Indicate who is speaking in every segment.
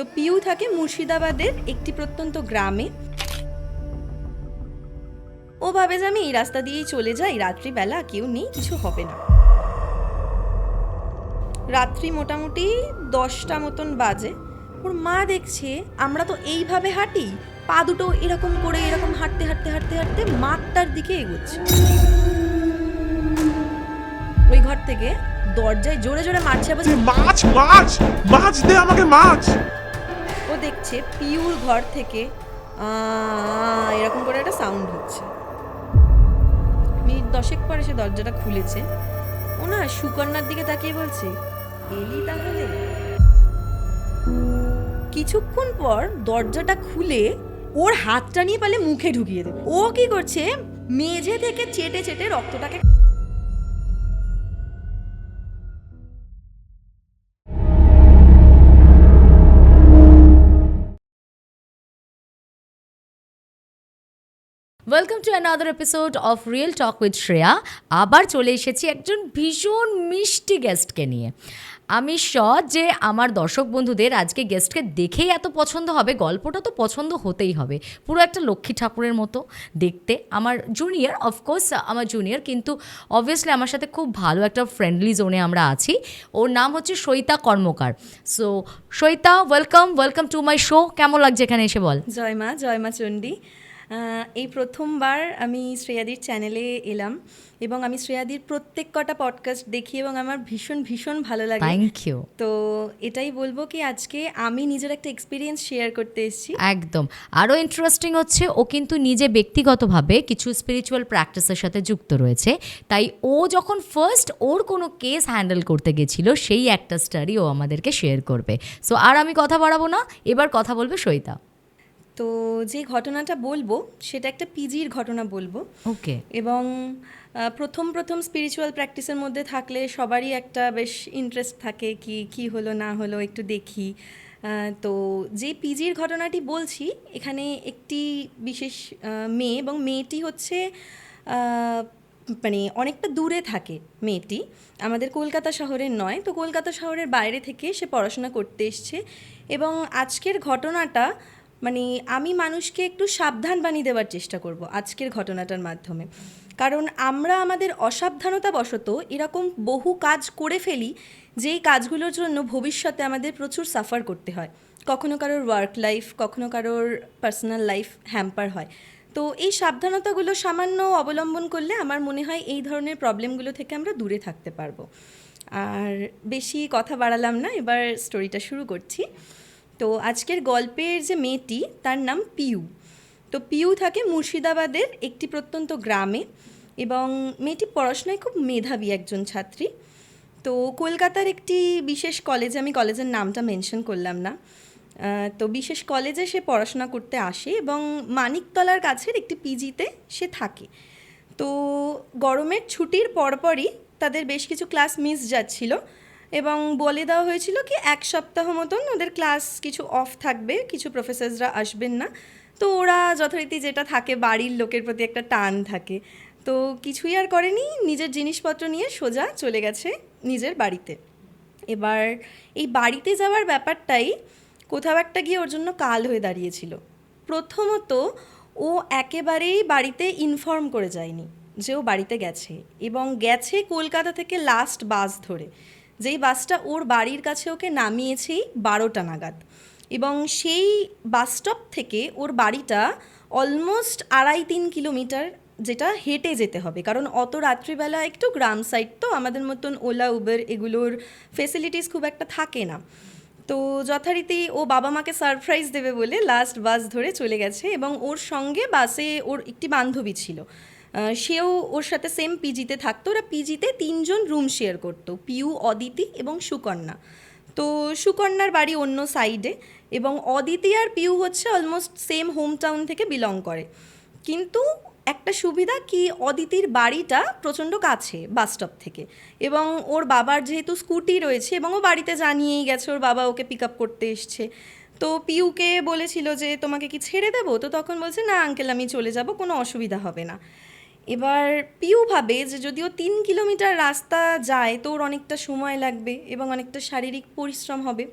Speaker 1: তো পিউ থাকে মুর্শিদাবাদের একটি প্রত্যন্ত গ্রামে। ও ভাবে যে আমি এই রাস্তা দিয়েই চলে যাই, রাত্রিবেলা কেউ নেই, কিছু হবে না। রাত্রি মোটামুটি 10টা মতন বাজে। ওর মা দেখছে আমরা তো এইভাবে হাঁটি, পা দুটো এরকম করে এরকম হাঁটতে হাঁটতে হাঁটতে হাঁটতে মাঠটার দিকে এগোচ্ছে। ওই ঘর থেকে দরজায় জোরে জোরে মারছে, বলছে
Speaker 2: মাছ মাছ মাছ দে আমাকে মাছ।
Speaker 1: ও দেখছে পিউর ঘর থেকে এরকম করে একটা সাউন্ড হচ্ছে। মিনিট 10 পরে সে দরজাটা খুলেছে। ও না সুকন্যার দিকে তাকিয়ে বলছে, এলি তাহলে। কিছুক্ষণ পর দরজাটা খুলে ওর হাতটা নিয়ে পালে মুখে ঢুকিয়ে দেবে। ও কি করছে, মেঝে থেকে চেটে চেটে রক্তটাকে।
Speaker 3: Welcome to another episode of real talk with Shreya. আবার চলে এসেছি একজন ভীষণ মিষ্টি গেস্টকে নিয়ে। আমি শিওর যে আমার দর্শক বন্ধুদের আজকে গেস্টকে দেখেই এত পছন্দ হবে, গল্পটা তো পছন্দ হতেই হবে। পুরো একটা লক্ষ্মী ঠাকুরের মতো দেখতে। আমার জুনিয়র, অফকোর্স আমার জুনিয়র, কিন্তু অবভিয়াসলি আমার সাথে খুব ভালো একটা ফ্রেন্ডলি জোনে আমরা আছি। ওর নাম হচ্ছে Saita Karmakar. So Saita, welcome to my show. কেমন লাগছে এখানে এসে বল?
Speaker 1: জয় মা চণ্ডী। এই প্রথমবার আমি শ্রেয়াদির চ্যানেলে এলাম এবং আমি শ্রেয়াদির প্রত্যেক কটা পডকাস্ট দেখি এবং আমার ভীষণ ভীষণ ভালো লাগে।
Speaker 3: Thank you.
Speaker 1: তো এটাই বলবো কি আজকে আমি নিজের একটা এক্সপিরিয়েন্স শেয়ার করতে এসেছি।
Speaker 3: একদম। আরও ইন্টারেস্টিং হচ্ছে ও কিন্তু নিজে ব্যক্তিগতভাবে কিছু স্পিরিচুয়াল প্র্যাকটিসের সাথে যুক্ত রয়েছে। তাই ও যখন ফার্স্ট ওর কোনো কেস হ্যান্ডেল করতে গেছিল, সেই একটা স্টোরি ও আমাদেরকে শেয়ার করবে। সো আর আমি কথা বাড়াবো না, এবার কথা বলবে সৈতা।
Speaker 1: তো যে ঘটনাটা বলবো সেটা একটা পিজির ঘটনা বলবো।
Speaker 3: ওকে।
Speaker 1: এবং প্রথম স্পিরিচুয়াল প্র্যাকটিসের মধ্যে থাকলে সবারই একটা বেশ ইন্টারেস্ট থাকে কি হলো না হলো একটু দেখি। তো যে পিজির ঘটনাটি বলছি, এখানে একটি বিশেষ মেয়ে, এবং মেয়েটি হচ্ছে মানে অনেকটা দূরে থাকে। মেয়েটি আমাদের কলকাতা শহরের নয়, তো কলকাতা শহরের বাইরে থেকে সে পড়াশোনা করতে এসছে। এবং আজকের ঘটনাটা মানে আমি মানুষকে একটু সাবধান বানিয়ে দেওয়ার চেষ্টা করব আজকের ঘটনাটার মাধ্যমে। কারণ আমরা আমাদের অসাবধানতাবশত এরকম বহু কাজ করে ফেলি যেই কাজগুলোর জন্য ভবিষ্যতে আমাদের প্রচুর সাফার করতে হয়। কখনো কারোর ওয়ার্ক লাইফ, কখনো কারোর পার্সোনাল লাইফ হ্যাম্পার হয়। তো এই সাবধানতাগুলো সামান্য অবলম্বন করলে আমার মনে হয় এই ধরনের প্রবলেমগুলো থেকে আমরা দূরে থাকতে পারবো। আর বেশি কথা বাড়ালাম না, এবার স্টোরিটা শুরু করছি। তো আজকের গল্পের যে মেয়েটি, তার নাম পিউ। তো পিউ থাকে মুর্শিদাবাদের একটি প্রত্যন্ত গ্রামে এবং মেয়েটি পড়াশোনায় খুব মেধাবী একজন ছাত্রী। তো কলকাতার একটি বিশেষ কলেজে, আমি কলেজের নামটা মেনশন করলাম না, তো বিশেষ কলেজে সে পড়াশোনা করতে আসে এবং মানিকতলার কাছের একটি পিজিতে সে থাকে। তো গরমের ছুটির পরপরই তাদের বেশ কিছু ক্লাস মিস যাচ্ছিল এবং বলে দেওয়া হয়েছিল কি 1 সপ্তাহ মতন ওদের ক্লাস কিছু অফ থাকবে, কিছু প্রফেসরসরা আসবেন না। তো ওরা যথারীতি যেটা থাকে, বাড়ির লোকের প্রতি একটা টান থাকে, তো কিছুই আর করেনি, নিজের জিনিসপত্র নিয়ে সোজা চলে গেছে নিজের বাড়িতে। এবার এই বাড়িতে যাওয়ার ব্যাপারটাই কোথাও একটা গিয়ে ওর জন্য কাল হয়ে দাঁড়িয়েছিল। প্রথমত ও একেবারেই বাড়িতে ইনফর্ম করে যায়নি যে ও বাড়িতে গেছে, এবং গেছে কলকাতা থেকে লাস্ট বাস ধরে, যেই বাসটা ওর বাড়ির কাছে ওকে নামিয়েছেই 12টা নাগাদ। এবং সেই বাস স্টপ থেকে ওর বাড়িটা অলমোস্ট 2.5-3 কিলোমিটার, যেটা হেঁটে যেতে হবে, কারণ অত রাত্রিবেলা একটু গ্রাম সাইড, তো আমাদের মতন ওলা উবের এগুলোর ফেসিলিটিস খুব একটা থাকে না। তো যথারীতি ও বাবা মাকে সারপ্রাইজ দেবে বলে লাস্ট বাস ধরে চলে গেছে, এবং ওর সঙ্গে বাসে ওর একটি বান্ধবী ছিল, সেও ওর সাথে সেম পিজিতে থাকতো। ওরা পিজিতে 3জন রুম শেয়ার করতো, পিউ, অদিতি এবং সুকন্যা। তো সুকন্যার বাড়ি অন্য সাইডে, এবং অদিতি আর পিউ হচ্ছে অলমোস্ট সেম হোম টাউন থেকে বিলং করে। কিন্তু একটা সুবিধা কি, অদিতির বাড়িটা প্রচণ্ড কাছে বাস স্টপ থেকে, এবং ওর বাবার যেহেতু স্কুটি রয়েছে এবং ও বাড়িতে জানিয়েই গেছে ওর বাবা ওকে পিক আপ করতে এসছে। তো পিউকে বলেছিল যে তোমাকে কি ছেড়ে দেবো, তো তখন বলছে না আঙ্কেল আমি চলে যাব, কোনো অসুবিধা হবে না। এবার পিউ ভাবে যে যদিও 3 কিলোমিটার রাস্তা যায় তো ওর অনেকটা সময় লাগবে এবং অনেকটা শারীরিক পরিশ্রম হবে।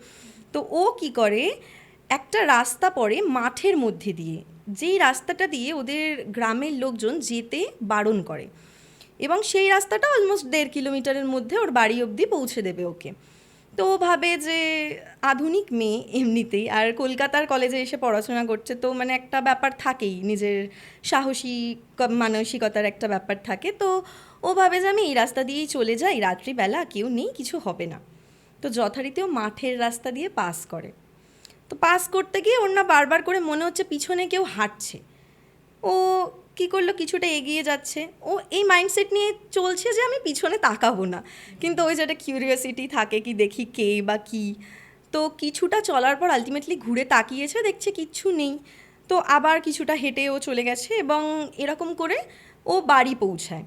Speaker 1: তো ও কি করে, একটা রাস্তা পড়ে মাঠের মধ্যে দিয়ে, যেই রাস্তাটা দিয়ে ওদের গ্রামের লোকজন যেতে বারণ করে, এবং সেই রাস্তাটা অলমোস্ট 1.5 কিলোমিটারের মধ্যে ওর বাড়ি অবধি পৌঁছে দেবে ওকে। তো ও ভাবে যে আধুনিক মেয়ে এমনিতেই, আর কলকাতার কলেজে এসে পড়াশোনা করছে, তো মানে একটা ব্যাপার থাকেই, নিজের সাহসী মানসিকতার একটা ব্যাপার থাকে। তো ও ভাবে যে আমি এই রাস্তা দিয়েই চলে যাই, রাত্রিবেলা কেউ নেই, কিছু হবে না। তো যথারীতি ও মাঠের রাস্তা দিয়ে পাস করে। তো পাস করতে গিয়ে ওর না বারবার করে মনে হচ্ছে পিছনে কেউ হাঁটছে। ও কি করলো, কিছুটা এগিয়ে যাচ্ছে, ও এই মাইন্ডসেট নিয়ে চলছে যে আমি পিছনে তাকাবো না, কিন্তু ওই যে একটা কিউরিওসিটি থাকে কি দেখি কে বা কি। তো কিছুটা চলার পর আলটিমেটলি ঘুরে তাকিয়েছে, দেখছে কিচ্ছু নেই। তো আবার কিছুটা হেঁটে ও চলে গেছে, এবং এরকম করে ও বাড়ি পৌঁছায়।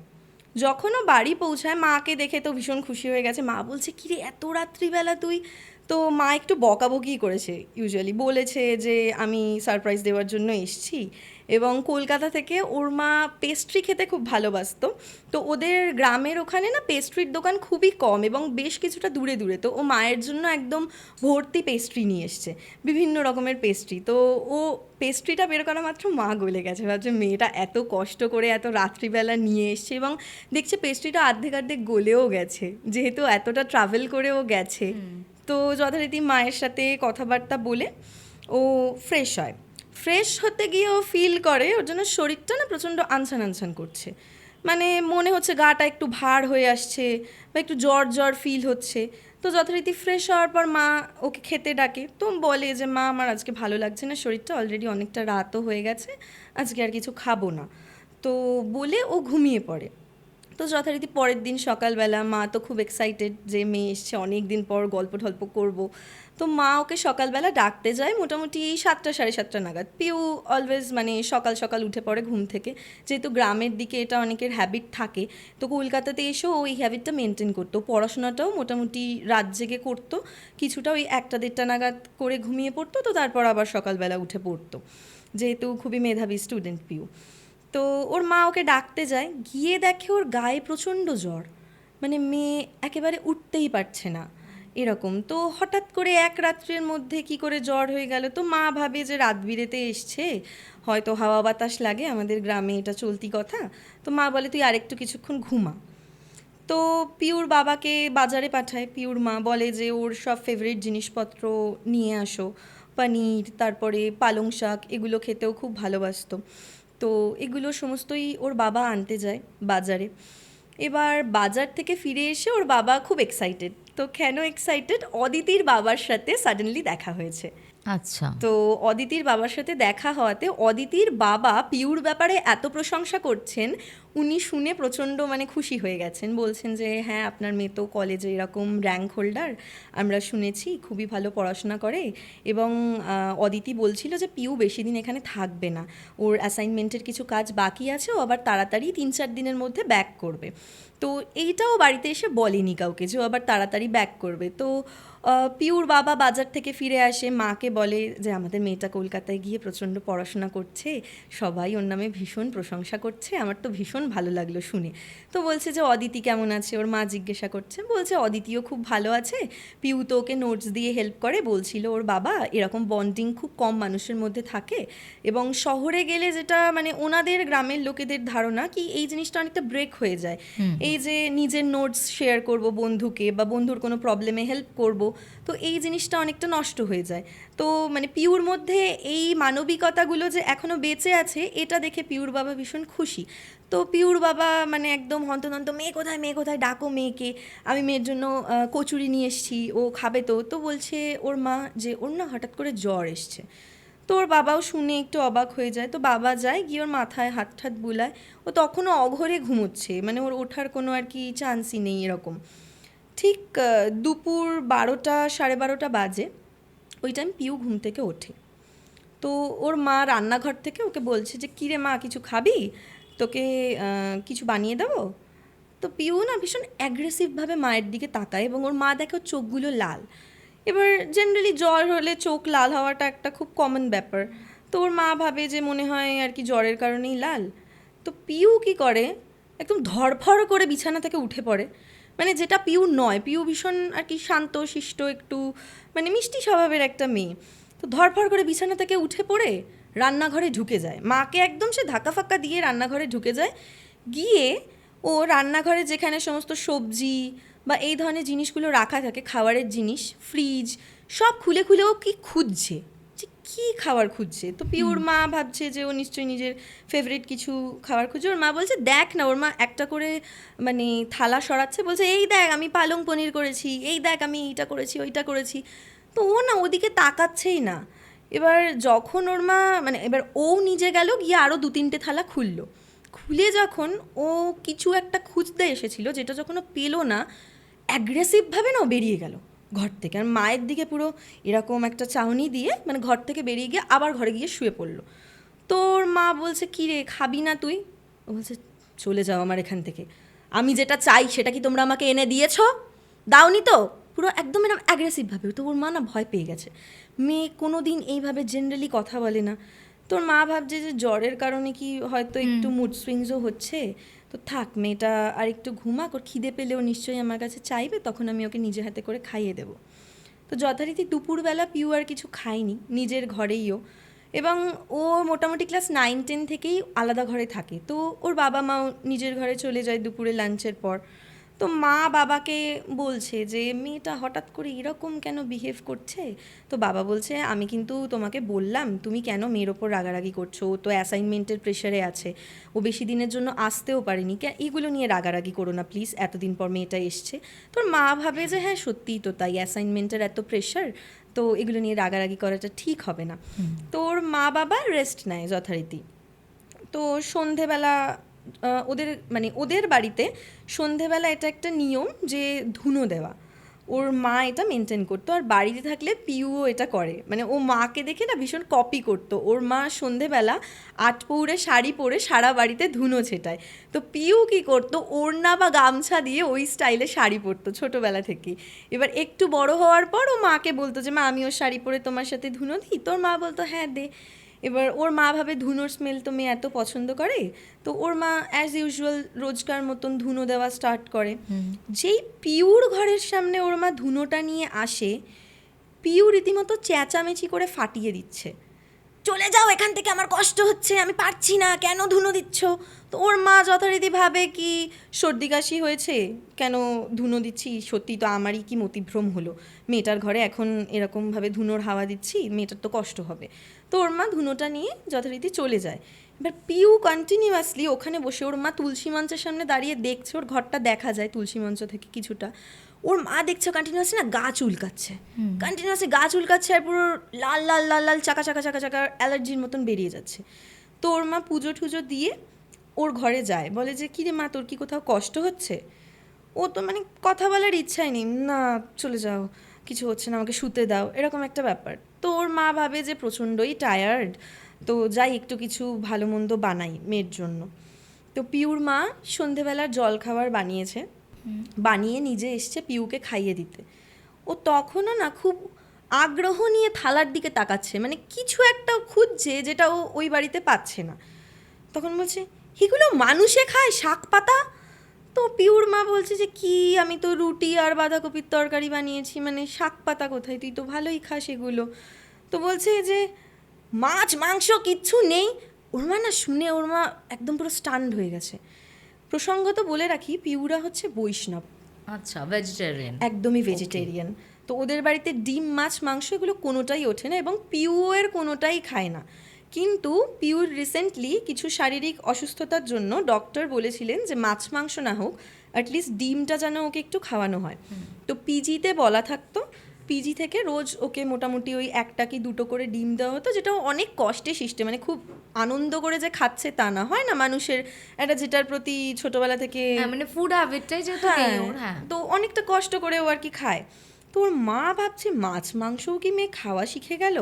Speaker 1: যখন ও বাড়ি পৌঁছায়, মাকে দেখে তো ভীষণ খুশি হয়ে গেছে। মা বলছে, কিরে এত রাত্রিবেলা তুই? তো মা একটু বকাবকি করেছে, ইউজুয়ালি বলেছে যে আমি সারপ্রাইজ দেওয়ার জন্য এসেছি, এবং কলকাতা থেকে ওর মা পেস্ট্রি খেতে খুব ভালোবাসতো। তো ওদের গ্রামের ওখানে না পেস্ট্রির দোকান খুবই কম এবং বেশ কিছুটা দূরে দূরে। তো ও মায়ের জন্য একদম ভর্তি পেস্ট্রি নিয়ে এসছে, বিভিন্ন রকমের পেস্ট্রি। তো ও পেস্ট্রিটা বের করা মাত্র মা গলে গেছে, ভাবছে মেয়েটা এত কষ্ট করে এত রাত্রিবেলা নিয়ে এসছে, এবং দেখছে পেস্ট্রিটা অর্ধেক অর্ধেক গলেও গেছে, যেহেতু এতটা ট্রাভেল করেও গেছে। তো যথারীতি মায়ের সাথে কথাবার্তা বলে ও ফ্রেশ হয়। ফ্রেশ হতে গিয়ে ও ফিল করে ওর জন্য শরীরটা না প্রচণ্ড আনছান আনছান করছে, মানে মনে হচ্ছে গাটা একটু ভার হয়ে আসছে বা একটু জ্বর জ্বর ফিল হচ্ছে। তো যথারীতি ফ্রেশ হওয়ার পর মা ওকে খেতে ডাকে। তো বলে যে মা আমার আজকে ভালো লাগছে না, শরীরটা অলরেডি অনেকটা রাতও হয়ে গেছে, আজকে আর কিছু খাবো না। তো বলে ও ঘুমিয়ে পড়ে। তো যথারীতি পরের দিন সকালবেলা মা তো খুব এক্সাইটেড যে মেয়ে এসছে, অনেক দিন পর গল্প টল্প করবো। তো মা ওকে সকালবেলা ডাকতে যায় মোটামুটি 7টা 7:30 নাগাদ। পিউ অলওয়েজ মানে সকাল সকাল উঠে পড়ে ঘুম থেকে, যেহেতু গ্রামের দিকে এটা অনেকের হ্যাবিট থাকে। তো কলকাতাতে এসেও ওই হ্যাবিটটা মেনটেন করতো, পড়াশোনাটাও মোটামুটি রাত জেগে করতো, কিছুটা ওই 1টা 1:30 নাগাদ করে ঘুমিয়ে পড়তো, তো তারপর আবার সকালবেলা উঠে পড়তো, যেহেতু খুবই মেধাবী স্টুডেন্ট পিউ। তো ওর মা ওকে ডাকতে যায়, গিয়ে দেখে ওর গায়ে প্রচণ্ড জ্বর, মানে মেয়ে একেবারে উঠতেই পারছে না এরকম। তো হঠাৎ করে এক রাত্রের মধ্যে কি করে জ্বর হয়ে গেল। তো মা ভাবে যে রাত বিরেতে এসছে, হয়তো হাওয়া বাতাস লাগে, আমাদের গ্রামে এটা চলতি কথা। তো মা বলে তুই আরেকটু কিছুক্ষণ ঘুমা। তো পিউর বাবাকে বাজারে পাঠায়, পিউর মা বলে যে ওর সব ফেভারিট জিনিসপত্র নিয়ে আসো, পনির, তারপরে পালং শাক, এগুলো খেতেও খুব ভালোবাসতো। তো এগুলো সমস্তই ওর বাবা আনতে যায় বাজারে। এবার বাজার থেকে ফিরে এসে ওর বাবা খুব এক্সাইটেড। তো কেন এক্সাইটেড, অদিতির বাবার সাথে সাডেনলি দেখা হয়েছে।
Speaker 3: আচ্ছা।
Speaker 1: তো অদিতির বাবার সাথে দেখা হওয়াতে অদিতির বাবা পিউর ব্যাপারে এত প্রশংসা করছেন, উনি শুনে প্রচণ্ড মানে খুশি হয়ে গেছেন। বলছেন যে হ্যাঁ আপনার মেয়ে তো কলেজে এরকম র্যাঙ্ক হোল্ডার, আমরা শুনেছি খুবই ভালো পড়াশোনা করে। এবং অদিতি বলছিল যে পিউ বেশি দিন এখানে থাকবে না, ওর অ্যাসাইনমেন্টের কিছু কাজ বাকি আছে, ও আবার তাড়াতাড়ি 3-4 দিনের মধ্যে ব্যাক করবে। তো এইটাও বাড়িতে এসে বলেনি কাউকে যে ও আবার তাড়াতাড়ি ব্যাক করবে। তো পিউর বাবা বাজার থেকে ফিরে আসে, মাকে বলে যে আমাদের মেয়েটা কলকাতায় গিয়ে প্রচণ্ড পড়াশোনা করছে, সবাই ওর নামে ভীষণ প্রশংসা করছে, আমার তো ভীষণ ভালো লাগলো শুনে। তো বলছে যে অদিতি কেমন আছে, ওর মা জিজ্ঞাসা করছে, বলছে অদিতিও খুব ভালো আছে, পিউ তো ওকে নোটস দিয়ে হেল্প করে, বলছিল ওর বাবা এরকম বন্ডিং খুব কম মানুষের মধ্যে থাকে, এবং শহরে গেলে যেটা মানে ওনাদের গ্রামের লোকেদের ধারণা কি এই জিনিসটা অনেকটা ব্রেক হয়ে যায়, এই যে নিজের নোটস শেয়ার করব বন্ধুকে বা বন্ধুর কোনো প্রবলেমে হেল্প করব, তো এই জিনিসটা অনেকটা নষ্ট হয়ে যায়। তো মানে পিউর মধ্যে এই মানবিকতাগুলো যে এখনও বেঁচে আছে, এটা দেখে পিউর বাবা ভীষণ খুশি। তো পিউর বাবা মানে একদম হন্তদন্ত, মেয়ে কোথায়, মেয়ে কোথায়, ডাকো মেয়েকে, আমি মেয়ের জন্য কচুরি নিয়ে এসেছি, ও খাবে তো। তো বলছে ওর মা যে ওর না হঠাৎ করে জ্বর এসছে। তো ওর বাবাও শুনে একটু অবাক হয়ে যায়। তো বাবা যায়, গিয়ে ওর মাথায় হাত ঠাত বুলায়, ও তখনও অঘরে ঘুমোচ্ছে, মানে ওর ওঠার কোনো আর কি চান্সই নেই এরকম। ঠিক দুপুর 12টা 12:30 বাজে, ওই টাইম পিউ ঘুম থেকে ওঠে। তো ওর মা রান্নাঘর থেকে ওকে বলছে যে কিরে মা কিছু খাবি, তোকে কিছু বানিয়ে দেবো। তো পিউ না ভীষণ অ্যাগ্রেসিভভাবে মায়ের দিকে তাকায়, এবং ওর মা দেখে ওর চোখগুলো লাল। এবার জেনারেলি জ্বর হলে চোখ লাল হওয়াটা একটা খুব কমন ব্যাপার। তো ওর মা ভাবে যে মনে হয় আর কি জ্বরের কারণেই লাল। তো পিউ কি করে, একদম ধড়ফড় করে বিছানা থেকে উঠে পড়ে, মানে যেটা পিউ নয়। পিউ ভীষণ আর কি শান্ত শিষ্ট, একটু মানে মিষ্টি স্বভাবের একটা মেয়ে। তো ধরফর করে বিছানা থেকে উঠে পড়ে রান্নাঘরে ঢুকে যায়, মাকে একদম সে ধাক্কা ফাক্কা দিয়ে রান্নাঘরে ঢুকে যায়। গিয়ে ও রান্নাঘরে যেখানে সমস্ত সবজি বা এই ধরনের জিনিসগুলো রাখা থাকে, খাবারের জিনিস, ফ্রিজ সব খুলে খুলে ও কি খুঁজছে, যে কী খাবার খুঁজছে। তো পিওর মা ভাবছে যে ও নিশ্চয়ই নিজের ফেভারিট কিছু খাবার খুঁজছে। ওর মা বলছে দেখ না, ওর মা একটা করে মানে থালা সরাচ্ছে, বলছে এই দেখ আমি পালং পনির করেছি, এই দেখ আমি এইটা করেছি ওইটা করেছি। তো ও না ওদিকে তাকাচ্ছেই না। এবার যখন ওর মা মানে এবার ও নিজে গেল, গিয়ে আরও 2-3টে থালা খুললো। খুলে যখন ও কিছু একটা খুঁজতে এসেছিল, যেটা যখন ও পেলো না, অ্যাগ্রেসিভভাবে না ও বেরিয়ে গেল ঘর থেকে। আর মায়ের দিকে পুরো এরকম একটা চাউনি দিয়ে মানে ঘর থেকে বেরিয়ে গিয়ে আবার ঘরে গিয়ে শুয়ে পড়লো। তোর মা বলছে কী রে, খাবি না তুই? ও বলছে চলে যাও আমার এখান থেকে, আমি যেটা চাই সেটা কি তোমরা আমাকে এনে দিয়েছো? দাওনি তো। পুরো একদম এরকম অ্যাগ্রেসিভভাবে। তো ওর মা না ভয় পেয়ে গেছে, মেয়ে কোনো দিন এইভাবে জেনারেলি কথা বলে না। তোর মা ভাবছে যে জ্বরের কারণে কি হয়তো একটু মুড সুইংসও হচ্ছে, তো থাক মেয়েটা আর একটু ঘুমাক, ওর খিদে পেলেও নিশ্চয়ই আমার কাছে চাইবে, তখন আমি ওকে নিজে হাতে করে খাইয়ে দেবো। তো যথারীতি দুপুরবেলা পিউ আর কিছু খায়নি, নিজের ঘরেইও। এবং ও মোটামুটি ক্লাস 9-10 থেকেই আলাদা ঘরে থাকে। তো ওর বাবা মাও নিজের ঘরে চলে যায় দুপুরে লাঞ্চের পর। তো মা বাবাকে বলছে যে মেয়েটা হঠাৎ করে এরকম কেন বিহেভ করছে। তো বাবা বলছে আমি কিন্তু তোমাকে বললাম, তুমি কেন মেয়ের ওপর রাগারাগি করছো, ও তো অ্যাসাইনমেন্টের প্রেশারে আছে, ও বেশি দিনের জন্য আসতেও পারেনি, এগুলো নিয়ে রাগারাগি করো না প্লিজ, এতদিন পর মেয়েটা এসছে। তোর মা ভাবে যে হ্যাঁ সত্যিই তো তাই, অ্যাসাইনমেন্টের এত প্রেশার, তো এগুলো নিয়ে রাগারাগি করাটা ঠিক হবে না। তোর মা বাবা রেস্ট নেয় যথারীতি। তো সন্ধেবেলা ওদের মানে ওদের বাড়িতে সন্ধেবেলা এটা একটা নিয়ম যে ধুনো দেওয়া, ওর মা এটা মেনটেন করতো। আর বাড়িতে থাকলে পিউও এটা করে, মানে ও মাকে দেখে না ভীষণ কপি করতো। ওর মা সন্ধেবেলা আটপৌরে শাড়ি পরে সারা বাড়িতে ধুনো ছেটায়, তো পিউ কি করতো ওড়না বা গামছা দিয়ে ওই স্টাইলে শাড়ি পরতো ছোটোবেলা থেকেই। এবার একটু বড় হওয়ার পর ও মাকে বলতো যে মা আমিও শাড়ি পরে তোমার সাথে ধুনো দিই, তোর মা বলতো হ্যাঁ দে। এবার ওর মা ভাবে ধুনোর স্মেল তো মেয়ে এত পছন্দ করে, তো ওর মা অ্যাজ ইউজুয়াল রোজকার মতন ধুনো দেওয়া স্টার্ট করে। যেই পিউর ঘরের সামনে ওর মা ধুনোটা নিয়ে আসে, পিউ রীতিমতো চেঁচামেচি করে ফাটিয়ে দিচ্ছে, চলে যাও এখান থেকে, আমার কষ্ট হচ্ছে, আমি পারছি না, কেন ধুনো দিচ্ছ। তো ওর মা যথারীতি ভাবে কি সর্দি কাশি হয়েছে, কেন ধুনো দিচ্ছি, সত্যি তো আমারই কি মতিভ্রম হলো, মেয়েটার ঘরে এখন এরকমভাবে ধুনোর হাওয়া দিচ্ছি, মেয়েটার তো কষ্ট হবে। তো ওর মা ধুনোটা নিয়ে যথারীতি চলে যায়। এবার পিউ কন্টিনিউয়াসলি ওখানে বসে, ওর মা তুলসী মঞ্চের সামনে দাঁড়িয়ে দেখছে, ওর ঘরটা দেখা যায় তুলসী মঞ্চ থেকে কিছুটা। ওর মা দেখছে কন্টিনিউয়াসলি না গা চুলকাচ্ছে, কন্টিনিউয়াসলি গা চুলকাচ্ছে, আর পুরো লাল লাল লাল লাল চাকা চাকা চাকা চাকা অ্যালার্জির মতন বেরিয়ে যাচ্ছে। তো ওর মা পুজো টুজো দিয়ে ওর ঘরে যায়, বলে যে কী রে মা তোর কি কোথাও কষ্ট হচ্ছে? ও তো মানে কথা বলার ইচ্ছাই নেই, না চলে যাও, কিছু হচ্ছে না, আমাকে শুতে দাও, এরকম একটা ব্যাপার। তো ওর মা ভাবে যে প্রচণ্ডই টায়ার্ড, তো যাই একটু কিছু ভালো মন্দ বানাই মেয়ের জন্য। তো পিউর মা সন্ধেবেলার জল খাবার বানিয়েছে, বানিয়ে নিজে এসছে পিউকে খাইয়ে দিতে। ও তখনও না খুব আগ্রহ নিয়ে থালার দিকে তাকাচ্ছে, মানে কিছু একটা খুঁজছে যেটা ও ওই বাড়িতে পাচ্ছে না। তখন বলছে এগুলো মানুষে খায়, শাক পাতা? তো পিউর মা বলছে যে কি, আমি তো রুটি আর বাঁধাকপির তরকারি বানিয়েছি, মানে শাক পাতা কোথায়, তুই তো ভালোই খাস এগুলো। তো বলছে যে মাছ মাংস কিচ্ছু নেই। ওর মা না শুনে ওর মা একদম পুরো স্টান্ড হয়ে গেছে। প্রসঙ্গত বলে রাখি পিউরা হচ্ছে বৈষ্ণব,
Speaker 3: আচ্ছা, ভেজিটেরিয়ান,
Speaker 1: একদমই ভেজিটেরিয়ান। তো ওদের বাড়িতে ডিম মাছ মাংস এগুলো কোনোটাই ওঠে না, এবং পিউয়ের কোনোটাই খায় না। কিন্তু পিউর রিসেন্টলি কিছু শারীরিক অসুস্থতার জন্য ডক্টর বলেছিলেন যে মাছ মাংস না হোক, অ্যাটলিস্ট ডিমটা যেন ওকে একটু খাওয়ানো হয়। তো পিজিতে বলা থাকতো, পিজি থেকে রোজ ওকে মোটামুটি ওই 1টা কি 2টো করে ডিম দেওয়া হতো, যেটা অনেক কষ্টে সৃষ্টে, মানে খুব আনন্দ করে যে খাচ্ছে তা না, হয় না মানুষের একটা যেটার প্রতি ছোটোবেলা থেকে
Speaker 3: মানে ফুড হ্যাবিটটাই যেহেতু নেই ওর, হ্যাঁ,
Speaker 1: তো অনেকটা কষ্ট করে ও আর কি খায়। তো ওর মা ভাবছে মাছ মাংসও কি মেয়ে খাওয়া শিখে গেল।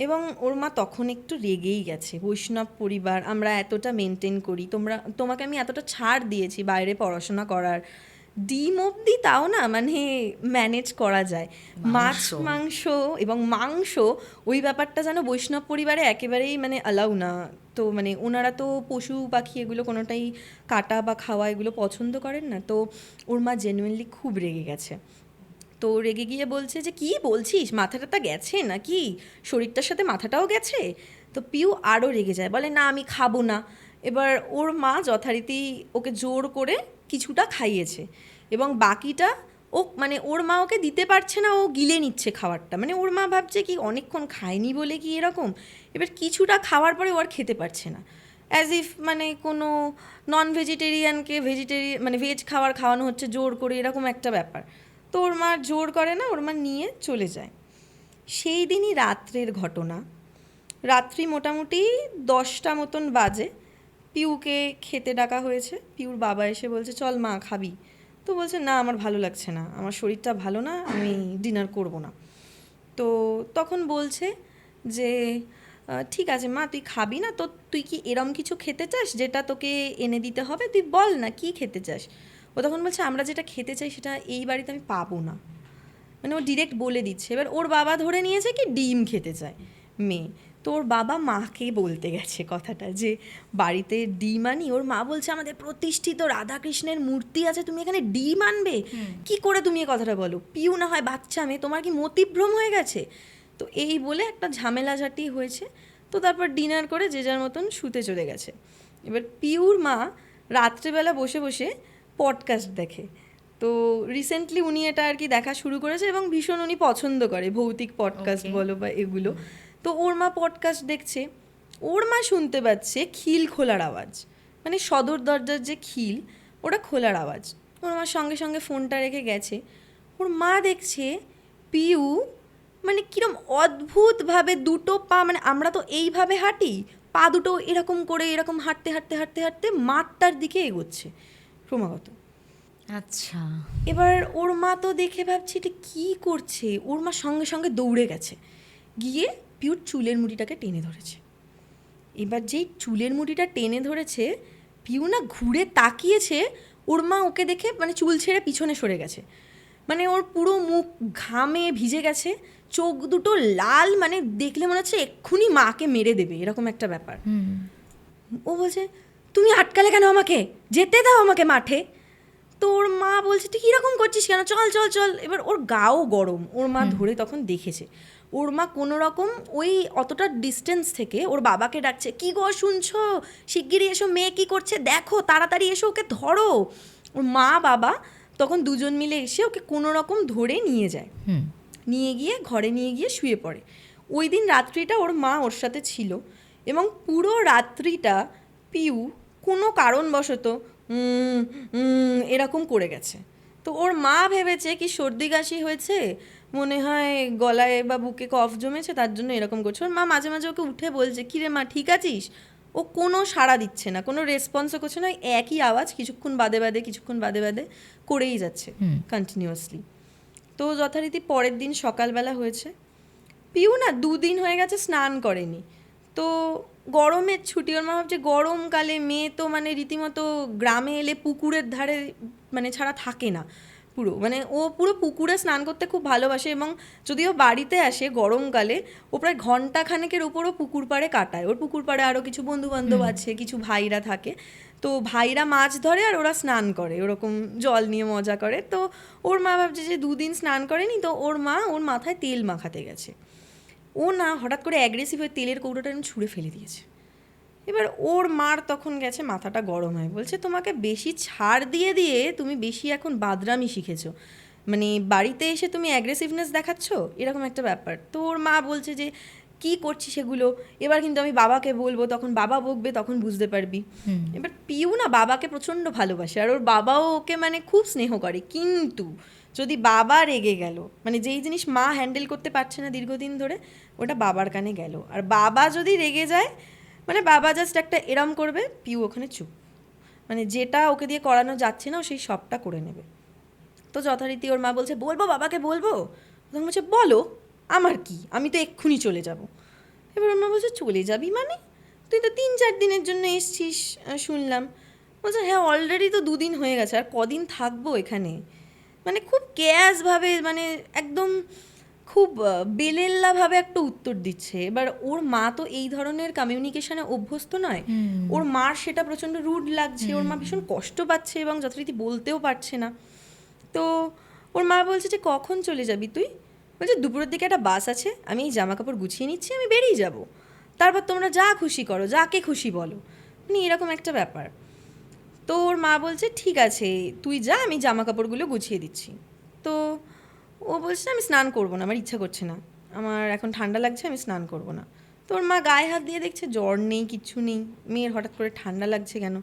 Speaker 1: এবং ওর মা তখন একটু রেগেই গেছে, বৈষ্ণব পরিবার, আমরা এতটা মেনটেন করি, তোমাকে আমি এতটা ছাড় দিয়েছি বাইরে পড়াশোনা করার, ডিম অবধি তাও না মানে ম্যানেজ করা যায়, মাছ মাংস এবং মাংস ওই ব্যাপারটা যেন বৈষ্ণব পরিবারে একেবারেই মানে অ্যালাউ না। তো মানে ওনারা তো পশু পাখি এগুলো কোনোটাই কাটা বা খাওয়া এগুলো পছন্দ করেন না। তো ওর মা জেনুইনলি খুব রেগে গেছে। তো রেগে গিয়ে বলছে যে কি বলছিস, মাথাটা গেছে নাকি, শরীরটার সাথে মাথাটাও গেছে। তো পিউ আরও রেগে যায়, বলে না আমি খাবো না। এবার ওর মা যথারীতি ওকে জোর করে কিছুটা খাইয়েছে এবং বাকিটা ও মানে ওর মা ওকে দিতে পারছে না, ও গিলে নিচ্ছে খাবারটা। মানে ওর মা ভাবছে কি অনেকক্ষণ খায়নি বলে কি এরকম। এবার কিছুটা খাওয়ার পরে ও আর খেতে পারছে না, অ্যাজ ইফ মানে কোনো নন ভেজিটেরিয়ানকে মানে ভেজ খাওয়ানো হচ্ছে জোর করে, এরকম একটা ব্যাপার। তো ওর মা জোর করে না, ওর মা নিয়ে চলে যায়। সেই দিনই রাত্রের ঘটনা। রাত্রি মোটামুটি 10টা মতন বাজে, পিউকে খেতে ডাকা হয়েছে। পিউর বাবা এসে বলছে চল মা খাবি। তো বলছে না আমার ভালো লাগছে না, আমার শরীরটা ভালো না, আমি ডিনার করব না। তো তখন বলছে যে ঠিক আছে মা তুই খাবি না তো তুই কি এরম কিছু খেতে চাস যেটা তোকে এনে দিতে হবে, তুই বল না কি খেতে চাস। ও তখন বলছে আমরা যেটা খেতে চাই সেটা এই বাড়িতে আমি পাবো না। মানে ও ডিরেক্ট বলে দিচ্ছে। এবার ওর বাবা ধরে নিয়েছে কি ডিম খেতে চায় মেয়ে। তো ওর বাবা মাকে বলতে গেছে কথাটা যে বাড়িতে ডিম আনি। ওর মা বলছে আমাদের প্রতিষ্ঠিত রাধাকৃষ্ণের মূর্তি আছে, তুমি এখানে ডিম আনবে, কি করে তুমি এ কথাটা বলো, পিউ না হয় বাচ্চা মেয়ে, তোমার কি মতিভ্রম হয়ে গেছে। তো এই বলে একটা ঝামেলাঝাটি হয়েছে। তো তারপর ডিনার করে যে যার মতন শুতে চলে গেছে। এবার পিউর মা রাত্রেবেলা বসে বসে পডকাস্ট দেখে। তো রিসেন্টলি উনি এটা আর কি দেখা শুরু করেছে এবং ভীষণ উনি পছন্দ করে ভৌতিক পডকাস্ট বলো বা এগুলো। তো ওর মা পডকাস্ট দেখছে, ওর মা শুনতে পাচ্ছে খিল খোলার আওয়াজ, মানে সদর দরজার যে খিল ওটা খোলার আওয়াজ। ওর মা সঙ্গে সঙ্গে ফোনটা রেখে গেছে। ওর মা দেখছে পিউ মানে কিরম অদ্ভুতভাবে দুটো পা, মানে আমরা তো এইভাবে হাঁটি, পা দুটো এরকম করে এরকম হাঁটতে হাঁটতে হাঁটতে হাঁটতে মাঠটার দিকে এগোচ্ছে ক্রমাগত।
Speaker 3: আচ্ছা,
Speaker 1: এবার ওর মা তো দেখে ভাবছে এটা কী করছে। ওর মা সঙ্গে সঙ্গে দৌড়ে গেছে, গিয়ে পিউর চুলের মুড়িটাকে টেনে ধরেছে। এবার যেই চুলের মুড়িটা টেনে ধরেছে, পিউ না ঘুরে তাকিয়েছে, ওর মা ওকে দেখে মানে চুল ছেড়ে পিছনে সরে গেছে। মানে ওর পুরো মুখ ঘামে ভিজে গেছে, চোখ দুটো লাল, মানে দেখলে মনে হচ্ছে এক্ষুনি মাকে মেরে দেবে এরকম একটা ব্যাপার। ও বলছে তুমি আটকালে কেন আমাকে, যেতে দাও আমাকে মাঠে। তো ওর মা বলছে তুই কীরকম করছিস কেন, চল চল চল। এবার ওর গাও গরম, ওর মা ধরে তখন দেখেছে। ওর মা কোনো রকম ওই অতটা ডিস্টেন্স থেকে ওর বাবাকে ডাকছে, কি গো শুনছো, শিগগিরই এসো, মেয়ে কী করছে দেখো, তাড়াতাড়ি এসো ওকে ধরো। ওর মা বাবা তখন দুজন মিলে এসে ওকে কোনো রকম ধরে নিয়ে যায়, নিয়ে গিয়ে ঘরে নিয়ে গিয়ে শুয়ে পড়ে। ওই দিন রাত্রিটা ওর মা ওর সাথে ছিল এবং পুরো রাত্রিটা পিউ কোনো কারণবশত এরকম করে গেছে। তো ওর মা ভেবেছে কি সর্দি কাশি হয়েছে, মনে হয় গলায় বা বুকে কফ জমেছে, তার জন্য এরকম করছে। ওর মা মাঝে মাঝে ওকে উঠে বলছে কী রে মা ঠিক আছিস, ও কোনো সাড়া দিচ্ছে না, কোনো রেসপন্সও করছে না, একই আওয়াজ কিছুক্ষণ বাদে বাদে করেই যাচ্ছে কন্টিনিউয়াসলি। তো যথারীতি পরের দিন সকালবেলা হয়েছে, পিউ না 2 দিন হয়ে গেছে স্নান করেনি। তো গরমের ছুটি, ওর মা ভাবছে গরমকালে মেয়ে তো মানে রীতিমতো গ্রামে এলে পুকুরের ধারে মানে ছাড়া থাকে না, পুরো মানে ও পুরো পুকুরে স্নান করতে খুব ভালোবাসে এবং যদিও বাড়িতে আসে গরমকালে ও প্রায় ঘন্টাখানেকের উপরও পুকুর পাড়ে কাটায়। ওর পুকুর পাড়ে আরও কিছু বন্ধুবান্ধব আছে, কিছু ভাইরা থাকে, তো ভাইরা মাছ ধরে আর ওরা স্নান করে, ওরকম জল নিয়ে মজা করে। তো ওর মা ভাবছে যে 2 দিন স্নান করেনি, তো ওর মা ওর মাথায় তেল মাখাতে গেছে। ও না হঠাৎ করে অ্যাগ্রেসিভ হয়ে তেলের কৌটোটা ছুঁড়ে ফেলে দিয়েছে। এবার ওর মার তখন গেছে মাথাটা গরম হয়, বলছে তোমাকে বেশি ছাড় দিয়ে দিয়ে তুমি বেশি এখন বাদরামি শিখেছো, মানে বাড়িতে এসে তুমি অ্যাগ্রেসিভনেস দেখাচ্ছ, এরকম একটা ব্যাপার। তো ওর মা বলছে যে কি করছি সেগুলো, এবার কিন্তু আমি বাবাকে বলবো, তখন বাবা বকবে, তখন বুঝতে পারবি। এবার পিউ না বাবাকে প্রচণ্ড ভালোবাসে আর ওর বাবাও ওকে মানে খুব স্নেহ করে, কিন্তু যদি বাবা রেগে গেল, মানে যেই জিনিস মা হ্যান্ডেল করতে পারছে না দীর্ঘদিন ধরে, ওটা বাবার কানে গেল, আর বাবা যদি রেগে যায় মানে বাবা জাস্ট একটা এরম করবে, পিউ ওখানে চুপ, মানে যেটা ওকে দিয়ে করানো যাচ্ছে না ও সেই সবটা করে নেবে। তো যথারীতি ওর মা বলছে বলবো বাবাকে বলবো, তখন বলছে বলো আমার কি, আমি তো এক্ষুনি চলে যাব। এবার ওর মা বলছে চলে যাবি মানে, তুই তো 3-4 দিনের জন্য এসছিস শুনলাম। বলছে হ্যাঁ অলরেডি তো 2 দিন হয়ে গেছে, আর কদিন থাকবো এখানে। মানে খুব কেয়াসভাবে, মানে একদম খুব বেলেল্লাভাবে একটা উত্তর দিচ্ছে। এবার ওর মা তো এই ধরনের কমিউনিকেশনে অভ্যস্ত নয়, ওর মার সেটা প্রচণ্ড রুড লাগছে, ওর মা ভীষণ কষ্ট পাচ্ছে এবং যথারীতি বলতেও পারছে না। তো ওর মা বলছে যে কখন চলে যাবি তুই? বলছে দুপুরের দিকে একটা বাস আছে, আমি এই জামা কাপড় গুছিয়ে নিচ্ছি, আমি বেরিয়ে যাব, তারপর তোমরা যা খুশি করো, যাকে খুশি বলো, মানে এরকম একটা ব্যাপার। তো ওর মা বলছে ঠিক আছে তুই যা, আমি জামা কাপড়গুলো গুছিয়ে দিচ্ছি। তো ও বলছে আমি স্নান করবো না, আমার ইচ্ছা করছে না, আমার এখন ঠান্ডা লাগছে, আমি স্নান করবো না। তো ওর মা গায়ে হাত দিয়ে দেখছে জ্বর নেই, কিচ্ছু নেই, মেয়ের হঠাৎ করে ঠান্ডা লাগছে কেন।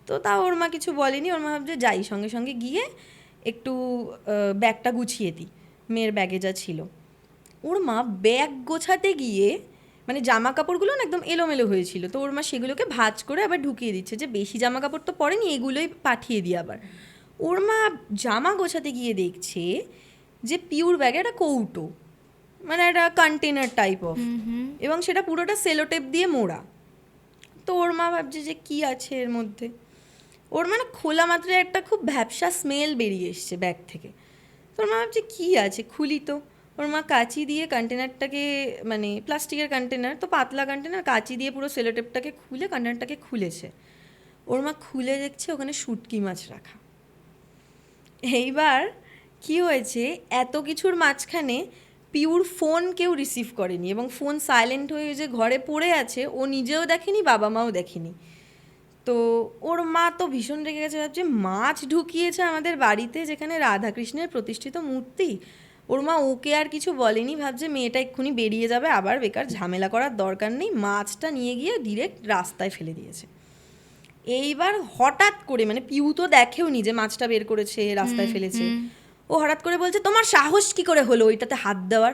Speaker 1: তো তাও ওর মা কিছু বলেনি, ওর মা ভাবছে যাই সঙ্গে সঙ্গে গিয়ে একটু ব্যাগটা গুছিয়ে দিই, মেয়ের ব্যাগে যা ছিল। ওর মা ব্যাগ গোছাতে গিয়ে মানে জামা কাপড়গুলো না একদম এলোমেলো হয়েছিল, তো ওর মা সেগুলোকে ভাঁজ করে আবার ঢুকিয়ে দিচ্ছে যে বেশি জামা কাপড় তো পরেনি, এগুলোই পাঠিয়ে দিই আবার। ওর মা জামা গোছাতে গিয়ে দেখছে যে পিউর ব্যাগে একটা কৌটো, মানে একটা কন্টেনার টাইপ অফ, এবং সেটা পুরোটা সেলোটেপ দিয়ে মোড়া। তো ওর মা ভাবছে যে কী আছে এর মধ্যে। ওর মানে খোলা মাত্র একটা খুব ভ্যাপসা স্মেল বেরিয়ে এসছে ব্যাগ থেকে। তো ওর মা ভাবছে কী আছে, খুলি তো। ওর মা কাঁচি দিয়ে কন্টেনারটাকে, মানে প্লাস্টিকের কন্টেনার তো, পাতলা কন্টেনার, কাঁচি দিয়ে পুরো সেলোটেপটাকে খুলে কন্টেনারটাকে খুলেছে। ওর মা খুলে দেখছে ওখানে শুটকি মাছ রাখা। এইবার কি হয়েছে, এত কিছুর মাঝখানে পিউর ফোন কেউ রিসিভ করেনি, এবং ফোন সাইলেন্ট হয়ে যে ঘরে পড়ে আছে, ও নিজেও দেখেনি, বাবা মাও দেখেনি। তো ওর মা তো ভীষণ রেগে গেছে, ভাবছে মাছ ঢুকিয়েছে আমাদের বাড়িতে যেখানে রাধাকৃষ্ণের প্রতিষ্ঠিত মূর্তি। ওর মা ওকে আর কিছু বলেনি, ভাবছে মেয়েটা এক্ষুনি বেরিয়ে যাবে, আবার বেকার ঝামেলা করার দরকার নেই, মাছটা নিয়ে গিয়ে ডিরেক্ট রাস্তায় ফেলে দিয়েছে। এইবার হঠাৎ করে, মানে পিউ তো দেখেও নি যে মাছটা বের করেছে, রাস্তায় ফেলেছে, ও হঠাৎ করে বলছে তোমার সাহস কি করে হলো ওইটাতে হাত দেওয়ার,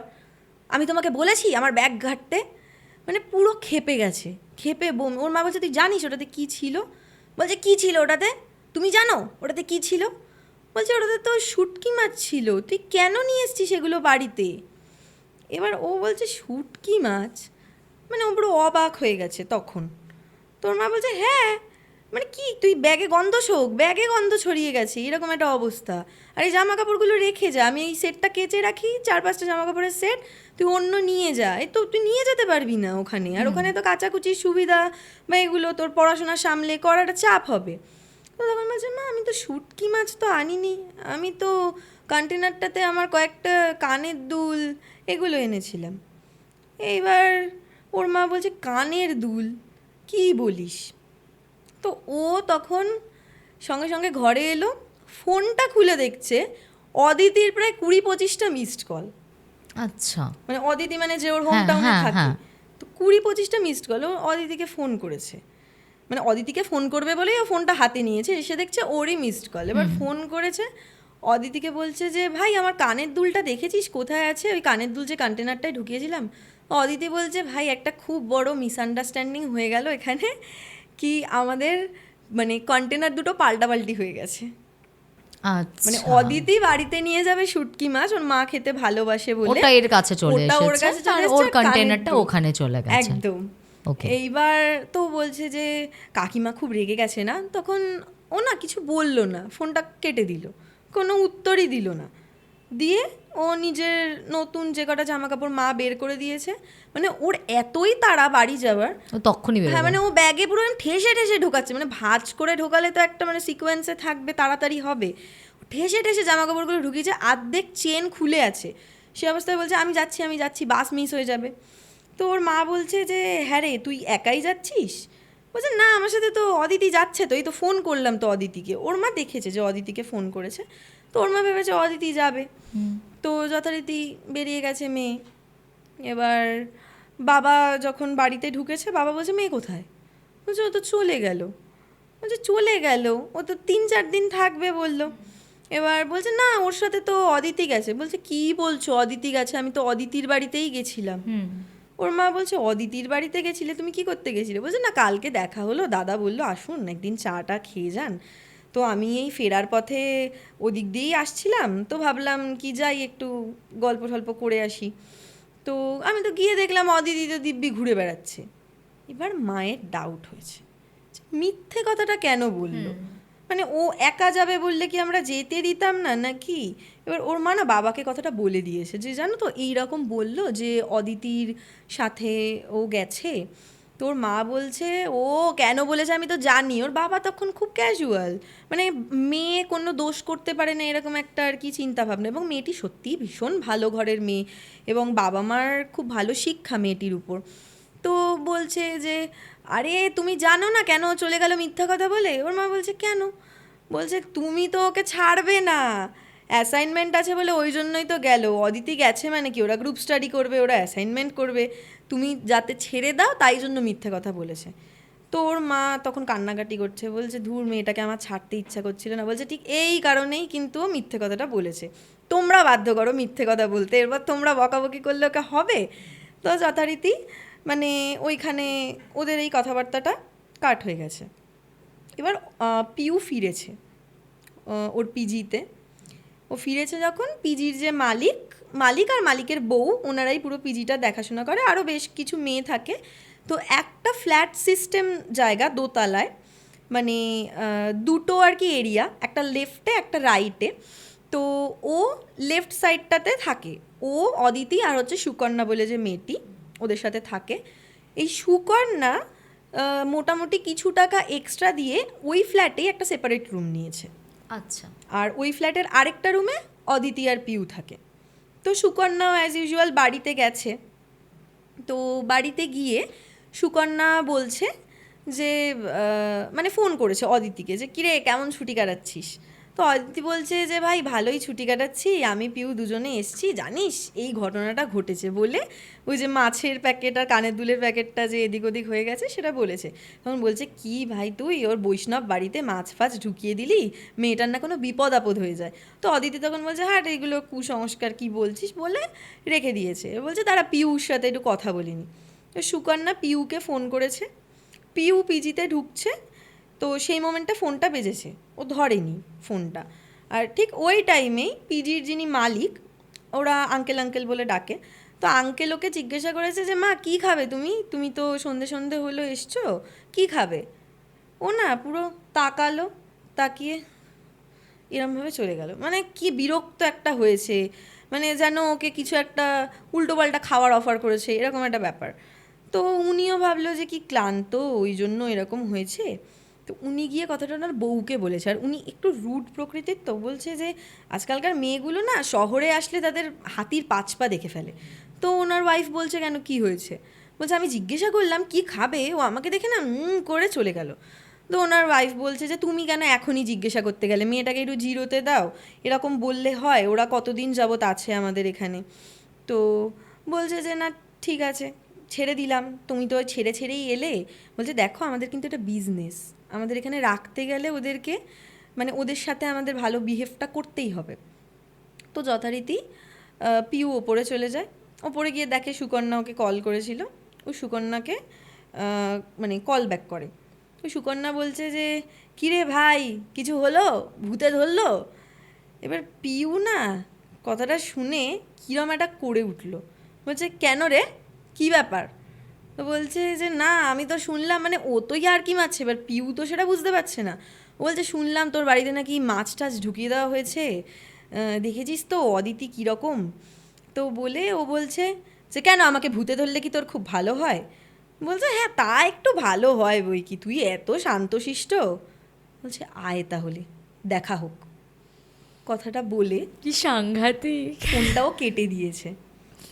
Speaker 1: আমি তোমাকে বলেছি আমার ব্যাগ ঘাঁটতে। মানে পুরো ক্ষেপে গেছে, ক্ষেপে বোম। ওর মা বলছে তুই জানিস ওটাতে কী ছিল? বলছে কী ছিল ওটাতে, তুমি জানো ওটাতে কী ছিল? বলছে ওটাতে তো শুটকি মাছ ছিল, তুই কেন নিয়ে এসছিস সেগুলো বাড়িতে? এবার ও বলছে শুটকি মাছ, মানে ও পুরো অবাক হয়ে গেছে তখন। তোর মা বলছে হ্যাঁ, মানে কি তুই ব্যাগে গন্ধ শোক, ব্যাগে গন্ধ ছড়িয়ে গেছে, এরকম একটা অবস্থা। আর এই জামা কাপড়গুলো রেখে যা, আমি এই সেটটা কেচে রাখি, 4-5টা জামা কাপড়ের সেট, তুই অন্য নিয়ে যা। এই তো তুই নিয়ে যেতে পারবি না ওখানে, আর ওখানে তো কাচাকুচির সুবিধা বা এগুলো তোর পড়াশোনা সামলে করাটা চাপ হবে। তো তখন বলছে মা আমি তো শুটকি মাছ তো আনিনি, আমি তো কন্টেনারটাতে আমার কয়েকটা কানের দুল এগুলো এনেছিলাম। এইবার ওর মা বলছে কানের দুল, কী বলিস? তো ও তখন সঙ্গে সঙ্গে ঘরে এলো, ফোনটা খুলে দেখছে অদিতির প্রায় 20-25টা মিসড কল।
Speaker 3: আচ্ছা,
Speaker 1: মানে অদিতি মানে যে ওর হোম
Speaker 3: হ্যাঁ,
Speaker 1: টাউনে
Speaker 3: হ্যাঁ,
Speaker 1: থাকে,
Speaker 3: হ্যাঁ।
Speaker 1: তো 20-25টা মিসড কল। ও অদিতিকে ফোন করেছে, মানে অদিতিকে ফোন করবে বলেই ও ফোনটা হাতে নিয়েছে, এসে দেখছে ওরই মিসড কল। এবার ফোন করেছে অদিতিকে, বলছে যে ভাই আমার কানের দুলটা দেখেছিস কোথায় আছে, ওই কানের দুল যে কন্টেনারটায় ঢুকিয়েছিলাম। অদিতি বলছে ভাই একটা খুব বড় মিসআন্ডারস্ট্যান্ডিং হয়ে গেল এখানে, কি আমাদের মানে কন্টেনার দুটো পাল্টাপাল্টি হয়ে গেছে। মানে
Speaker 3: আচ্ছা,
Speaker 1: অদিতি বাড়িতে নিয়ে যাবে শুটকি মাছ, ওর মা খেতে ভালোবাসে বলে,
Speaker 3: ওটা এর কাছে চলে
Speaker 1: ওটা ওর
Speaker 3: এসেছে,
Speaker 1: কাছে চলে
Speaker 3: আর
Speaker 1: এসেছে,
Speaker 3: ওর
Speaker 1: আর কানের
Speaker 3: কন্টেনারটা
Speaker 1: দুল।
Speaker 3: ওখানে চলে গেছে।
Speaker 1: একদম।
Speaker 3: ওকে।
Speaker 1: এইবার তো বলছে যে কাকিমা খুব রেগে গেছে না, তখন ও না কিছু বললো না, ফোনটা কেটে দিল, কোনো উত্তরই দিল না। দিয়ে ও নিজের নতুন যে কটা জামা কাপড় মা বের করে দিয়েছে, মানে ওর এতই তাড়া বাড়ি যাওয়ার,
Speaker 3: ও তখনই
Speaker 1: হ্যাঁ
Speaker 3: বেরোবে।
Speaker 1: মানে ও ব্যাগে পুরো ঠেসে ঠেসে ঢোকাচ্ছে, মানে ভাঁজ করে ঢোকালে তো একটা মানে সিকোয়েন্সে থাকবে, তাড়াতাড়ি হবে, ঠেসে ঠেসে জামা কাপড়গুলো ঢুকিয়েছে, আর্ধেক চেন খুলে আছে। সে অবস্থায় বলছে আমি যাচ্ছি, বাস মিস হয়ে যাবে। তো ওর মা বলছে যে হ্যাঁ রে তুই একাই যাচ্ছিস? বলছে না আমার সাথে তো অদিতি যাচ্ছে, তো এই তো ফোন করলাম তো অদিতিকে। ওর মা দেখেছে যে অদিতিকে ফোন করেছে, তো ওর মা ভেবেছে অদিতি যাবে, তো যথারীতি বেরিয়ে গেছে মেয়ে। এবার বাবা যখন বাড়িতে ঢুকেছে, বাবা বলছে মেয়ে কোথায়? বলছে ও তো চলে গেল। বলছে চলে গেল, ও তো 3-4 দিন থাকবে বললো। এবার বলছে না ওর সাথে তো অদিতি গেছে। বলছে কি বলছো অদিতি গেছে, আমি তো অদিতির বাড়িতেই গেছিলাম। ওর মা বলছে অদিতির বাড়িতে গেছিলে, তুমি কি করতে গেছিলে? বলছে না কালকে দেখা হলো, দাদা বললো আসুন একদিন চাটা খেয়ে যান, তো আমি এই ফেরার পথে ওদিক দিয়েই আসছিলাম, তো ভাবলাম কি যাই একটু গল্প টল্প করে আসি। তো আমি তো গিয়ে দেখলাম অদিতি তো দিব্যি ঘুরে বেড়াচ্ছে। এবার মায়ের ডাউট হয়েছে যে মিথ্যে কথাটা কেন বললো, মানে ও একা যাবে বললে কি আমরা যেতে দিতাম না নাকি? এবার ওর মা না বাবাকে কথাটা বলে দিয়েছে যে জানো তো এইরকম বললো যে অদিতির সাথে ও গেছে, তোর মা বলছে ও কেন বলেছে আমি তো জানি। ওর বাবা তখন খুব ক্যাজুয়াল, মানে মেয়ে কোনো দোষ করতে পারে না এরকম একটা আর কি চিন্তা ভাবনা। এবং মেয়েটি সত্যিই ভীষণ ভালো ঘরের মেয়ে এবং বাবা মার খুব ভালো শিক্ষা মেয়েটির উপর। তো বলছে যে আরে তুমি জানো না কেন ও চলে গেল মিথ্যা কথা বলে। ওর মা বলছে কেন? বলছে তুমি তো ওকে ছাড়বে না, অ্যাসাইনমেন্ট আছে বলে ওই জন্যই তো গেল। অদিতি গেছে মানে কি, ওরা গ্রুপ স্টাডি করবে, ওরা অ্যাসাইনমেন্ট করবে, তুমি যাতে ছেড়ে দাও তাই জন্য মিথ্যে কথা বলেছে। তো ওর মা তখন কান্নাকাটি করছে, বলছে ধুর মেয়েটাকে আমার ছাড়তে ইচ্ছা করছিল না। বলছে ঠিক এই কারণেই কিন্তু ও মিথ্যে কথাটা বলেছে, তোমরা বাধ্য করো মিথ্যে কথা বলতে, এরপর তোমরা বকাবকি করলে ওকে হবে? তো যথারীতি মানে ওইখানে ওদের এই কথাবার্তাটা কাট হয়ে গেছে। এবার পিউ ফিরেছে ওর পিজিতে। ও ফিরেছে যখন, পিজির যে মালিক আর মালিকের বউ ওনারাই পুরো পিজিটা দেখাশোনা করে, আরও বেশ কিছু মেয়ে থাকে। তো একটা ফ্ল্যাট সিস্টেম জায়গা দোতলায়, মানে দুটো আর কি এরিয়া, একটা লেফটে একটা রাইটে। তো ও লেফট সাইডটাতে থাকে, ও অদিতি আর হচ্ছে সুকন্যা বলে যে মেয়েটি ওদের সাথে থাকে। এই সুকন্যা মোটামুটি কিছু টাকা এক্সট্রা দিয়ে ওই ফ্ল্যাটেই একটা সেপারেট রুম নিয়েছে।
Speaker 3: আচ্ছা।
Speaker 1: আর ওই ফ্ল্যাটের আরেকটা রুমে অদিতি আর পিউ থাকে। তো সুকন্যা অ্যাজ ইউজুয়াল বাড়িতে গেছে। তো বাড়িতে গিয়ে সুকন্যা বলছে যে মানে ফোন করেছে অদিতিকে যে কিরে কেমন ছুটি কাটাচ্ছিস। তো অদিতি বলছে যে ভাই ভালোই ছুটি কাটাচ্ছি, আমি পিউ দুজনে এসছি, জানিস এই ঘটনাটা ঘটেছে বলে ওই যে মাছের প্যাকেট আর কানের দুলের প্যাকেটটা যে এদিক ওদিক হয়ে গেছে সেটা বলেছে। তখন বলছে কি ভাই তুই ওর বৈষ্ণব বাড়িতে মাছ ফাছ ঢুকিয়ে দিলি, মেয়েটার না কোনো বিপদ আপদ হয়ে যায়। তো অদিতি তখন বলছে হ্যাঁ এইগুলো কুসংস্কার কি বলছিস বলে রেখে দিয়েছে। বলছে তারা পিউর সাথে একটু কথা বলিনি। তো সুকন্যা পিউকে ফোন করেছে, পিউ পিজিতে ঢুকছে। তো সেই মোমেন্টে ফোনটা বেজেছে, ও ধরেনি ফোনটা। আর ঠিক ওই টাইমেই পিজির যিনি মালিক, ওরা আঙ্কেল আঙ্কেল বলে ডাকে, তো আঙ্কেল ওকে জিজ্ঞাসা করেছে যে মা কী খাবে তুমি, তুমি তো সন্ধে সন্ধে হলো এসছো, কী খাবে? ও না পুরো তাকালো, তাকিয়ে এরমভাবে চলে গেল। মানে কি বিরক্ত একটা হয়েছে, মানে যেন ওকে কিছু একটা উল্টোপাল্টা খাওয়ার অফার করেছে এরকম একটা ব্যাপার। তো উনিও ভাবলো যে কি ক্লান্ত ওই জন্য এরকম হয়েছে। তো উনি গিয়ে কথাটা ওনার বউকে বলেছে, আর উনি একটু রুড প্রকৃতির, তো বলছে যে আজকালকার মেয়েগুলো না শহরে আসলে তাদের হাতির পাঁচ পা দেখে ফেলে। তো ওনার ওয়াইফ বলছে কেন কি হয়েছে? বলছে আমি জিজ্ঞাসা করলাম কি খাবে, ও আমাকে দেখে না করে চলে গেল। তো ওনার ওয়াইফ বলছে যে তুমি কেন এখনই জিজ্ঞাসা করতে গেলে, মেয়েটাকে একটু জিরোতে দাও, এরকম বললে হয়? ওরা কতদিন যাবত আছে আমাদের এখানে। তো বলছে যে না ঠিক আছে ছেড়ে দিলাম, তুমি তো ছেড়েই এলে। বলছে দেখো আমাদের কিন্তু এটা বিজনেস, আমাদের এখানে রাখতে গেলে ওদেরকে মানে ওদের সাথে আমাদের ভালো বিহেভটা করতেই হবে। তো যথারীতি পিউ ওপরে চলে যায়, ওপরে গিয়ে দেখে সুকন্যা ওকে কল করেছিল। ও সুকন্যাকে মানে কল ব্যাক করে। তো সুকন্যা বলছে যে কিরে ভাই কিছু হলো, ভূতে ধরলো? এবার পিউ না কথাটা শুনে কীরম একটা করে উঠলো, বলছে কেন রে, কী ব্যাপার? তো বলছে যে না আমি তো শুনলাম, মানে ও তো আর কি মারছে, এবার পিউ তো সেটা বুঝতে পারছে না। ও বলছে শুনলাম তোর বাড়িতে নাকি মাছ টাছ ঢুকিয়ে দেওয়া হয়েছে, দেখেছিস তো অদিতি কীরকম? তো বলে ও বলছে যে কেন আমাকে ভূতে ধরলে কি তোর খুব ভালো হয়? বলছে হ্যাঁ তা একটু ভালো হয় বই কি, তুই এত শান্তশিষ্ট। বলছে আয় তাহলে দেখা হোক। কথাটা বলে
Speaker 3: কি সাংঘাতিক।
Speaker 1: ফোনটাও কেটে দিয়েছে।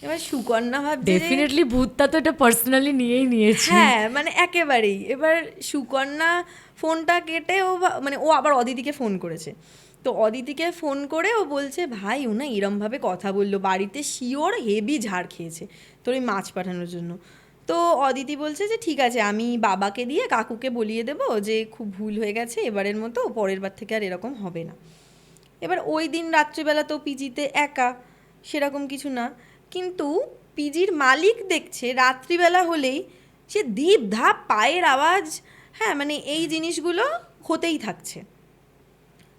Speaker 1: এবার সুকন্যা ভাবছে যে
Speaker 3: ডেফিনেটলি ভূতটা তো এটা পার্সোনালি নিয়েই নিয়েছে।
Speaker 1: হ্যাঁ মানে একেবারেই। এবার সুকন্যা ফোনটা কেটে মানে ও আবার অদিতিকে ফোন করেছে। তো অদিতিকে ফোন করে ও বলছে ভাই ও না এরমভাবে কথা বললো, বাড়িতে শিওর হেভি ঝাড় খেয়েছে তোর এই মাছ পাঠানোর জন্য। তো অদিতি বলছে যে ঠিক আছে আমি বাবাকে দিয়ে কাকুকে বলিয়ে দেবো যে খুব ভুল হয়ে গেছে এবারের মতো, পরের বার থেকে আর এরকম হবে না। এবার ওই দিন রাত্রিবেলা তো পিজিতে একা, সেরকম কিছু না, কিন্তু পিজির মালিক দেখছে রাত্রিবেলা হলেই সে ধীপ ধাপ পায়ের আওয়াজ, হ্যাঁ মানে এই জিনিসগুলো হতেই থাকছে।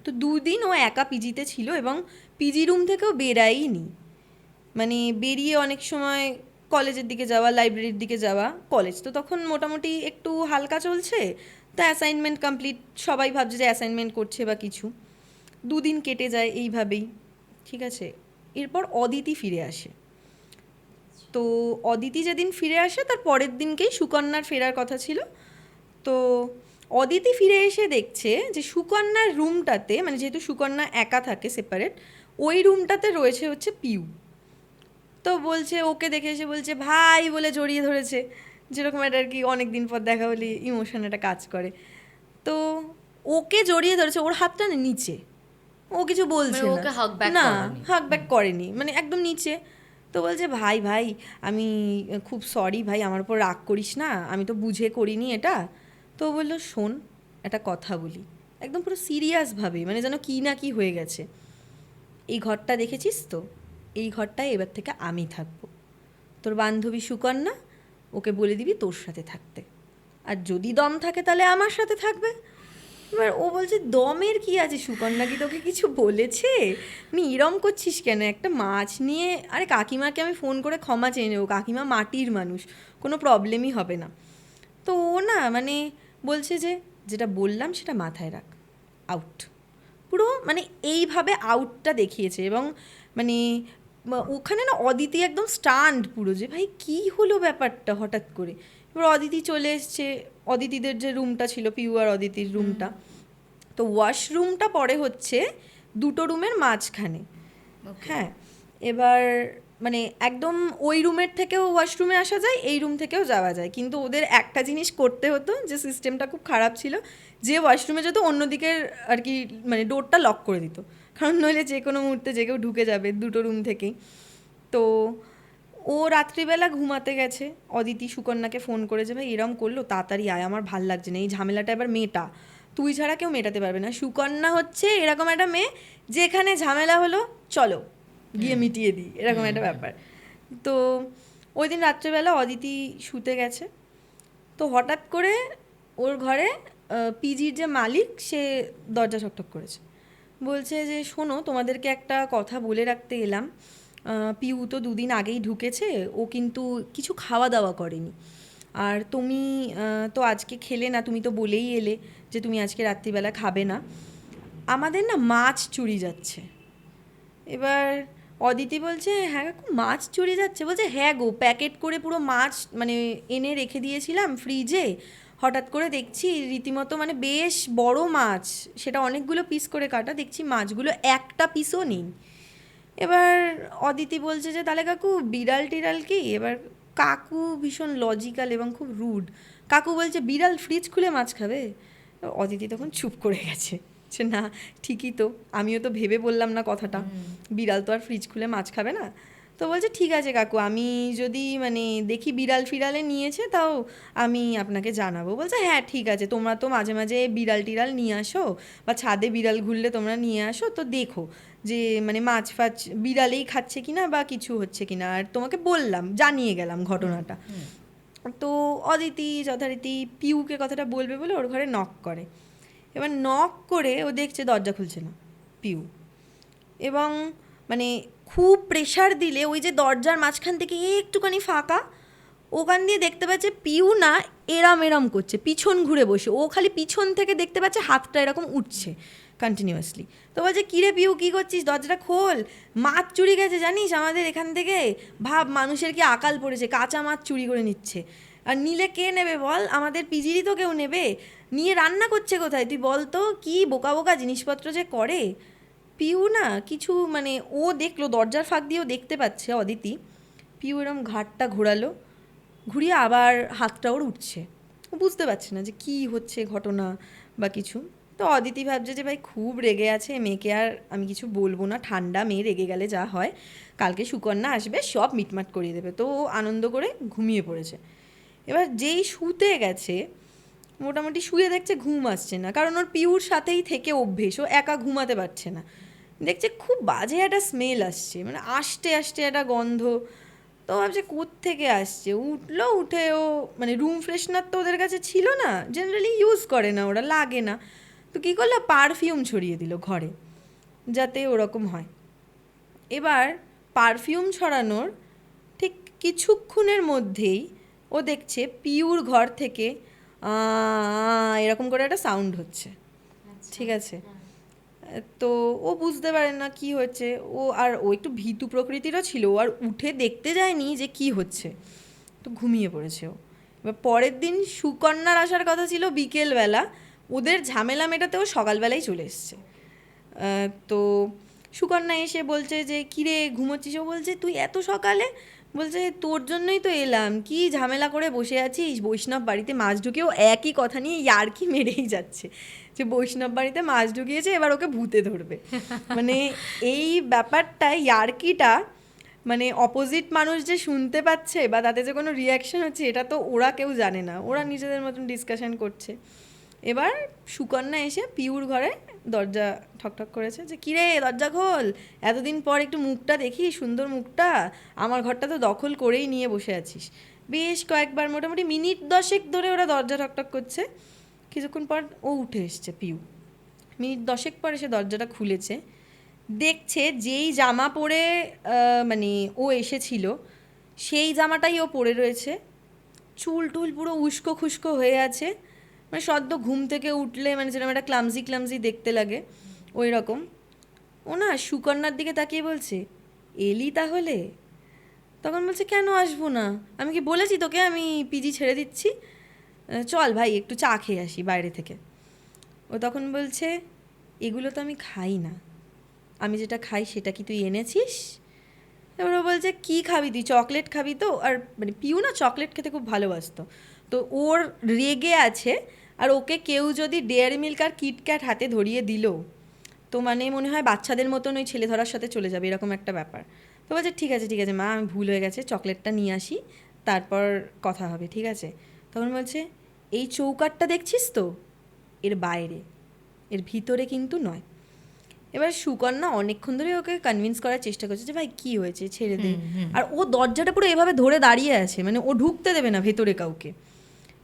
Speaker 1: তো দুদিন ও একা পিজিতে ছিল এবং পিজি রুম থেকেও বেরায়নি, মানে বেরিয়ে অনেক সময় কলেজের দিকে যাওয়া, লাইব্রেরির দিকে যাওয়া। কলেজ তো তখন মোটামুটি একটু হালকা চলছে, তো অ্যাসাইনমেন্ট কমপ্লিট, সবাই ভাবছে যে অ্যাসাইনমেন্ট করছে বা কিছু। দুদিন কেটে যায় এইভাবেই, ঠিক আছে। এরপর অদিতি ফিরে আসে। তো অদিতি যেদিন ফিরে আসে তার পরের দিনকেই সুকন্যার ফেরার কথা ছিল। তো অদিতি ফিরে এসে দেখছে যে সুকন্যার রুমটাতে, মানে যেহেতু সুকন্যা একা থাকে সেপারেট, ওই রুমটাতে রয়েছে হচ্ছে পিউ। তো বলছে, ওকে দেখে এসে বলছে ভাই বলে জড়িয়ে ধরেছে, যেরকম একটা আর কি অনেক দিন পর দেখা হলে ইমোশন একটা কাজ করে। তো ওকে জড়িয়ে ধরেছে, ওর হাতটা না নিচে, ও কিছু বলছে
Speaker 3: মানে
Speaker 1: না,
Speaker 3: ওকে hug back
Speaker 1: না
Speaker 3: করেনি।
Speaker 1: হাক ব্যাক করেনি, মানে একদম নিচে। তো বলছে ভাই ভাই আমি খুব সরি ভাই, আমার উপর রাগ করিস না, আমি তো বুঝে করিনি এটা। তো ও বললো শোন একটা কথা বলি, একদম পুরো সিরিয়াসভাবে, মানে যেন কি না কি হয়ে গেছে। এই ঘরটা দেখেছিস তো, এই ঘরটায় এবার থেকে আমি থাকবো, তোর বান্ধবী সুকন্যা, ওকে বলে দিবি তোর সাথে থাকতে, আর যদি দম থাকে তাহলে আমার সাথে থাকবে। এবার ও বলছে দমের কি আছে, সুকন্যা কি তোকে কিছু বলেছে, আমি এরম করছিস কেন, একটা মাছ নিয়ে, আরে কাকিমাকে আমি ফোন করে ক্ষমা চেয়ে নেবো, কাকিমা মাটির মানুষ, কোনো প্রবলেমই হবে না। তো ও না মানে বলছে যে যেটা বললাম সেটা মাথায় রাখ, আউট, পুরো মানে এইভাবে আউটটা দেখিয়েছে। এবং মানে ওখানে না অদিতি একদম স্টান্ড পুরো, যে ভাই কী হলো ব্যাপারটা হঠাৎ করে। এবার অদিতি চলে এসছে, অদিতিদের যে রুমটা ছিল পিউ আর অদিতির রুমটা, তো ওয়াশরুমটা পড়ে হচ্ছে দুটো রুমের মাঝখানে। হ্যাঁ, এবার মানে একদম ওই রুমের থেকেও ওয়াশরুমে আসা যায়, এই রুম থেকেও যাওয়া যায়, কিন্তু ওদের একটা জিনিস করতে হতো, যে সিস্টেমটা খুব খারাপ ছিল, যে ওয়াশরুমে যেত অন্যদিকের আর কি মানে ডোরটা লক করে দিত, কারণ নইলে যে কোনো মুহূর্তে যে কেউ ঢুকে যাবে দুটো রুম থেকেই। তো ও রাত্রিবেলা ঘুমাতে গেছে, অদিতি সুকন্যাকে ফোন করেছে ভাই এরম করলো, তাড়াতাড়ি আয়, আমার ভাল লাগছে না, এই ঝামেলাটা এবার মেটা, তুই ছাড়া কেউ মেটাতে পারবে না। সুকন্যা হচ্ছে এরকম একটা মেয়ে, যেখানে ঝামেলা হলো চলো গিয়ে মিটিয়ে দিই, এরকম একটা ব্যাপার। তো ওই দিন রাত্রেবেলা অদিতি শুতে গেছে, তো হঠাৎ করে ওর ঘরে পিজির যে মালিক সে দরজা ঠকঠক করেছে, বলছে যে শোনো তোমাদেরকে একটা কথা বলে রাখতে এলাম, পিউ তো দুদিন আগেই ঢুকেছে, ও কিন্তু কিছু খাওয়া দাওয়া করেনি, আর তুমি তো আজকে খেলে না, তুমি তো বলেই এলে যে তুমি আজকে রাত্রিবেলা খাবে না, আমাদের না মাছ চুরি যাচ্ছে। এবার অদিতি বলছে হ্যাঁ কাকু মাছ চুরি যাচ্ছে, বলছে হ্যাঁ গো, প্যাকেট করে পুরো মাছ মানে এনে রেখে দিয়েছিলাম ফ্রিজে, হঠাৎ করে দেখছি রীতিমতো মানে বেশ বড় মাছ, সেটা অনেকগুলো পিস করে কাটা, দেখছি মাছগুলো একটা পিসও নেই। এবার অদিতি বলছে যে তাহলে কাকু বিড়াল টিড়াল কি, এবার কাকু ভীষণ লজিক্যাল এবং খুব রুড, কাকু বলছে বিড়াল ফ্রিজ খুলে মাছ খাবে। অদিতি তখন চুপ করে গেছে, যে না ঠিকই তো, আমিও তো ভেবে বললাম না কথাটা, বিড়াল তো আর ফ্রিজ খুলে মাছ খাবে না। তো বলছে ঠিক আছে কাকু, আমি যদি মানে দেখি বিড়াল ফিড়ালে নিয়েছে তাও আমি আপনাকে জানাবো। বলছে হ্যাঁ ঠিক আছে, তোমরা তো মাঝে মাঝে বিড়াল টিড়াল নিয়ে আসো, বা ছাদে বিড়াল ঘুরলে তোমরা নিয়ে আসো, তো দেখো যে মানে মাছ ফাছ বিড়ালেই খাচ্ছে কিনা বা কিছু হচ্ছে কিনা, আর তোমাকে বললাম, জানিয়ে গেলাম ঘটনাটা। তো অদিতি যথারীতি পিউকে কথাটা বলবে বলে ওর ঘরে নক করে। এবার নক করে ও দেখছে দরজা খুলছে না পিউ, এবং মানে খুব প্রেশার দিলে ওই যে দরজার মাঝখান থেকে একটুখানি ফাঁকা, ওখান দিয়ে দেখতে পাচ্ছে পিউ না এরম এরম করছে, পিছন ঘুরে বসে, ও খালি পিছন থেকে দেখতে পাচ্ছে হাতটা এরকম উঠছে কন্টিনিউয়াসলি। তো বলছে কিরে পিউ কী করছিস, দরজাটা খোল, মাছ চুরি গেছে জানিস আমাদের এখান থেকে, ভাব মানুষের কি আকাল পড়েছে, কাঁচা মাছ চুরি করে নিচ্ছে, আর নিলে কে নেবে বল, আমাদের পিজিরই তো কেউ নেবে, নিয়ে রান্না করছে কোথায় তুই বল তো, কী বোকা বোকা জিনিসপত্র যে করে। পিউ না কিছু মানে ও দেখলো দরজার ফাঁক দিয়েও দেখতে পাচ্ছে অদিতি, পিউ এরম ঘাটটা ঘোরালো, ঘুরিয়ে আবার হাতটা ওর উঠছে, ও বুঝতে পারছে না যে কী হচ্ছে ঘটনা বা কিছু। তো অদিতি ভাবছে যে ভাই খুব রেগে আছে, মেয়েকে আর আমি কিছু বলবো না, ঠান্ডা মেয়ে রেগে গেলে যা হয়, কালকে সুকন্যা আসবে সব মিটমাট করিয়ে দেবে, তো ও আনন্দ করে ঘুমিয়ে পড়েছে। এবার যেই শুতে গেছে মোটামুটি শুয়ে দেখছে ঘুম আসছে না, কারণ ওর পিউর সাথেই থেকে অভ্যেস, ও একা ঘুমাতে পারছে না, দেখছে খুব বাজে একটা স্মেল আসছে, মানে আষ্টে আষ্টে একটা গন্ধ। তো ভাবছে কোত্থেকে আসছে, উঠলো, উঠে ও মানে রুম ফ্রেশনার তো ওদের কাছে ছিল না, জেনারেলি ইউজ করে না ওরা, লাগে না, তো কী করলো পারফিউম ছড়িয়ে দিল ঘরে যাতে ওরকম হয়। এবার পারফিউম ছড়ানোর ঠিক কিছুক্ষণের মধ্যেই ও দেখছে পিউর ঘর থেকে এরকম করে একটা সাউন্ড হচ্ছে, ঠিক আছে, তো ও বুঝতে পারে না কি হচ্ছে, ও একটু ভীতু প্রকৃতিরও ছিল, ও আর উঠে দেখতে যায়নি যে কি হচ্ছে, তো ঘুমিয়ে পড়েছে ও। এবার পরের দিন সুকন্যার আসার কথা ছিল বিকেলবেলা, ওদের ঝামেলা মেটাতে ও সকালবেলায় চলে এসছে। তো সুকন্যা এসে বলছে যে কিরে ঘুমোচ্ছিস, ও বলছে তুই এত সকালে, বলছে তোর জন্যই তো এলাম, কি ঝামেলা করে বসে আছিস, বৈষ্ণব বাড়িতে মাছ ঢুকেও একই কথা নিয়ে ইয়ার্কি মেরেই যাচ্ছে যে বৈষ্ণব বাড়িতে মাছ ঢুকিয়েছে, এবার ওকে ভূতে ধরবে। মানে এই ব্যাপারটা, ইয়ার্কিটা, মানে অপোজিট মানুষ যে শুনতে পাচ্ছে বা তাতে যে কোনো রিয়াকশন হচ্ছে, এটা তো ওরা কেউ জানে না, ওরা নিজেদের মতন ডিসকাশন করছে। এবার সুকন্যা এসে পিউর ঘরে দরজা ঠকঠক করেছে যে কিরে দরজা খোল, এতদিন পর একটু মুখটা দেখি, সুন্দর মুখটা, আমার ঘরটা তো দখল করেই নিয়ে বসে আছিস। বেশ কয়েকবার মোটামুটি মিনিট 10 ধরে ওরা দরজা ঠকঠক করছে। কিছুক্ষণ পর ও উঠে এসছে পিউ, মিনিট 10 পর এসে দরজাটা খুলেছে, দেখছে যেই জামা পরে মানে ও এসেছিল সেই জামাটাই ও পরে রয়েছে, চুল টুল পুরো উস্কো খুস্কো হয়ে আছে, মানে সদ্য ঘুম থেকে উঠলে মানে যেরকম একটা ক্লামজি ক্লামজি দেখতে লাগে ওই রকম। ও না সুকন্যার দিকে তাকিয়ে বলছে এলি তাহলে? তখন বলছে কেন আসবো না, আমি কি বলেছি তোকে আমি পিজি ছেড়ে দিচ্ছি, চল ভাই একটু চা খেয়ে আসি বাইরে থেকে। ও তখন বলছে এগুলো তো আমি খাই না, আমি যেটা খাই সেটা কি তুই এনেছিস? এবার ও বলছে কী খাবি তুই, চকলেট খাবি তো? আর মানে পিউ না চকলেট খেতে খুব ভালোবাসতো, তো ওর রেগে আছে, আর ওকে কেউ যদি ডেয়ারি মিল্ক আর কিটক্যাট হাতে ধরিয়ে দিল তো মানে মনে হয় বাচ্চাদের মতন ওই ছেলে ধরার সাথে চলে যাবে, এরকম একটা ব্যাপার। তো বলছে ঠিক আছে ঠিক আছে মা, আমি ভুল হয়ে গেছে, চকলেটটা নিয়ে আসি তারপর কথা হবে, ঠিক আছে? তখন বলছে এই চৌকাঠটা দেখছিস তো, এর বাইরে, এর ভিতরে কিন্তু নয়। এবার সুকন্যা অনেকক্ষণ ধরে ওকে কনভিন্স করার চেষ্টা করছে যে ভাই কি হয়েছে ছেড়ে দে, আর ও দরজাটা পুরো এভাবে ধরে দাঁড়িয়ে আছে, মানে ও ঢুকতে দেবে না ভেতরে কাউকে।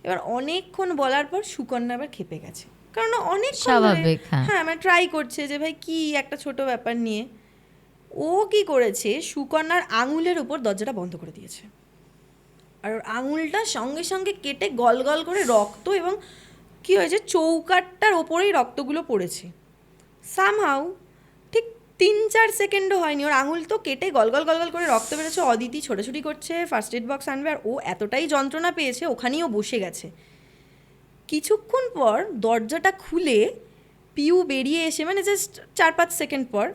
Speaker 1: এবার অনেকক্ষণ বলার পর সুকন্যা এবার খেপে গেছে, কারণ অনেক
Speaker 3: স্বাভাবিক, হ্যাঁ।
Speaker 1: হ্যাঁ মানে ট্রাই করছে যে ভাই কি একটা ছোট ব্যাপার নিয়ে। ও কি করেছে, সুকন্যার আঙুলের উপর দরজাটা বন্ধ করে দিয়েছে, আর ওর আঙুলটা সঙ্গে সঙ্গে কেটে গল গল করে রক্ত, এবং কি হয়েছে চৌকাঠটার ওপরেই রক্তগুলো পড়েছে। সামহাউ ঠিক 3-4 সেকেন্ডও হয়নি, ওর আঙুল তো কেটে গলগল গলগল করে রক্ত বেরোচ্ছে। অদিতি ছোটাছুটি করছে, ফার্স্ট এড বক্স আনবে, আর ও এতটাই যন্ত্রণা পেয়েছে ওখানেই ও বসে গেছে। কিছুক্ষণ পর দরজাটা খুলে পিউ বেরিয়ে এসে মানে জাস্ট 4-5 সেকেন্ড পর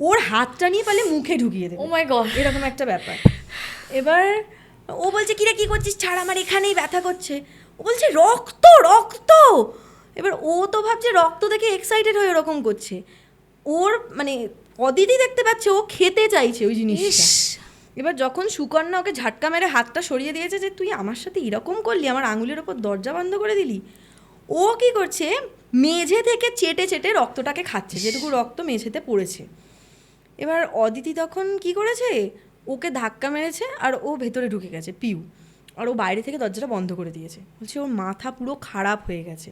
Speaker 1: ওর হাতটা নিয়ে পালে মুখে ঢুকিয়ে দেবে,
Speaker 3: ও মাই গড,
Speaker 1: এরকম একটা ব্যাপার। এবার ও বলছে কিরে কী করছিস, ছাড় আমার এখানেই ব্যথা করছে। ও বলছে রক্ত রক্ত। এবার ও তো ভাবছে রক্ত দেখে এক্সাইটেড হয়ে ওরকম করছে, ওর মানে অদিতি দেখতে পাচ্ছে ও খেতে চাইছে ওই জিনিসটা। এবার যখন সুকন্যা ওকে ঝাটকা মেরে হাতটা সরিয়ে দিয়েছে যে তুই আমার সাথে এরকম করলি, আমার আঙুলের ওপর দরজা বন্ধ করে দিলি, ও কি করছে মেঝে থেকে চেটে চেটে রক্তটাকে খাচ্ছে, যেটুকু রক্ত মেঝেতে পড়েছে। এবার অদিতি তখন কি করেছে, ওকে ধাক্কা মেরেছে আর ও ভেতরে ঢুকে গেছে পিউ, আর ও বাইরে থেকে দরজাটা বন্ধ করে দিয়েছে। বলছে ওর মাথা পুরো খারাপ হয়ে গেছে।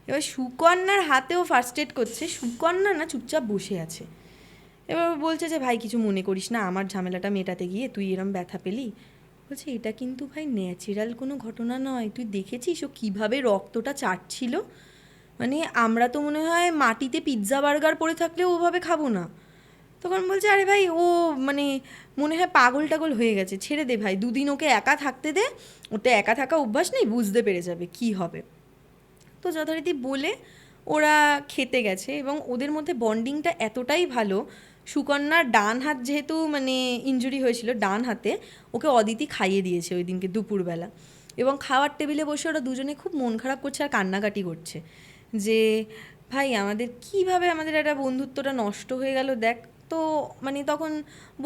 Speaker 1: এবার সুকন্যার হাতেও ফার্স্ট এড করছে, সুকন্যা না চুপচাপ বসে আছে। এবার বলছে যে ভাই কিছু মনে করিস না, আমার ঝামেলাটা মেটাতে গিয়ে তুই এরম ব্যথা পেলি। বলছে এটা কিন্তু ভাই ন্যাচারাল কোনো ঘটনা নয়, তুই দেখেছিস ও কীভাবে রক্তটা চাটছিল, মানে আমরা তো মনে হয় মাটিতে পিৎজা বার্গার পড়ে থাকলেও ওভাবে খাবো না। তখন বলছে আরে ভাই ও মানে মনে হয় পাগল টাগল হয়ে গেছে, ছেড়ে দে ভাই, 2 দিন ওকে একা থাকতে দে, ওতে একা থাকা অভ্যাস নেই, বুঝতে পেরে যাবে কি হবে। তো যথারীতি বলে ওরা খেতে গেছে, এবং ওদের মধ্যে বন্ডিংটা এতটাই ভালো, সুকন্যার ডান হাত যেহেতু মানে ইনজুরি হয়েছিল ডান হাতে, ওকে অদিতি খাইয়ে দিয়েছে ওই দিনকে দুপুরবেলা, এবং খাওয়ার টেবিলে বসে ওরা দুজনে খুব মন খারাপ করছে আর কান্নাকাটি করছে যে ভাই আমাদের কিভাবে আমাদের একটা বন্ধুত্বটা নষ্ট হয়ে গেল দেখ। তো মানে তখন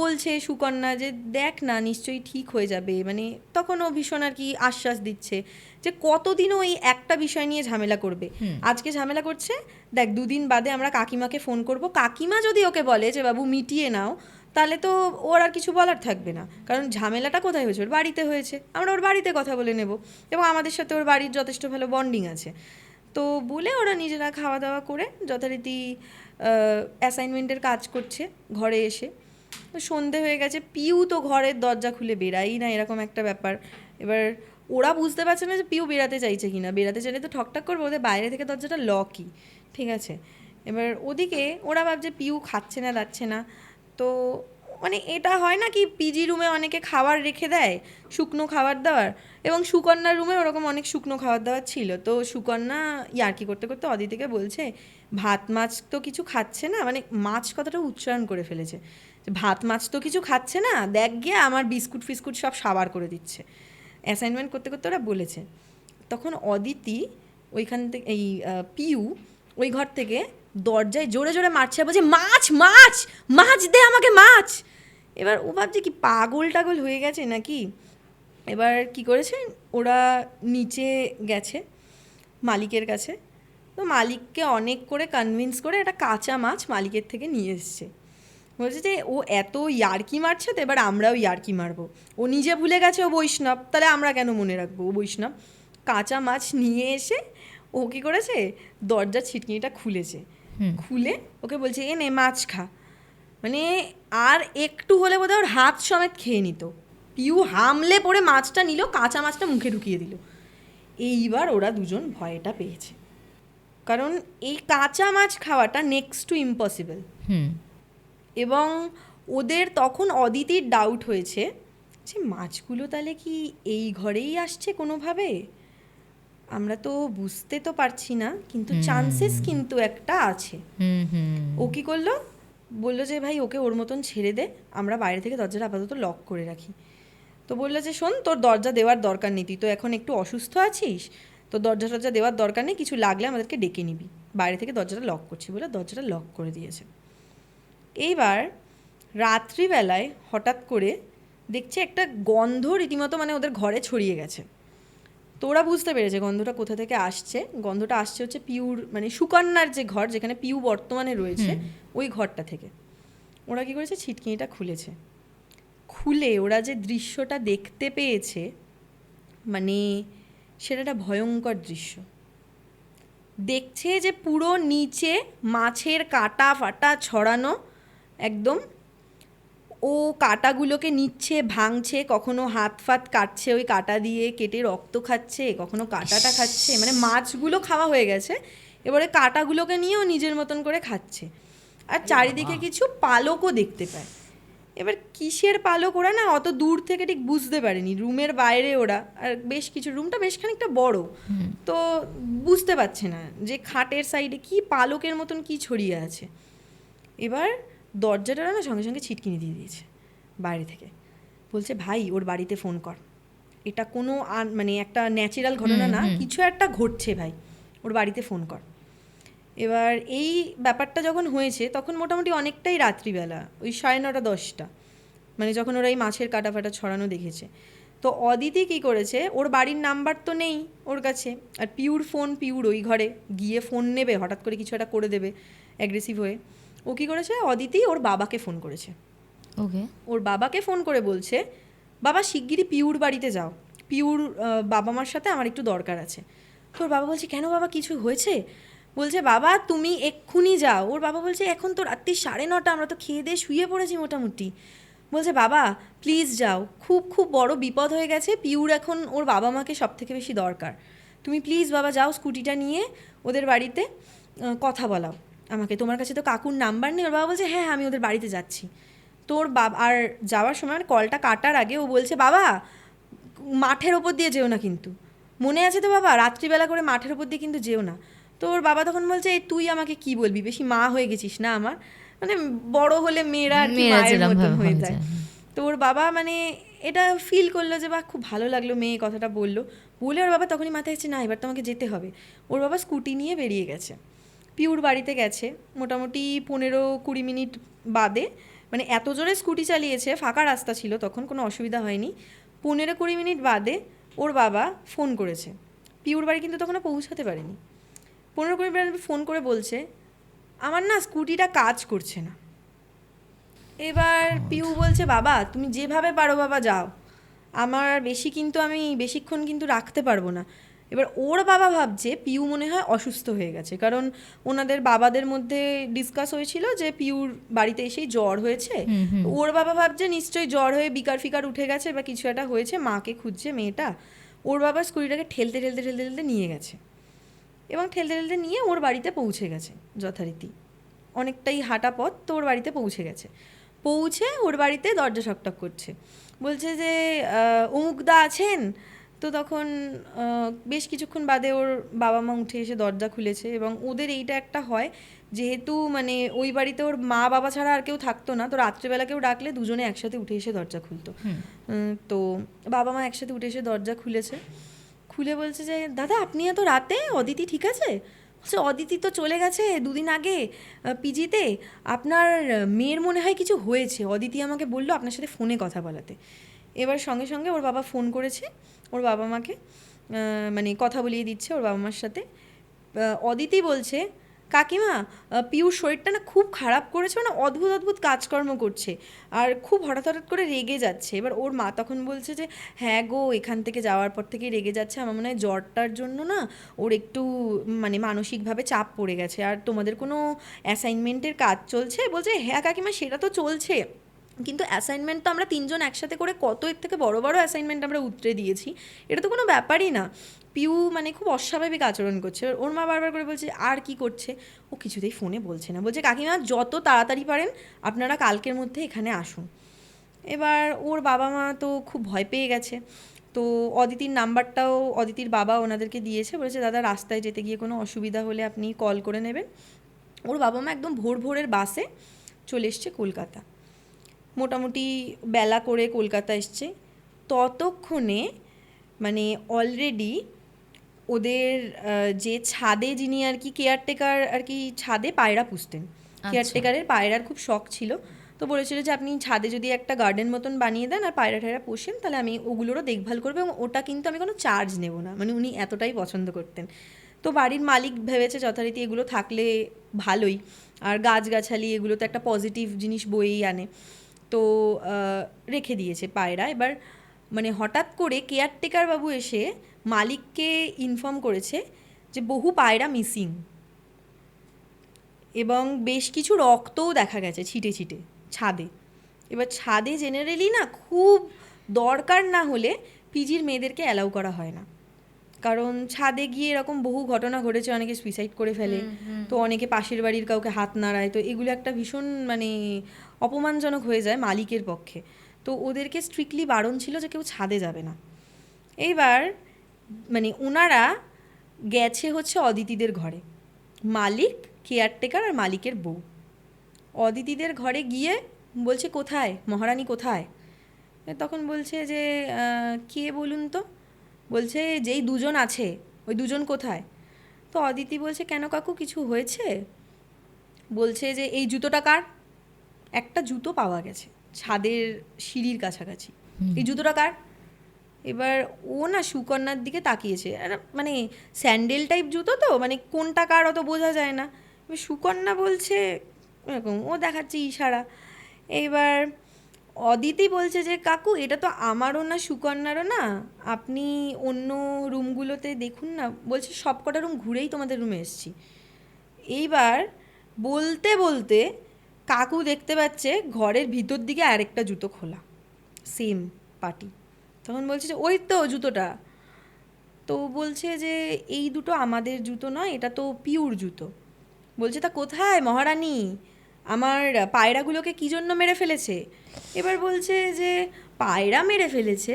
Speaker 1: বলছে সুকন্যা যে দেখ না নিশ্চয়ই ঠিক হয়ে যাবে, মানে তখন ও ভীষণ আর কি আশ্বাস দিচ্ছে যে কতদিনও এই একটা বিষয় নিয়ে ঝামেলা করবে, আজকে ঝামেলা করছে দেখ 2 দিন বাদে আমরা কাকিমাকে ফোন করব, কাকিমা যদি ওকে বলে যে বাবু মিটিয়ে নাও, তাহলে তো ওর আর কিছু বলার থাকবে না, কারণ ঝামেলাটা কোথায় হয়েছে, ওর বাড়িতে হয়েছে, আমরা ওর বাড়িতে কথা বলে নেব, এবং আমাদের সাথে ওর বাড়ির যথেষ্ট ভালো বন্ডিং আছে। তো বলে ওরা নিজেরা খাওয়া দাওয়া করে যথারীতি অ্যাসাইনমেন্টের কাজ করছে ঘরে এসে। তো সন্ধে হয়ে গেছে, পিউ তো ঘরের দরজা খুলে বেরাই না, এরকম একটা ব্যাপার। এবার ওরা বুঝতে পারছে না যে পিউ বেরাতে চাইছে কিনা, বেরাতে চাইলে তো ঠকঠাক করবে, ওদের বাইরে থেকে দরজাটা লকই, ঠিক আছে? এবার ওদিকে ওরা ভাবছে পিউ খাচ্ছে না দাচ্ছে না, তো মানে এটা হয় না কি পিজি রুমে অনেকে খাবার রেখে দেয়, শুকনো খাবার দাবার, এবং সুকন্যার রুমে ওরকম অনেক শুকনো খাবার দাবার ছিল। তো সুকন্যা ইয়ার্কি করতে করতে অদিতিকে বলছে ভাত মাছ তো কিছু খাচ্ছে না, মানে মাছ কথাটা উচ্চারণ করে ফেলেছে, যে ভাত মাছ তো কিছু খাচ্ছে না, দেখ গিয়ে আমার বিস্কুট ফিস্কুট সব সাবার করে দিচ্ছে। অ্যাসাইনমেন্ট করতে করতে ওরা বলেছে। তখন অদিতি ওইখান থেকে এই পিউ ওই ঘর থেকে দরজায় জোরে জোরে মারছে, বলছে মাছ মাছ মাছ দে আমাকে মাছ। এবার ও ভাবছে কি পাগল টাগল হয়ে গেছে নাকি। এবার কি করেছে, ওরা নিচে গেছে মালিকের কাছে, তো মালিককে অনেক করে কনভিন্স করে একটা কাঁচা মাছ মালিকের থেকে নিয়ে এসছে। বলছে যে ও এত ইয়ার্কি মারছে, তো এবার আমরাও ইয়ার্কি মারবো, ও নিজে ভুলে গেছে ও বৈষ্ণব, তাহলে আমরা কেন মনে রাখবো ও বৈষ্ণব। কাঁচা মাছ নিয়ে এসে ও কী করেছে, দরজার ছিটকিনিটা খুলেছে, খুলে ওকে বলছে এ নে মাছ খা। মানে আর একটু হলে বোধহয় ওর হাত সমেত খেয়ে নিত। পিউ হামলে পড়ে মাছটা নিল, কাঁচা মাছটা মুখে ঢুকিয়ে দিল। এইবার ওরা দুজন ভয়টা পেয়েছে, কারণ এই কাঁচা মাছ খাওয়াটা নেক্সট টু ইম্পসিবল। এবং ওদের তখন অদিতির ডাউট হয়েছে যে মাছগুলো তাহলে কি এই ঘরেই আসছে কোনোভাবে, আমরা তো বুঝতে তো পারছি না, কিন্তু চান্সেস কিন্তু একটা আছে। ও কি করলো, বললো যে ভাই ওকে ওর মতন ছেড়ে দে, আমরা বাইরে থেকে দরজাটা আপাতত লক করে রাখি। তো বললো যে শোন, তোর দরজা দেওয়ার দরকার নেই, তুই তো এখন একটু অসুস্থ আছিস, তো দরজা টরজা দেওয়ার দরকার নেই, কিছু লাগলে আমাদেরকে ডেকে নিবি, বাইরে থেকে দরজাটা লক করছি বলে দরজাটা লক করে দিয়েছে। এইবার রাত্রিবেলায় হঠাৎ করে দেখছে একটা গন্ধ রীতিমতো মানে ওদের ঘরে ছড়িয়ে গেছে। তো ওরা বুঝতে পেরেছে গন্ধটা কোথা থেকে আসছে। গন্ধটা আসছে হচ্ছে পিউর মানে সুকন্যার যে ঘর, যেখানে পিউ বর্তমানে রয়েছে, ওই ঘরটা থেকে। ওরা কী করেছে, ছিটকিনিটা খুলেছে, খুলে ওরা যে দৃশ্যটা দেখতে পেয়েছে, মানে সেটা একটা ভয়ঙ্কর দৃশ্য। দেখছে যে পুরো নিচে মাছের কাটা ফাটা ছড়ানো একদম, ও কাটাগুলোকে নিচ্ছে ভাঙছে, কখনো হাত ফাত কাটছে ওই কাটা দিয়ে, কেটে রক্ত খাচ্ছে, কখনো কাটাটা খাচ্ছে, মানে মাছগুলো খাওয়া হয়ে গেছে, এবারে কাটাগুলোকে নিয়েও নিজের মতন করে খাচ্ছে। আর চারিদিকে কিছু পালকও দেখতে পায়। এবার কিসের পালক ওরা না অত দূর থেকে ঠিক বুঝতে পারেনি, রুমের বাইরে ওরা, আর বেশ কিছু, রুমটা বেশ খানিকটা বড়, তো বুঝতে পারছে না যে খাটের সাইডে কি পালকের মতন কি ছড়িয়ে আছে। এবার দরজাটা না সঙ্গে সঙ্গে ছিটকিনি দিয়ে দিয়েছে বাইরে থেকে, বলছে ভাই ওর বাড়িতে ফোন কর, এটা কোনো মানে একটা ন্যাচারাল ঘটনা না, কিছু একটা ঘটছে ভাই, ওর বাড়িতে ফোন কর। এবার এই ব্যাপারটা যখন হয়েছে তখন মোটামুটি অনেকটাই রাত্রিবেলা, ওই 9:30 10টা, মানে যখন ওরা এই মাছের কাটা ফাটা ছড়ানো দেখেছে। তো অদিতি কী করেছে, ওর বাড়ির নাম্বার তো নেই ওর কাছে, আর পিউর ফোন, পিউর ওই ঘরে গিয়ে ফোন নেবে, হঠাৎ করে কিছু একটা করে দেবে অ্যাগ্রেসিভ হয়ে। ও কী করেছে, অদিতি ওর বাবাকে ফোন করেছে।
Speaker 3: ওকে,
Speaker 1: ওর বাবাকে ফোন করে বলছে বাবা শিগগিরই পিউর বাড়িতে যাও, পিউর বাবা মার সাথে আমার একটু দরকার আছে। তো ওর বাবা বলছে কেন বাবা, কিছু হয়েছে? বলছে বাবা তুমি এক্ষুনি যাও। ওর বাবা বলছে এখন তো রাত্রি 9:30, আমরা তো খেয়ে দিয়ে শুয়ে পড়েছি মোটামুটি। বলছে বাবা প্লিজ যাও, খুব খুব বড় বিপদ হয়ে গেছে, পিউর এখন ওর বাবা মাকে সব থেকে বেশি দরকার, তুমি প্লিজ বাবা যাও, স্কুটিটা নিয়ে ওদের বাড়িতে কথা বলাও আমাকে, তোমার কাছে তো কাকুর নাম্বার নেই। ওর বাবা বলছে হ্যাঁ আমি ওদের বাড়িতে যাচ্ছি। তোর বাবা আর যাওয়ার সময় কলটা কাটার আগে ও বলছে বাবা মাঠের ওপর দিয়ে যেও না, কিন্তু মনে আছে তো বাবা, রাত্রিবেলা করে মাঠের ওপর দিয়ে কিন্তু যেও না। তো ওর বাবা তখন বলছে এই তুই আমাকে কি বলবি, বেশি মা হয়ে গেছিস না আমার, মানে বড় হলে মেয়েরা আর কি মায়ের মতন হয়ে যায়। তো ওর বাবা মানে এটা ফিল করলো যে বাহ খুব ভালো লাগলো মেয়ে কথাটা বললো, বলে ওর বাবা তখনই মাথায় এসেছে না এবার তো আমাকে যেতে হবে। ওর বাবা স্কুটি নিয়ে বেরিয়ে গেছে, পিউর বাড়িতে গেছে মোটামুটি 15-20 মিনিট বাদে, মানে এত জোরে স্কুটি চালিয়েছে, ফাঁকা রাস্তা ছিল তখন, কোনো অসুবিধা হয়নি। 15-20 মিনিট বাদে ওর বাবা ফোন করেছে, পিউর বাড়ি কিন্তু তখনও পৌঁছাতে পারেনি। 15-20 মিনিট ফোন করে বলছে আমার না স্কুটিটা কাজ করছে না। এবার পিউ বলছে বাবা তুমি যেভাবে পারো বাবা যাও, আমার আমি বেশিক্ষণ কিন্তু রাখতে পারবো না। এবার ওর বাবা ভাবছে পিউ মনে হয় অসুস্থ হয়ে গেছে, কারণ ওনাদের বাবাদের মধ্যে ডিসকাস হয়েছিল যে পিউর বাড়িতে এসেই জ্বর হয়েছে। ওর বাবা ভাবছে নিশ্চয়ই জ্বর হয়ে বিকার ফিকার উঠে গেছে বা কিছু একটা হয়েছে, মাকে খুঁজছে মেয়েটা। ওর বাবা স্কুটিটাকে ঠেলতে ঠেলতে ঠেলতে ঠেলতে নিয়ে গেছে। এবং ঠেলতে ঠেলতে নিয়ে ওর বাড়িতে পৌঁছে গেছে যথারীতি, অনেকটাই হাঁটা পথ, তো ওর বাড়িতে পৌঁছে গেছে। পৌঁছে ওর বাড়িতে দরজা ঠকঠক করছে, বলছে যে অমুকদা আছেন? তো তখন বেশ কিছুক্ষণ বাদে ওর বাবা মা উঠে এসে দরজা খুলেছে। এবং ওদের এইটা একটা হয়, যেহেতু মানে ওই বাড়িতে ওর মা বাবা ছাড়া আর কেউ থাকতো না, তো রাত্রেবেলা কেউ ডাকলে দুজনে একসাথে উঠে এসে দরজা খুলতো। তো বাবা মা একসাথে উঠে এসে দরজা খুলেছে, খুলে বলছে যে দাদা আপনি এত রাতে, অদিতি ঠিক আছে? বলছে অদিতি তো চলে গেছে 2 দিন আগে পিজিতে, আপনার মেয়ের মনে হয় কিছু হয়েছে, অদিতি আমাকে বললো আপনার সাথে ফোনে কথা বলাতে। এবার সঙ্গে সঙ্গে ওর বাবা ফোন করেছে ওর বাবা মাকে, মানে কথা বলিয়ে দিচ্ছে ওর বাবা মার সাথে। অদিতি বলছে কাকিমা পিউর শরীরটা না খুব খারাপ করেছে, মানে অদ্ভুত অদ্ভুত কাজকর্ম করছে আর খুব হঠাৎ হঠাৎ করে রেগে যাচ্ছে। এবার ওর মা তখন বলছে যে হ্যাঁ গো, এখান থেকে যাওয়ার পর থেকেই রেগে যাচ্ছে, আমার মনে হয় জ্বরটার জন্য না ওর একটু মানে মানসিকভাবে চাপ পড়ে গেছে। আর তোমাদের কোনো অ্যাসাইনমেন্টের কাজ চলছে? বলছে হ্যাঁ কাকিমা সেটা তো চলছে, কিন্তু অ্যাসাইনমেন্ট তো আমরা 3জন একসাথে করে কত এর থেকে বড় বড় অ্যাসাইনমেন্ট আমরা উতরে দিয়েছি, এটা তো কোনো ব্যাপারই না। পিউ মানে খুব অস্বাভাবিক আচরণ করছে। ওর মা বারবার করে বলছে আর কি করছে, ও কিছুতেই ফোনে বলছে না। বলছে কাকিমা যত তাড়াতাড়ি পারেন আপনারা কালকের মধ্যে এখানে আসুন। এবার ওর বাবা মা তো খুব ভয় পেয়ে গেছে, তো অদিতির নাম্বারটাও অদিতির বাবা ওনাদেরকে দিয়েছে, বলেছে দাদা রাস্তায় যেতে গিয়ে কোনো অসুবিধা হলে আপনি কল করে নেবেন। ওর বাবা মা একদম ভোর ভোরের বাসে চলে এসছে কলকাতা, মোটামুটি বেলা করে কলকাতা এসছে। ততক্ষণে মানে অলরেডি ওদের যে ছাদে যিনি আর কি কেয়ারটেকার আর কি ছাদে পায়রা পুষতেন, কেয়ারটেকারের পায়রার খুব শখ ছিল, তো বলেছিল যে আপনি ছাদে যদি একটা গার্ডেন মতন বানিয়ে দেন আর পায়রা ঠায়রা পোষেন তাহলে আমি ওগুলোরও দেখভাল করবো, এবং ওটা কিন্তু আমি কোনো চার্জ নেব না, মানে উনি এতটাই পছন্দ করতেন। তো বাড়ির মালিক ভেবেছে যথারীতি এগুলো থাকলে ভালোই, আর গাছগাছালি এগুলো তো একটা পজিটিভ জিনিস বয়েই আনে, তো রেখে দিয়েছে পায়রা। এবার মানে হঠাৎ করে কেয়ারটেকার বাবু এসে মালিককে ইনফর্ম করেছে যে বহু পায়রা মিসিং, এবং বেশ কিছু রক্তও দেখা গেছে ছিটে ছিটে ছাদে। এবার ছাদে জেনারেলি না খুব দরকার না হলে পিজির মেয়েদেরকে অ্যালাউ করা হয় না, কারণ ছাদে গিয়ে এরকম বহু ঘটনা ঘটেছে, অনেকে সুইসাইড করে ফেলে, তো অনেকে পাশের বাড়ির কাউকে হাত নাড়ায়, তো এগুলো একটা ভীষণ মানে অপমানজনক হয়ে যায় মালিকের পক্ষে। তো ওদেরকে স্ট্রিক্টলি বারণ ছিল যে কেউ ছাদে যাবে না। এইবার মানে ওনারা গেছে হচ্ছে অদিতিদের ঘরে, মালিক, কেয়ারটেকার আর মালিকের বউ। অদিতিদের ঘরে গিয়ে বলছে কোথায় মহারানী কোথায়? তখন বলছে যে কে বলুন তো? বলছে যেই 2জন আছে ওই 2জন কোথায়? তো অদিতি বলছে কেন কাকু কিছু হয়েছে? বলছে যে এই জুতোটা কার? একটা জুতো পাওয়া গেছে ছাদের সিঁড়ির কাছাকাছি, এই জুতোটা কার? এবার ও না সুকন্যার দিকে তাকিয়েছে, মানে স্যান্ডেল টাইপ জুতো তো, মানে কোনটা কার অত বোঝা যায় না। এবার সুকন্যা বলছে এরকম, ও দেখাচ্ছে ইশারা। এইবার অদিতি বলছে যে কাকু এটা তো আমারও না সুকন্যারও না, আপনি অন্য রুমগুলোতে দেখুন না। বলছে সব কটা রুম ঘুরেই তোমাদের রুমে এসেছি। এইবার বলতে বলতে কাকু দেখতে পাচ্ছে ঘরের ভিতর দিকে আরেকটা জুতো খোলা, সেম পাটি। তখন বলছে যে ওই তো জুতোটা। তো বলছে যে এই দুটো আমাদের জুতো নয়, এটা তো পিউর জুতো। বলছে তা কোথায় মহারানী? আমার পায়রাগুলোকে কী জন্য মেরে ফেলেছে? এবার বলছে যে পায়রা মেরে ফেলেছে?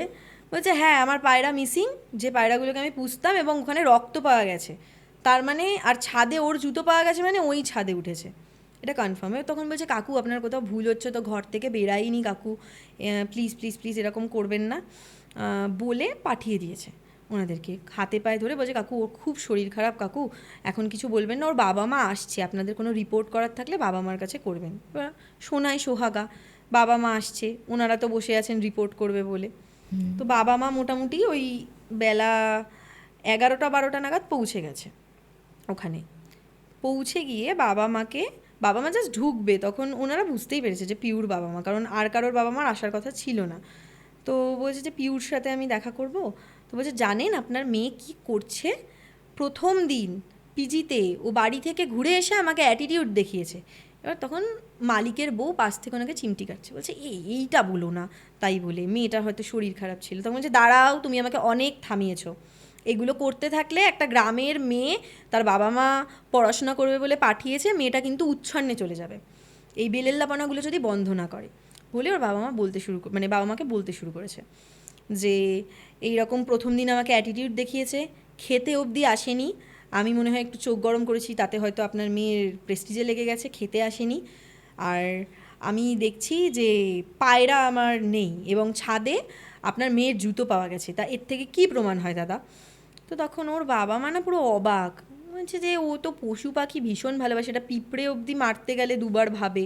Speaker 1: বলছে হ্যাঁ আমার পায়রা মিসিং, যে পায়রাগুলোকে আমি পুষতাম, এবং ওখানে রক্ত পাওয়া গেছে, তার মানে আর ছাদে ওর জুতো পাওয়া গেছে, মানে ওই ছাদে উঠেছে, এটা কনফার্ম। তখন বলছে কাকু আপনার কোথাও ভুল হচ্ছে, তো ঘর থেকে বেরাইনি কাকু, প্লিজ প্লিজ প্লিজ এরকম করবেন না বলে পাঠিয়ে দিয়েছে ওনাদেরকে, হাতে পায়ে ধরে বলছে কাকু ওর খুব শরীর খারাপ কাকু, এখন কিছু বলবেন না, ওর বাবা মা আসছে, আপনাদের কোনো রিপোর্ট করার থাকলে বাবা মার কাছে করবেন। এবার শোনায় সোহাগা, বাবা মা আসছে, ওনারা তো বসে আছেন রিপোর্ট করবে বলে। তো বাবা মা মোটামুটি ওই বেলা 11টা-12টা নাগাদ পৌঁছে গেছে ওখানে। পৌঁছে গিয়ে বাবা মা জাস্ট ঢুকবে, তখন ওনারা বুঝতেই পেরেছে যে পিউর বাবা মা, কারণ আর কারোর বাবা মার আসার কথা ছিল না। তো বলছে যে পিউর সাথে আমি দেখা করব। তো বলছে জানেন আপনার মেয়ে কি করছে? প্রথম দিন পিজিতে ও বাড়ি থেকে ঘুরে এসে আমাকে অ্যাটিটিউড দেখিয়েছে। এবার তখন মালিকের বউ পাশ থেকে ওনাকে চিমটি কাটছে, বলছে এইটা বলো না, তাই বলে মেয়েটার হয়তো শরীর খারাপ ছিল। তখন বলছে দাঁড়াও, তুমি আমাকে অনেক থামিয়েছো, এগুলো করতে থাকলে একটা গ্রামের মেয়ে, তার বাবা মা পড়াশোনা করবে বলে পাঠিয়েছে, মেয়েটা কিন্তু উচ্ছন্নে চলে যাবে এই বেলেল্লাপনাগুলো যদি বন্ধ না করে বলে ওর বাবা মা মানে বাবা মাকে বলতে শুরু করেছে যে এই রকম প্রথম দিন আমাকে অ্যাটিটিউড দেখিয়েছে, খেতে অবধি আসেনি, আমি মনে হয় একটু চোখ গরম করেছি, তাতে হয়তো আপনার মেয়ের প্রেস্টিজে লেগে গেছে, খেতে আসেনি। আর আমি দেখছি যে পায়রা আমার নেই এবং ছাদে আপনার মেয়ের জুতো পাওয়া গেছে, তা এর থেকে কি প্রমাণ হয় দাদা? তো তখন ওর বাবা মা না পুরো অবাক, বলছে যে ও তো পশু পাখি ভীষণ ভালোবাসে, এটা পিঁপড়ে অবধি মারতে গেলে দুবার ভাবে,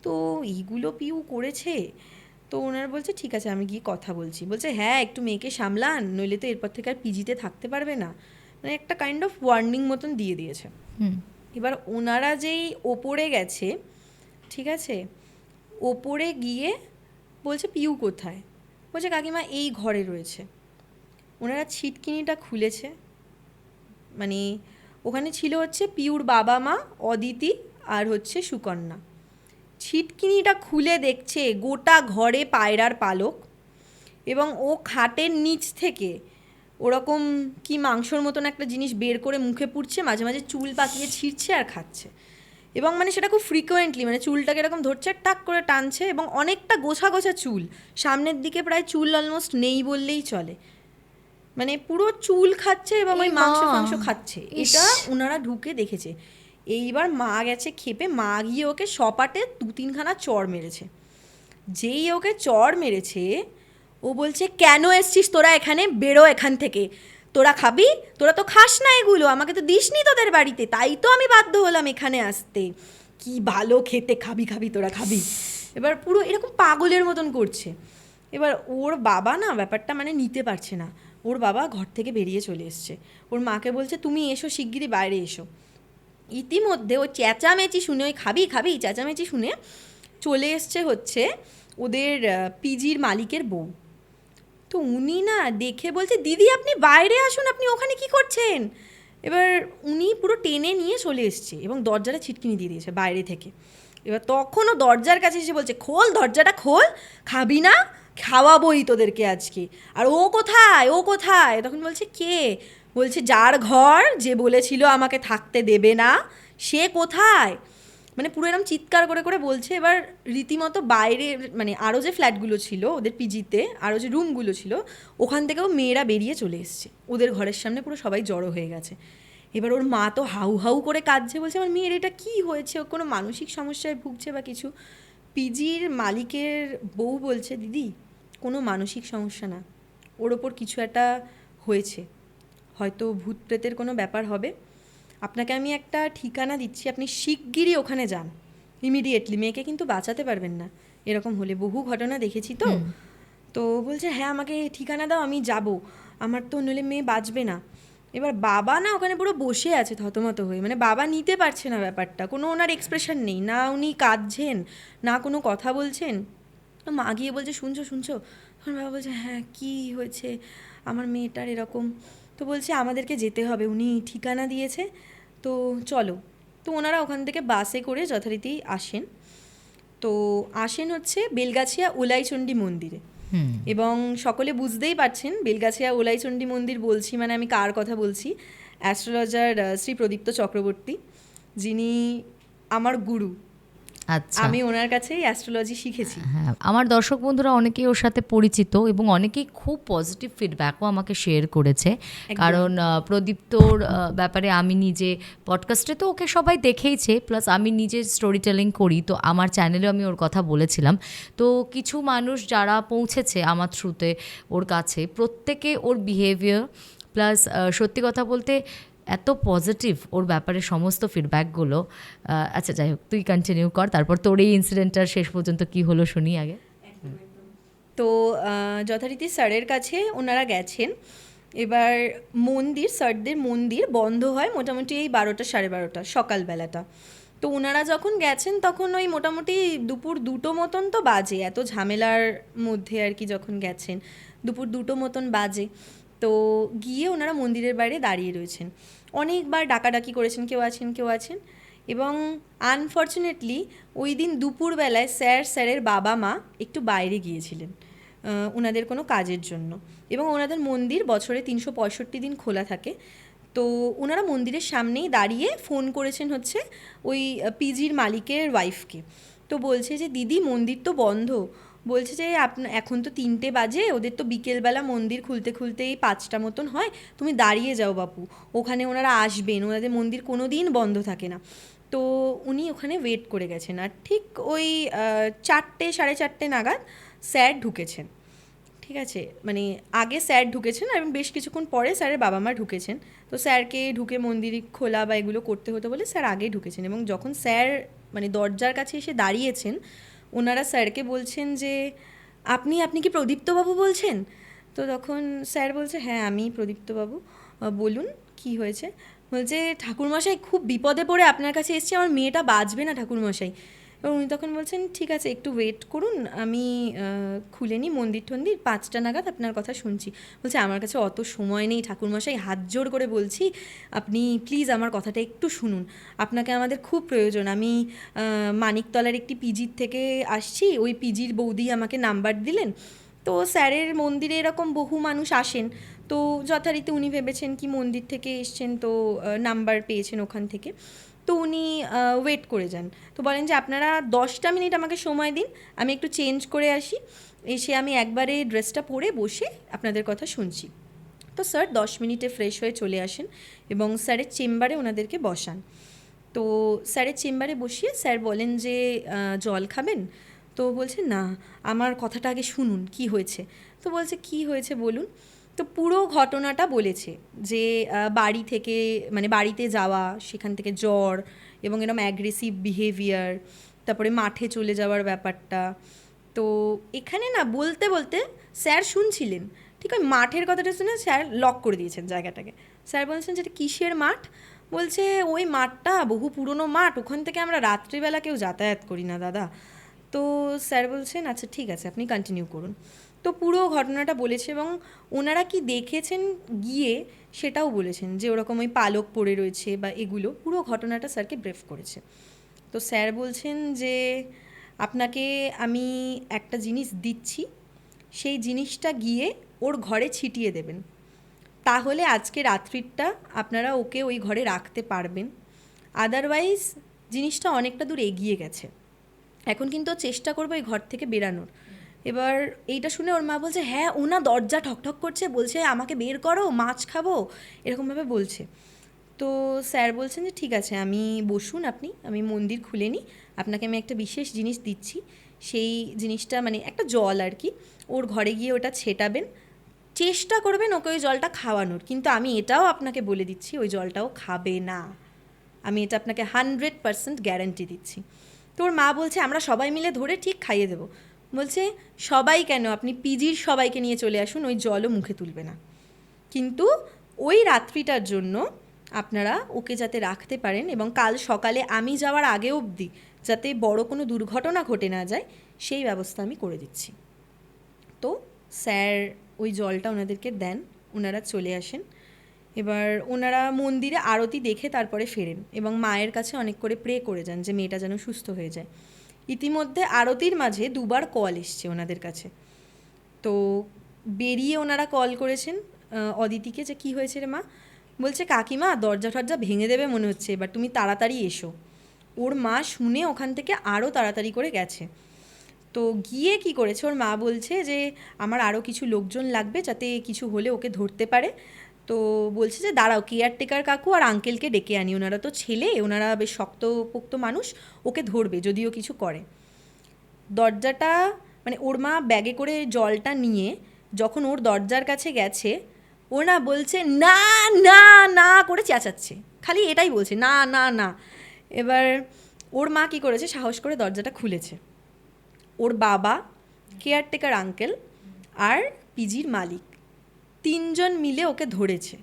Speaker 1: তো এইগুলো পিউ করেছে। তো ওনারা বলছে ঠিক আছে আমি গিয়ে কথা বলছি। বলছে হ্যাঁ একটু মেয়েকে সামলান, নইলে তো এরপর থেকে আর পিজিতে থাকতে পারবে না, মানে একটা কাইন্ড অফ ওয়ার্নিং মতন দিয়ে দিয়েছে। এবার ওনারা যেই ওপরে গেছে, ঠিক আছে, ওপরে গিয়ে বলছে পিউ কোথায়? বলছে কাকিমা এই ঘরে রয়েছে। ওনারা ছিটকিনিটা খুলেছে, মানে ওখানে ছিল হচ্ছে পিউর বাবা মা অদিতি আর হচ্ছে সুকন্যা। ছিটকিনিটা খুলে দেখছে গোটা ঘরে পায়রার পালক, এবং ও খাটের নিচ থেকে ওরকম কি মাংসর মতন একটা জিনিস বের করে মুখে পুড়ছে, মাঝে মাঝে চুল পাকিয়ে ছিঁড়ছে আর খাচ্ছে, এবং মানে সেটা খুব ফ্রিকোয়েন্টলি, মানে চুলটাকে এরকম ধরছে টাক করে টানছে, এবং অনেকটা গোছা গোছা চুল, সামনের দিকে প্রায় চুল অলমোস্ট নেই বললেই চলে, মানে পুরো চুল খাচ্ছে এবং ওই মাংস ফাংস খাচ্ছে। এটা ওনারা ঢুকে দেখেছে। এইবার মা গেছে খেপে, মা গিয়ে ওকে সপাটে 2-3খানা চড় মেরেছে। যেই ওকে চড় মেরেছে ও বলছে কেন এসছিস তোরা এখানে, বেরো এখান থেকে, তোরা খাবি, তোরা তো খাস না এগুলো, আমাকে তো দিসনি তোদের বাড়িতে, তাই তো আমি বাধ্য হলাম এখানে আসতে, কি ভালো খেতে, খাবি খাবি তোরা খাবি। এবার পুরো এরকম পাগলের মতন করছে। এবার ওর বাবা না ব্যাপারটা মানে নিতে পারছে না, ওর বাবা ঘর থেকে বেরিয়ে চলে এসছে, ওর মাকে বলছে তুমি এসো শিগগিরই বাইরে এসো। ইতিমধ্যে ও চেঁচামেচি শুনে, ওই খাবি খাবি চেঁচামেচি শুনে চলে এসছে হচ্ছে ওদের পিজির মালিকের বউ। তো উনি না দেখে বলছে দিদি আপনি বাইরে আসুন, আপনি ওখানে কি করছেন? এবার উনি পুরো টেনে নিয়ে চলে এসছে এবং দরজাটা ছিটকিনি দিয়ে দিয়েছে বাইরে থেকে। এবার তখনও দরজার কাছে এসে বলছে খোল দরজাটা খোল, খাবি না, খাওয়াবোই তোদেরকে আজকে। আর ও কোথায়, ও কোথায়? তখন বলছে কে? বলছে যার ঘর, যে বলেছিল আমাকে থাকতে দেবে না, সে কোথায়? মানে পুরো এরকম চিৎকার করে করে বলছে। এবার রীতিমতো বাইরে মানে আরও যে ফ্ল্যাটগুলো ছিল ওদের পিজিতে, আরও যে রুমগুলো ছিল ওখান থেকেও মেয়েরা বেরিয়ে চলে এসছে, ওদের ঘরের সামনে পুরো সবাই জড়ো হয়ে গেছে। এবার ওর মা তো হাউ হাউ করে কাঁদছে, বলছে আমার মেয়ের এটা কী হয়েছে, ও কোনো মানসিক সমস্যায় ভুগছে বা কিছু? পিজির মালিকের বউ বলছে দিদি কোনো মানসিক সমস্যা না, ওর ওপর কিছু একটা হয়েছে, হয়তো ভূত প্রেতের কোনো ব্যাপার হবে, আপনাকে আমি একটা ঠিকানা দিচ্ছি, আপনি শিগগিরই ওখানে যান ইমিডিয়েটলি, মেয়েকে কিন্তু বাঁচাতে পারবেন না এরকম হলে, বহু ঘটনা দেখেছি তো। তো বলছে হ্যাঁ আমাকে ঠিকানা দাও আমি যাব, আমার তো নইলে মেয়ে বাঁচবে না। এবার বাবা না ওখানে পুরো বসে আছে থতমত হয়ে, মানে বাবা নিতে পারছে না ব্যাপারটা, কোনো ওনার এক্সপ্রেশন নেই, না উনি কাঁদছেন না কোনো কথা বলছেন। মা গিয়ে বলছে শুনছো শুনছো? তখন বাবা বলছে হ্যাঁ কী হয়েছে আমার মেয়েটার এরকম? তো বলছে আমাদেরকে যেতে হবে, উনি ঠিকানা দিয়েছে, তো চলো। তো ওনারা ওখান থেকে বাসে করে যথারীতি আসেন। তো আসেন হচ্ছে বেলগাছিয়া ওলাইচণ্ডী মন্দিরে, এবং সকলে বুঝতেই পারছেন বেলগাছিয়া ওলাইচণ্ডী মন্দির বলছি মানে আমি কার কথা বলছি, অ্যাস্ট্রোলজার শ্রী প্রদীপ্ত চক্রবর্তী, যিনি আমার গুরু।
Speaker 3: আচ্ছা,
Speaker 1: আমি ওনার কাছেই অ্যাস্ট্রোলজি শিখেছি।
Speaker 3: হ্যাঁ, আমার দর্শক বন্ধুরা অনেকেই ওর সাথে পরিচিত এবং অনেকেই খুব পজিটিভ ফিডব্যাকও আমাকে শেয়ার করেছে, কারণ প্রদীপ্তর ব্যাপারে আমি নিজে পডকাস্টে তো ওকে সবাই দেখেইছে, প্লাস আমি নিজে স্টোরি টেলিং করি, তো আমার চ্যানেলেও আমি ওর কথা বলেছিলাম। তো কিছু মানুষ যারা পৌঁছেছে আমার থ্রুতে ওর কাছে, প্রত্যেকে ওর বিহেভিয়ার প্লাস সত্যি কথা বলতে এত পজিটিভ ওর ব্যাপারে সমস্ত ফিডব্যাকগুলো। আচ্ছা যাই হোক, তুই কন্টিনিউ কর, তারপর তোর এই ইনসিডেন্টটার শেষ পর্যন্ত কি হলো শুনি আগে।
Speaker 1: তো যথারীতি স্যারের কাছে ওনারা গেছেন। এবার মন্দির, স্যারদের মন্দির বন্ধ হয় মোটামুটি এই 12টা 12:30 সকালবেলাটা। তো ওনারা যখন গেছেন তখন ওই মোটামুটি দুপুর 2টো মতন তো বাজে, এত ঝামেলার মধ্যে আর কি যখন গেছেন দুপুর 2টো মতন বাজে। তো গিয়ে ওনারা মন্দিরের বাইরে দাঁড়িয়ে রয়েছেন, অনেকবার ডাকাডাকি করেছেন কেউ আছেন কেউ আছেন, এবং আনফর্চুনেটলি ওই দিন দুপুরবেলায় স্যারের বাবা মা একটু বাইরে গিয়েছিলেন ওনাদের কোনো কাজের জন্য, এবং ওনাদের মন্দির বছরে 365 দিন খোলা থাকে। তো ওনারা মন্দিরের সামনেই দাঁড়িয়ে ফোন করেছেন হচ্ছে ওই পিজির মালিকের ওয়াইফকে। তো বলছে যে দিদি মন্দির তো বন্ধ, বলছে যে এখন তো 3টে বাজে, ওদের তো বিকেলবেলা মন্দির খুলতে খুলতেই 5টা মতন হয়, তুমি দাঁড়িয়ে যাও বাপু, ওখানে ওনারা আসবেন, ওনাদের মন্দির কোনো দিন বন্ধ থাকে না। তো উনি ওখানে ওয়েট করে গেছেন, আর ঠিক ওই 4টে 4:30 নাগাদ স্যার ঢুকেছেন। ঠিক আছে, মানে আগে স্যার ঢুকেছেন এবং বেশ কিছুক্ষণ পরে স্যারের বাবা মা ঢুকেছেন। তো স্যারকে ঢুকে মন্দির খোলা বা এগুলো করতে হতো বলে স্যার আগে ঢুকেছেন, এবং যখন স্যার মানে দরজার কাছে এসে দাঁড়িয়েছেন, ওনারা স্যারকে বলছেন যে আপনি আপনি কি প্রদীপ্তবাবু বলছেন? তো তখন স্যার বলছে হ্যাঁ আমি প্রদীপ্তবাবু, বলুন কি হয়েছে। বলছে ঠাকুরমশাই খুব বিপদে পড়ে আপনার কাছে এসেছি, আমার মেয়েটা বাঁচবে না ঠাকুরমশাই। এবং উনি তখন বলছেন ঠিক আছে একটু ওয়েট করুন, আমি খুলে নিই মন্দির টন্দির, 5টা নাগাদ আপনার কথা শুনছি। বলছে আমার কাছে অত সময় নেই ঠাকুরমশাই, হাত জোড় করে বলছি আপনি প্লিজ আমার কথাটা একটু শুনুন, আপনাকে আমাদের খুব প্রয়োজন। আমি মানিকতলার একটি পিজির থেকে আসছি, ওই পিজির বৌদি আমাকে নাম্বার দিলেন। তো স্যারের মন্দিরে এরকম বহু মানুষ আসেন, তো যথারীতি উনি ভেবেছেন কি মন্দির থেকে এসছেন, তো নাম্বার পেয়েছেন ওখান থেকে। তো উনি ওয়েট করে যান, তো বলেন যে আপনারা 10টা মিনিট আমাকে সময় দিন, আমি একটু চেঞ্জ করে আসি, এসে আমি একবারে ড্রেসটা পরে বসে আপনাদের কথা শুনছি। তো স্যার 10 মিনিটে ফ্রেশ হয়ে চলে আসেন এবং স্যারের চেম্বারে ওনাদেরকে বসান। তো স্যারের চেম্বারে বসিয়ে স্যার বলেন যে জল খাবেন? তো বলছে না, আমার কথাটা আগে শুনুন কি হয়েছে। তো বলছে কি হয়েছে বলুন। তো পুরো ঘটনাটা বলেছে যে বাড়ি থেকে মানে বাড়িতে যাওয়া, সেখান থেকে জ্বর এবং এরকম অ্যাগ্রেসিভ বিহেভিয়ার, তারপরে মাঠে চলে যাওয়ার ব্যাপারটা। তো এখানে না বলতে বলতে স্যার শুনছিলেন, ঠিক ওই মাঠের কথাটা শুনে স্যার লক করে দিয়েছেন জায়গাটাকে। স্যার বলছেন যে এটা কিসের মাঠ? বলছে ওই মাঠটা বহু পুরনো মাঠ, ওখান থেকে আমরা রাত্রিবেলা কেউ যাতায়াত করি না দাদা। তো স্যার বলছেন আচ্ছা ঠিক আছে আপনি কন্টিনিউ করুন। তো পুরো ঘটনাটা বলেছে এবং ওনারা কি দেখেছেন গিয়ে সেটাও বলেছেন, যে ওরকম ওই পালক পড়ে রয়েছে বা এগুলো, পুরো ঘটনাটা স্যারকে ব্রেফ করেছে। তো স্যার বলছেন যে আপনাকে আমি একটা জিনিস দিচ্ছি, সেই জিনিসটা গিয়ে ওর ঘরে ছিটিয়ে দেবেন, তাহলে আজকে রাত্রিটা আপনারা ওকে ওই ঘরে রাখতে পারবেন। আদারওয়াইজ জিনিসটা অনেকটা দূর এগিয়ে গেছে, এখন কিন্তু ও চেষ্টা করবে ওই ঘর থেকে বেরানোর। এবার এইটা শুনে ওর মা বলছে হ্যাঁ ওনা দরজা ঠকঠক করছে, বলছে আমাকে বের করো, মাছ খাবো, এরকমভাবে বলছে। তো স্যার বলছেন যে ঠিক আছে আমি বসুন, আমি মন্দির খুলে নিই, আপনাকে আমি একটা বিশেষ জিনিস দিচ্ছি, সেই জিনিসটা মানে একটা জল আর কি, ওর ঘরে গিয়ে ওটা ছেটাবেন, চেষ্টা করবেন ওকে ওই জলটা খাওয়ানোর, কিন্তু আমি এটাও আপনাকে বলে দিচ্ছি ওই জলটাও খাবে না, আমি এটা আপনাকে 100% গ্যারান্টি দিচ্ছি। তোর মা বলছে আমরা সবাই মিলে ধরে ঠিক খাইয়ে দেবো। বলছে সবাই কেন, আপনি পিজির সবাইকে নিয়ে চলে আসুন, ওই জলও মুখে তুলবে না, কিন্তু ওই রাত্রিটার জন্য আপনারা ওকে যাতে রাখতে পারেন এবং কাল সকালে আমি যাওয়ার আগে অবধি যাতে বড় কোনো দুর্ঘটনা ঘটে না যায় সেই ব্যবস্থা আমি করে দিচ্ছি। তো স্যার ওই জলটা ওনাদেরকে দেন, ওনারা চলে আসেন। এবার ওনারা মন্দিরে আরতি দেখে তারপরে ফেরেন এবং মায়ের কাছে অনেক করে প্রে করে যান যে মেয়েটা যেন সুস্থ হয়ে যায়। ইতিমধ্যে আরতির মাঝে 2বার কল এসছে ওনাদের কাছে। তো বেরিয়ে ওনারা কল করেছেন অদিতিকে যে কী হয়েছে রে মা? বলছে কাকিমা দরজা টরজা ভেঙে দেবে মনে হচ্ছে, এবার তুমি তাড়াতাড়ি এসো। ওর মা শুনে ওখান থেকে আরও তাড়াতাড়ি করে গেছে। তো গিয়ে কি করেছে, ওর মা বলছে যে আমার আরও কিছু লোকজন লাগবে যাতে কিছু হলে ওকে ধরতে পারে। তো বলছে যে দাঁড়াও কেয়ারটেকার কাকু আর আঙ্কেলকে ডেকে আনি, ওনারা তো ছেলে, ওনারা বেশ শক্তপোক্ত মানুষ, ওকে ধরবে যদিও কিছু করে। দরজাটা মানে ওর মা ব্যাগে করে জলটা নিয়ে যখন ওর দরজার কাছে গেছে, ও না বলছে না না না করে চেঁচাচ্ছে, খালি এটাই বলছে না না না। এবার ওর মা কী করেছে, সাহস করে দরজাটা খুলেছে। ওর বাবা, কেয়ারটেকার আঙ্কেল আর পিজির মালিক 3জন মিলে ওকে ধরেছে,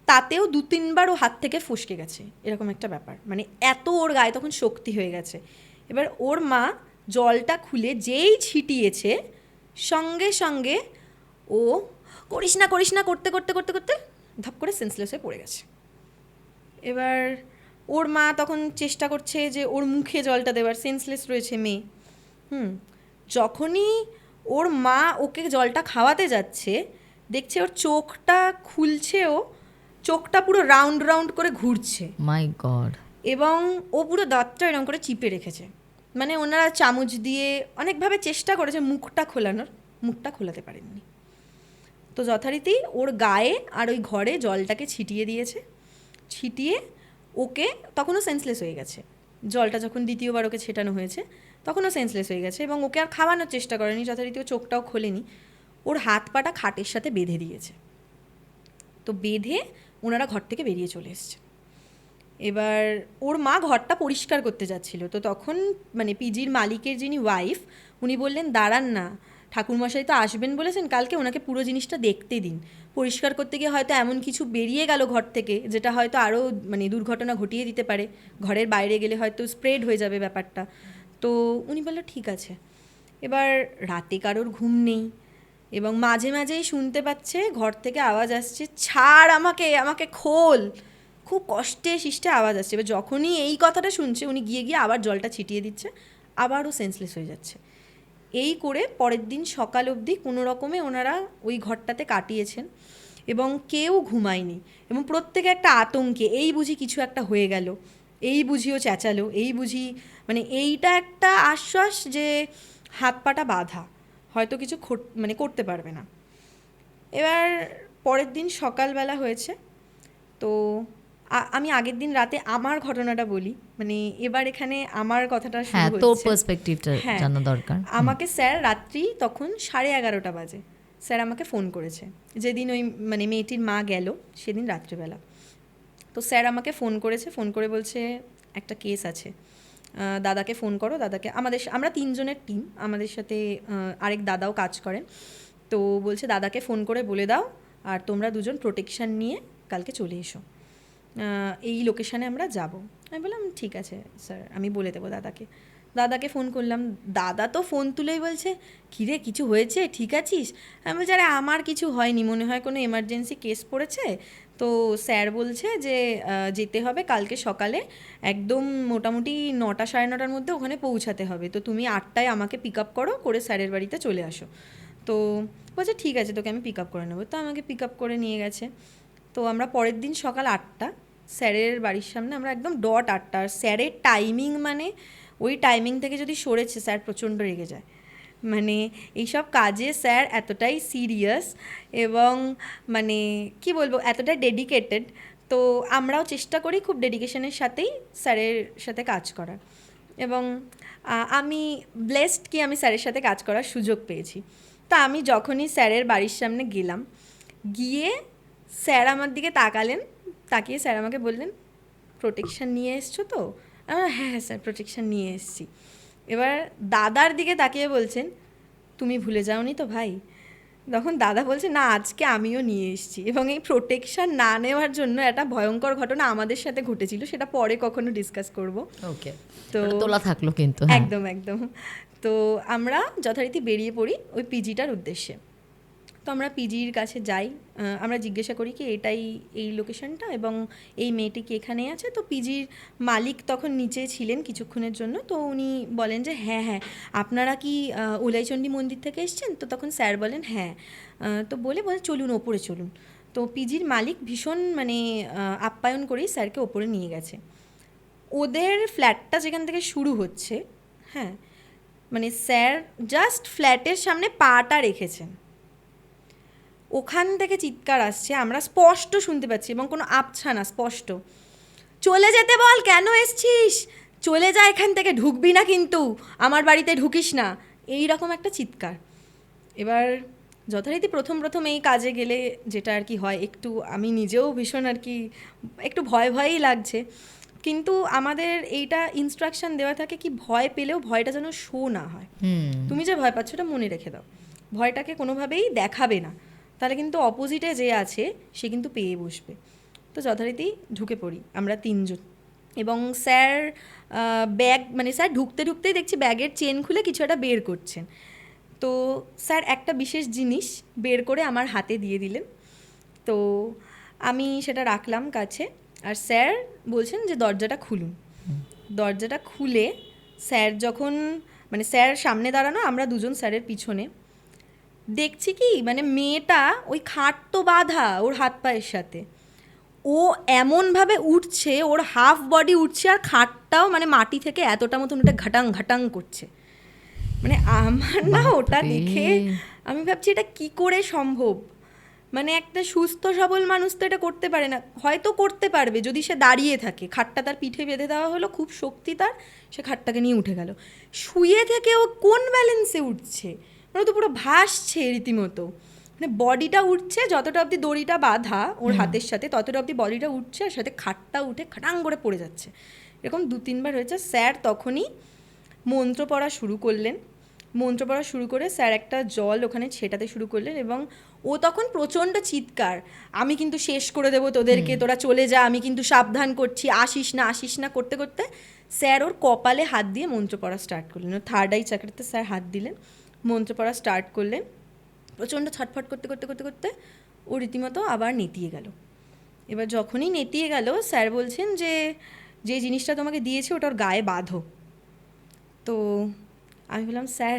Speaker 1: তাতেও 2-3বার ও হাত থেকে ফসকে গেছে, এরকম একটা ব্যাপার, মানে এত ওর গায়ে তখন শক্তি হয়ে গেছে। এবার ওর মা জলটা খুলে যেই ছিটিয়েছে সঙ্গে সঙ্গে ও করিস না করতে করতে করতে করতে ধপ করে সেন্সলেস হয়ে পড়ে গেছে। এবার ওর মা তখন চেষ্টা করছে যে ওর মুখে জলটা দেওয়ার, সেন্সলেস রয়েছে মেয়ে। যখনই ওর মা ওকে জলটা খাওয়াতে যাচ্ছে, দেখছে ওর চোখটা খুলছেও, চোখটা পুরো রাউন্ড রাউন্ড করে ঘুরছে,
Speaker 3: মাই গড।
Speaker 1: এবং ও পুরো দাঁতটা এরকম করে চিপে রেখেছে। মানে ওনারা চামচ দিয়ে অনেকভাবে চেষ্টা করেছে মুখটা খোলানোর, মুখটা খোলাতে পারেননি। তো যথারীতি ওর গায়ে আর ওই ঘরে জলটাকে ছিটিয়ে দিয়েছে, ছিটিয়ে ওকে, তখনও সেন্সলেস হয়ে গেছে। জলটা যখন দ্বিতীয়বার ওকে ছেটানো হয়েছে তখনও সেন্সলেস হয়ে গেছে, এবং ওকে আর খাওয়ানোর চেষ্টা করেনি, যথারীতি ও চোখটাও খোলেনি। ওর হাত পাটা খাটের সাথে বেঁধে দিয়েছে। তো বেঁধে ওনারা ঘর থেকে বেরিয়ে চলে এসছে। এবার ওর মা ঘরটা পরিষ্কার করতে যাচ্ছিল, তো তখন মানে পিজির মালিকের যিনি ওয়াইফ, উনি বললেন দাঁড়ান না, ঠাকুরমশাই তো আসবেন বলেছেন কালকে, ওনাকে পুরো জিনিসটা দেখতে দিন। পরিষ্কার করতে গিয়ে হয়তো এমন কিছু বেরিয়ে গেল ঘর থেকে যেটা হয়তো আরও মানে দুর্ঘটনা ঘটিয়ে দিতে পারে, ঘরের বাইরে গেলে হয়তো স্প্রেড হয়ে যাবে ব্যাপারটা। তো উনি বললো ঠিক আছে। এবার রাতে কারোর ঘুম নেই, এবং মাঝে মাঝেই শুনতে পাচ্ছে ঘর থেকে আওয়াজ আসছে, ছাড় আমাকে, আমাকে খোল, খুব কষ্টে শিষ্টে আওয়াজ আসছে। এবার যখনই এই কথাটা শুনছে উনি গিয়ে গিয়ে আবার জলটা ছিটিয়ে দিচ্ছে, আবারও সেন্সলেস হয়ে যাচ্ছে। এই করে পরের দিন সকাল অবধি কোনো রকমে ওনারা ওই ঘরটাতে কাটিয়েছেন, এবং কেউ ঘুমায়নি, এবং প্রত্যেকে একটা আতঙ্কে, এই বুঝি কিছু একটা হয়ে গেল, এই বুঝিও চেঁচালো, এই বুঝি, মানে এইটা একটা আশ্বাস যে হাত পাটা বাঁধা, হয়তো কিছু মানে করতে পারবে না। এবার পরের দিন সকালবেলা হয়েছে, তো আমি আগের দিন রাতে আমার ঘটনাটা বলি, মানে এবার এখানে আমার কথাটা শুরু
Speaker 3: হ্যাঁ,
Speaker 1: হচ্ছে।
Speaker 3: তোর পার্সপেক্টিভটা
Speaker 1: হ্যাঁ,
Speaker 3: জানা দরকার।
Speaker 1: আমাকে স্যার রাত্রি তখন 11:30 বাজে স্যার আমাকে ফোন করেছে, যেদিন ওই মানে মেয়েটির মা গেল সেদিন রাত্রিবেলা। তো স্যার আমাকে ফোন করেছে, ফোন করে বলছে একটা কেস আছে, দাদাকে ফোন করো, দাদাকে, আমরা 3 জনের টিম, আমাদের সাথে আরেক দাদাও কাজ করেন। তো বলছে দাদাকে ফোন করে বলে দাও, আর তোমরা দুজন প্রোটেকশান নিয়ে কালকে চলে এসো, এই লোকেশানে আমরা যাব। আমি বললাম ঠিক আছে স্যার, আমি বলে দেবো দাদাকে। দাদাকে ফোন করলাম, দাদা তো ফোন তুলেই বলছে কিরে কিছু হয়েছে, ঠিক আছিস? আমি বলছি আরে আমার কিছু হয়নি, মনে হয় কোনো এমার্জেন্সি কেস পড়েছে, তো স্যার বলছে যে যেতে হবে কালকে সকালে একদম মোটামুটি 9টা 9:30টার মধ্যে ওখানে পৌঁছাতে হবে, তো তুমি 8টায় আমাকে পিক আপ করো, করে স্যারের বাড়িতে চলে আসো। তো বলছে ঠিক আছে, তোকে আমি পিক আপ করে নেবো। তো আমাকে পিক আপ করে নিয়ে গেছে। তো আমরা পরের দিন সকাল 8টা স্যারের বাড়ির সামনে, আমরা একদম ডট 8টা। আর স্যারের টাইমিং মানে ওই টাইমিং থেকে যদি সরেছে স্যার প্রচণ্ড রেগে যায়, মানে এইসব কাজে স্যার এতটাই সিরিয়াস, এবং মানে কি বলবো এতটাই ডেডিকেটেড। তো আমরাও চেষ্টা করি খুব ডেডিকেশনের সাথেই স্যারের সাথে কাজ করার, এবং আমি ব্লেসড কি আমি স্যারের সাথে কাজ করার সুযোগ পেয়েছি। তা আমি যখনই স্যারের বাড়ির সামনে গেলাম, গিয়ে স্যার আমার দিকে তাকালেন, তাকিয়ে স্যার আমাকে বললেন প্রোটেকশান নিয়ে এসছো তো? হ্যাঁ হ্যাঁ স্যার প্রোটেকশান নিয়ে এসছি। এবার দাদার দিকে তাকিয়ে বলছেন তুমি ভুলে যাওনি তো ভাই? তখন দাদা বলছে না আজকে আমিও নিয়ে এসেছি, এবং এই প্রোটেকশান না নেওয়ার জন্য একটা ভয়ঙ্কর ঘটনা আমাদের সাথে ঘটেছিল, সেটা পরে কখনো ডিসকাস করব।
Speaker 3: ওকে,
Speaker 1: তো
Speaker 3: তোলা থাকলো কিন্তু।
Speaker 1: একদম একদম। তো আমরা যথারীতি বেরিয়ে পড়ি ওই পিজিটার উদ্দেশ্যে। তো আমরা পিজির কাছে যাই, আমরা জিজ্ঞাসা করি কি এটাই এই লোকেশনটা, এবং এই মেয়েটি কি এখানে আছে? তো পিজির মালিক তখন নিচে ছিলেন কিছুক্ষণের জন্য, তো উনি বলেন যে হ্যাঁ হ্যাঁ আপনারা কি উলাইচণ্ডী মন্দির থেকে এসছেন? তো তখন স্যার বলেন হ্যাঁ। তো বলে চলুন ওপরে চলুন। তো পিজির মালিক ভীষণ মানে আপ্যায়ন করেই স্যারকে ওপরে নিয়ে গেছে। ওদের ফ্ল্যাটটা যেখান থেকে শুরু হচ্ছে, হ্যাঁ মানে স্যার জাস্ট ফ্ল্যাটের সামনে পাটা রেখেছেন, ওখান থেকে চিৎকার আসছে, আমরা স্পষ্ট শুনতে পাচ্ছি, এবং কোনো আবছা না, স্পষ্ট, চলে যেতে বল, কেন এসছিস, চলে যা এখান থেকে, ঢুকবি না কিন্তু, আমার বাড়িতে ঢুকিস না, এই রকম একটা চিৎকার। এবার যথারীতি প্রথম এই কাজে গেলে যেটা আর কি হয়, একটু আমি নিজেও ভীষণ আর কি একটু ভয় ভয়ই লাগছে, কিন্তু আমাদের এইটা ইনস্ট্রাকশন দেওয়া থাকে কি ভয় পেলেও ভয়টা যেন শো না হয়। তুমি যে ভয় পাচ্ছ ওটা মনে রেখে দাও, ভয়টাকে কোনোভাবেই দেখাবে না, তাহলে কিন্তু অপোজিটে যে আছে সে কিন্তু পেয়ে বসবে। তো যথারীতি ঢুকে পড়ি আমরা 3 জন, এবং স্যার ব্যাগ মানে স্যার ঢুকতেই দেখছি ব্যাগের চেন খুলে কিছু একটা বের করছেন। তো স্যার একটা বিশেষ জিনিস বের করে আমার হাতে দিয়ে দিলেন, তো আমি সেটা রাখলাম কাছে, আর স্যার বলছেন যে দরজাটা খুলুন। দরজাটা খুলে স্যার যখন মানে স্যার সামনে দাঁড়ানো, আমরা 2জন স্যারের পিছনে, দেখছি কি মানে মেয়েটা ওই খাট তো বাঁধা ওর হাত পায়ের সাথে, ও এমনভাবে উঠছে, ওর হাফ বডি উঠছে আর খাটটাও মানে মাটি থেকে এতটা মতন ওটা ঘাটাং ঘাটাং করছে। মানে আমার না ওটা
Speaker 3: বাপরে।
Speaker 1: দেখে আমি ভাবছি এটা কি করে সম্ভব, মানে একটা সুস্থ সবল মানুষ তো এটা করতে পারে না। হয়তো করতে পারবে যদি সে দাঁড়িয়ে থাকে, খাটটা তার পিঠে বেঁধে দেওয়া হলো, খুব শক্তি তার, সে খাটটাকে নিয়ে উঠে গেল। শুয়ে থেকে ও কোন ব্যালেন্সে উঠছে, মানে ও তো পুরো ভাসছে রীতিমতো, মানে বডিটা উঠছে যতটা অবধি দড়িটা বাঁধা ওর হাতের সাথে ততটা অবধি বডিটা উঠছে, আর সাথে খাটটা উঠে খাটাং করে পড়ে যাচ্ছে। এরকম 2-3 বার হয়েছে। স্যার তখনই মন্ত্র পড়া শুরু করলেন, মন্ত্র পড়া শুরু করে স্যার একটা জল ওখানে ছেটাতে শুরু করলেন, এবং ও তখন প্রচণ্ড চিৎকার, আমি কিন্তু শেষ করে দেবো তোদেরকে, তোরা চলে যা, আমি কিন্তু সাবধান করছি, আসিস না আসিস না করতে করতে স্যার ওর কপালে হাত দিয়ে মন্ত্র পড়া স্টার্ট করলেন। ওর থার্ড আই চাকরিতে স্যার হাত দিলেন, মন্ত্র পড়া স্টার্ট করলেন। প্রচণ্ড ছটফট করতে করতে করতে করতে ও রীতিমতো আবার নেতিয়ে গেল। এবার যখনই নেতিয়ে গেল স্যার বলছেন যে যে জিনিসটা তোমাকে দিয়েছে ওটা ওর গায়ে বাঁধো। তো আমি বললাম স্যার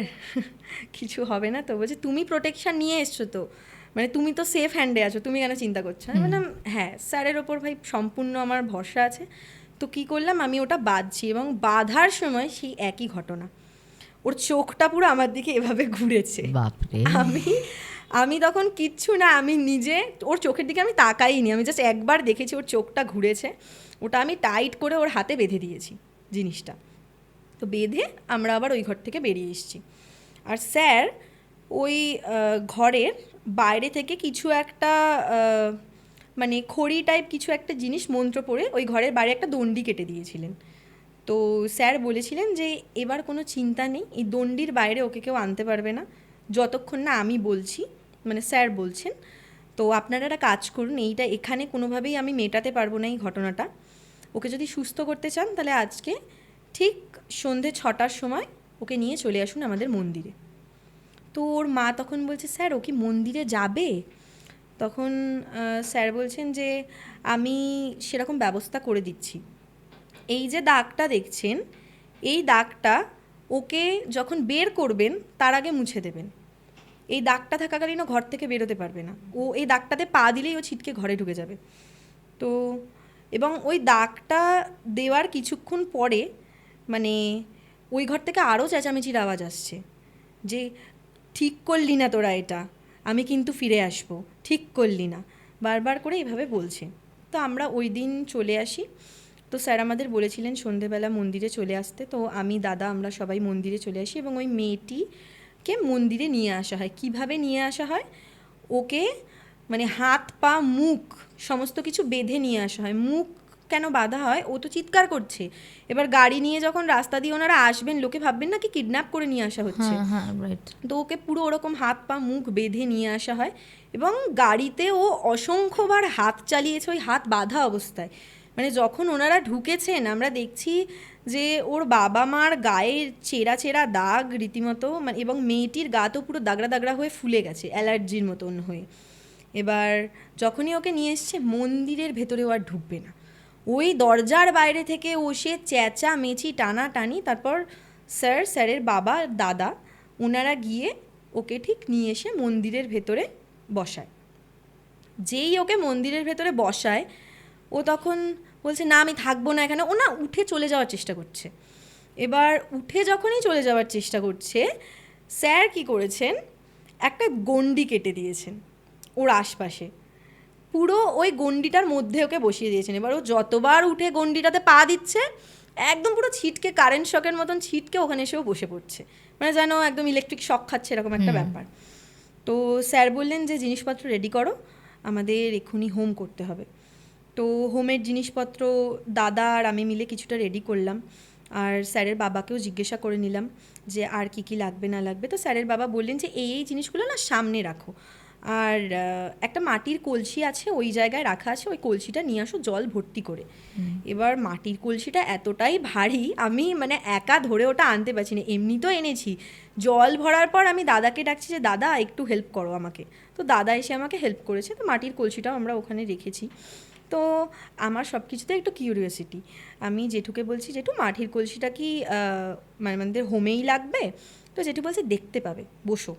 Speaker 1: কিছু হবে না তো? বলছে তুমি প্রোটেকশান নিয়ে এসছো তো, মানে তুমি তো সেফ হ্যান্ডে আছো, তুমি কেন চিন্তা করছো? আমি বললাম হ্যাঁ স্যারের ওপর ভাই সম্পূর্ণ আমার ভরসা আছে। তো কী করলাম, আমি ওটা বাঁধছি, এবং বাঁধার সময় সেই একই ঘটনা, ওর চোখটা পুরো আমার দিকে এভাবে ঘুরেছে।
Speaker 3: বাপরে।
Speaker 1: আমি তখন কিচ্ছু না, আমি নিজে ওর চোখের দিকে আমি তাকাইনি, আমি জাস্ট একবার দেখেছি ওর চোখটা ঘুরেছে, ওটা আমি টাইট করে ওর হাতে বেঁধে দিয়েছি জিনিসটা। তো বেঁধে আমরা আবার ওই ঘর থেকে বেরিয়ে এসেছি। আর স্যার ওই ঘরের বাইরে থেকে কিছু একটা মানে খড়ি টাইপ কিছু একটা জিনিস মন্ত্র পড়ে ওই ঘরের বাইরে একটা দণ্ডি কেটে দিয়েছিলেন। তো স্যার বলেছিলেন যে এবার কোনো চিন্তা নেই, এই দণ্ডির বাইরে ওকে কেউ আনতে পারবে না যতক্ষণ না আমি বলছি, মানে স্যার বলছেন। তো আপনারা একটা কাজ করুন, এইটা এখানে কোনোভাবেই আমি মেটাতে পারবো না এই ঘটনাটা, ওকে যদি সুস্থ করতে চান তাহলে আজকে ঠিক সন্ধে 6টার সময় ওকে নিয়ে চলে আসুন আমাদের মন্দিরে। তো ওর মা তখন বলছে স্যার ও কি মন্দিরে যাবে? তখন স্যার বলছেন যে আমি সেরকম ব্যবস্থা করে দিচ্ছি। এই যে দাগটা দেখছেন, এই দাগটা ওকে যখন বের করবেন তার আগে মুছে দেবেন। এই দাগটা থাকাকালীনও ঘর থেকে বেরোতে পারবে না, ও এই দাগটাতে পা দিলেই ও ছিটকে ঘরে ঢুকে যাবে। তো এবং ওই দাগটা দেওয়ার কিছুক্ষণ পরে মানে ওই ঘর থেকে আরও চেঁচামেচির আওয়াজ আসছে যে ঠিক করলি না তোরা এটা, আমি কিন্তু ফিরে আসবো, ঠিক করলি না, বারবার করে এইভাবে বলছে। তো আমরা ওই দিন চলে আসি। তো স্যার আমাদের বলেছিলেন সন্ধেবেলা মন্দিরে চলে আসতে। তো আমি দাদা আমরা সবাই মন্দিরে চলে আসি, এবং ওই মেয়েটিকে মন্দিরে নিয়ে আসা হয়। কিভাবে নিয়ে আসা হয়, ওকে মানে হাত পা মুখ সমস্ত কিছু বেঁধে নিয়ে আসা হয়। মুখ কেন বাঁধা হয়, ও তো চিৎকার করছে, এবার গাড়ি নিয়ে যখন রাস্তা দিয়ে ওনারা আসবেন লোকে ভাববেন না কি কিডন্যাপ করে নিয়ে আসা হচ্ছে।
Speaker 3: হ্যাঁ রাইট।
Speaker 1: তো ওকে পুরো ওরকম হাত পা মুখ বেঁধে নিয়ে আসা হয়, এবং গাড়িতে ও অসংখ্যবার হাত চালিয়েছে ওই হাত বাঁধা অবস্থায়। মানে যখন ওনারা ঢুকেছেন আমরা দেখছি যে ওর বাবা মার গায়ের চেরা চেরা দাগ রীতিমতো, মানে এবং মেয়েটির গা তো পুরো দাগড়া দাগড়া হয়ে ফুলে গেছে অ্যালার্জির মতন হয়ে। এবার যখনই ওকে নিয়ে এসছে মন্দিরের ভেতরে ও আর ঢুকবে না, ওই দরজার বাইরে থেকে ও সে চেঁচা মেচি টানাটানি, তারপর স্যারের বাবা দাদা ওনারা গিয়ে ওকে ঠিক নিয়ে এসে মন্দিরের ভেতরে বসায়। যেই ওকে মন্দিরের ভেতরে বসায় ও তখন বলছে না আমি থাকবো না এখানে, ও না উঠে চলে যাওয়ার চেষ্টা করছে। এবার উঠে যখনই চলে যাওয়ার চেষ্টা করছে স্যার কি করেছেন, একটা গণ্ডি কেটে দিয়েছেন ওর আশপাশে, পুরো ওই গণ্ডিটার মধ্যে ওকে বসিয়ে দিয়েছেন। এবার ও যতবার উঠে গণ্ডিটাতে পা দিচ্ছে একদম পুরো ছিটকে কারেন্ট শকের মতন ছিটকে ওখানে এসেও বসে পড়ছে, মানে যেন একদম ইলেকট্রিক শক খাচ্ছে এরকম একটা ব্যাপার। তো স্যার বললেন যে জিনিসপত্র রেডি করো, আমাদের এক্ষুনি হোম করতে হবে। তো হোমের জিনিসপত্র দাদা আর আমি মিলে কিছুটা রেডি করলাম, আর স্যারের বাবাকেও জিজ্ঞাসা করে নিলাম যে আর কি কি লাগবে না লাগবে। তো স্যারের বাবা বললেন যে এই জিনিসগুলো না সামনে রাখো, আর একটা মাটির কলসি আছে ওই জায়গায় রাখা আছে, ওই কলসিটা নিয়ে আসো জল ভর্তি করে। এবার মাটির কলসিটা এতটাই ভারী আমি মানে একা ধরে ওটা আনতে পারছি না, এমনি তো এনেছি। জল ভরার পর আমি দাদাকে ডাকছি যে দাদা একটু হেল্প করো আমাকে। তো দাদা এসে আমাকে হেল্প করেছে। তো মাটির কলসিটাও আমরা ওখানে রেখেছি। তো আমার সব কিছুতে একটু কিউরিওসিটি, আমি জেঠুকে বলছি জেঠু মাটির কলসিটা কি মানে আমাদের হোমেই লাগবে? তো জেঠু বলছে দেখতে পাবে, বসো।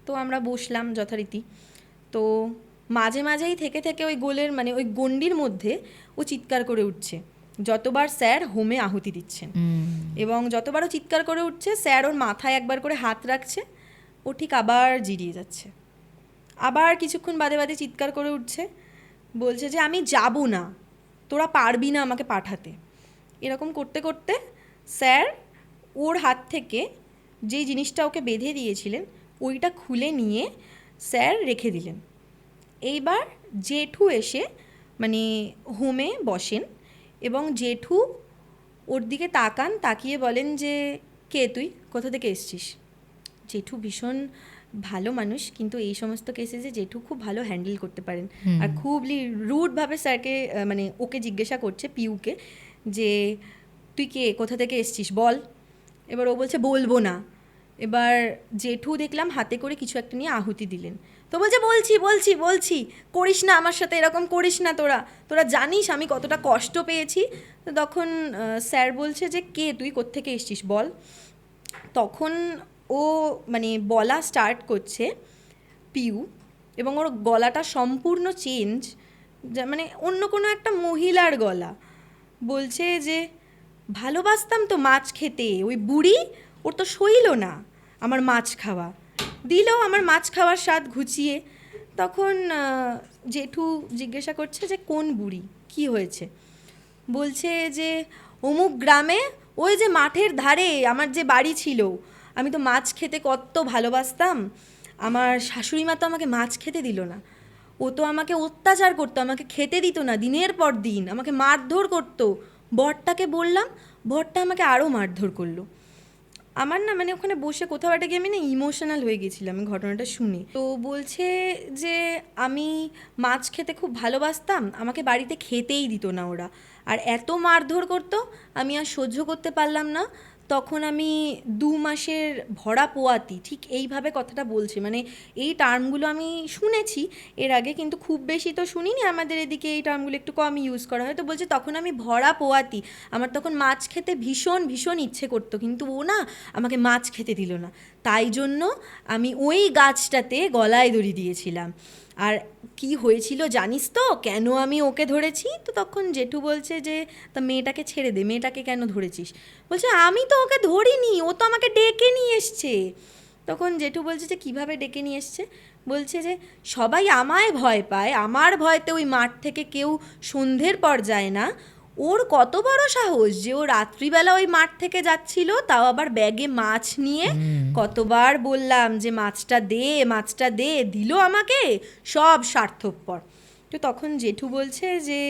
Speaker 1: তো আমরা বসলাম যথারীতি। তো মাঝে মাঝেই থেকে থেকে ওই গোলের মানে ওই গণ্ডির মধ্যে ও চিৎকার করে উঠছে যতবার স্যার হোমে আহুতি দিচ্ছেন, এবং যতবার ও চিৎকার করে উঠছে স্যার ওর মাথায় একবার করে হাত রাখছে, ও ঠিক আবার জিরিয়ে যাচ্ছে, আবার কিছুক্ষণ বাদে বাদে চিৎকার করে উঠছে, বলছে যে আমি যাব না, তোরা পারবি না আমাকে পাঠাতে। এরকম করতে করতে স্যার ওর হাত থেকে যেই জিনিসটা ওকে বেঁধে দিয়েছিলেন ওইটা খুলে নিয়ে স্যার রেখে দিলেন। এইবার জেঠু এসে মানে হোমে বসেন এবং জেঠু ওর দিকে তাকান, তাকিয়ে বলেন যে কে তুই, কোথা থেকে এসছিস। জেঠু ভীষণ ভালো মানুষ, কিন্তু এই সমস্ত কেসেসে জেঠু খুব ভালো হ্যান্ডেল করতে পারেন। আর খুবই রুডভাবে স্যারকে মানে ওকে জিজ্ঞাসা করছে পিউকে যে তুই কে, কোথা থেকে এসছিস বল। এবার ও বলছে বলবো না। এবার জেঠু দেখলাম হাতে করে কিছু একটা নিয়ে আহুতি দিলেন, তো বলছে বলছি বলছি বলছি, করিস না আমার সাথে এরকম, করিস না, তোরা তোরা জানিস আমি কতটা কষ্ট পেয়েছি। তো তখন স্যার বলছে যে কে তুই, কোত্থেকে এসছিস বল। তখন ও মানে বলা স্টার্ট করছে পিউ, এবং ওর গলাটা সম্পূর্ণ চেঞ্জ, মানে অন্য কোনো একটা মহিলার গলা। বলছে যে ভালোবাসতাম তো মাছ খেতে, ওই বুড়ি ওর তো সইল না আমার মাছ খাওয়া, দিল আমার মাছ খাওয়ার স্বাদ ঘুচিয়ে। তখন জেঠু জিজ্ঞাসা করছে যে কোন বুড়ি, কি হয়েছে। বলছে যে অমুক গ্রামে ওই যে মাঠের ধারে আমার যে বাড়ি ছিল, আমি তো মাছ খেতে কত ভালোবাসতাম, আমার শাশুড়ি মা তো আমাকে মাছ খেতে দিল না, ও তো আমাকে অত্যাচার করতো, আমাকে খেতে দিত না দিনের পর দিন, আমাকে মারধর করতো, বরটাকে বললাম, বরটা আমাকে আরও মারধর করলো। আমার না মানে ওখানে বসে কোথাও একটা গিয়ে আমি না ইমোশনাল হয়ে গেছিলাম ঘটনাটা শুনে। তো বলছে যে আমি মাছ খেতে খুব ভালোবাসতাম, আমাকে বাড়িতে খেতেই দিত না ওরা, আর এত মারধর করতো আমি আর সহ্য করতে পারলাম না, তখন আমি 2 মাসের ভরা পোয়াতি, ঠিক এইভাবে কথাটা বলছে। মানে এই টার্মগুলো আমি শুনেছি এর আগে, কিন্তু খুব বেশি তো শুনিনি, আমাদের এদিকে এই টার্মগুলো একটু কম ইউজ করা হয়। তো বলছে তখন আমি ভরা পোয়াতি, আমার তখন মাছ খেতে ভীষণ ভীষণ ইচ্ছে করতো, কিন্তু ও না আমাকে মাছ খেতে দিল না, তাই জন্য আমি ওই গাছটাতে গলায় দড়ি দিয়েছিলাম। আর কি হয়েছিল জানিস তো, কেন আমি ওকে ধরেছি। তো তখন জেঠু বলছে যে তা মেয়েটাকে ছেড়ে দে, মেয়েটাকে কেন ধরেছিস। বলছে আমি তো ওকে ধরিনি, ও তো আমাকে ডেকে নিয়ে এসছে। তখন জেঠু বলছে যে কীভাবে ডেকে নিয়ে এসছে। বলছে যে সবাই আমায় ভয় পায়, আমার ভয়তে ওই মাঠ থেকে কেউ সন্ধ্যের পর যায় না, ওর কত বড় সাহস যে ও রাত্রিবেলা ওই মাঠ থেকে যাচ্ছিল, তাও আবার ব্যাগে মাছ নিয়ে। কতবার বললাম যে মাছটা দে, মাছটা দে, দিল আমাকে, সব স্বার্থপর। তো তখন জেঠু বলছে যে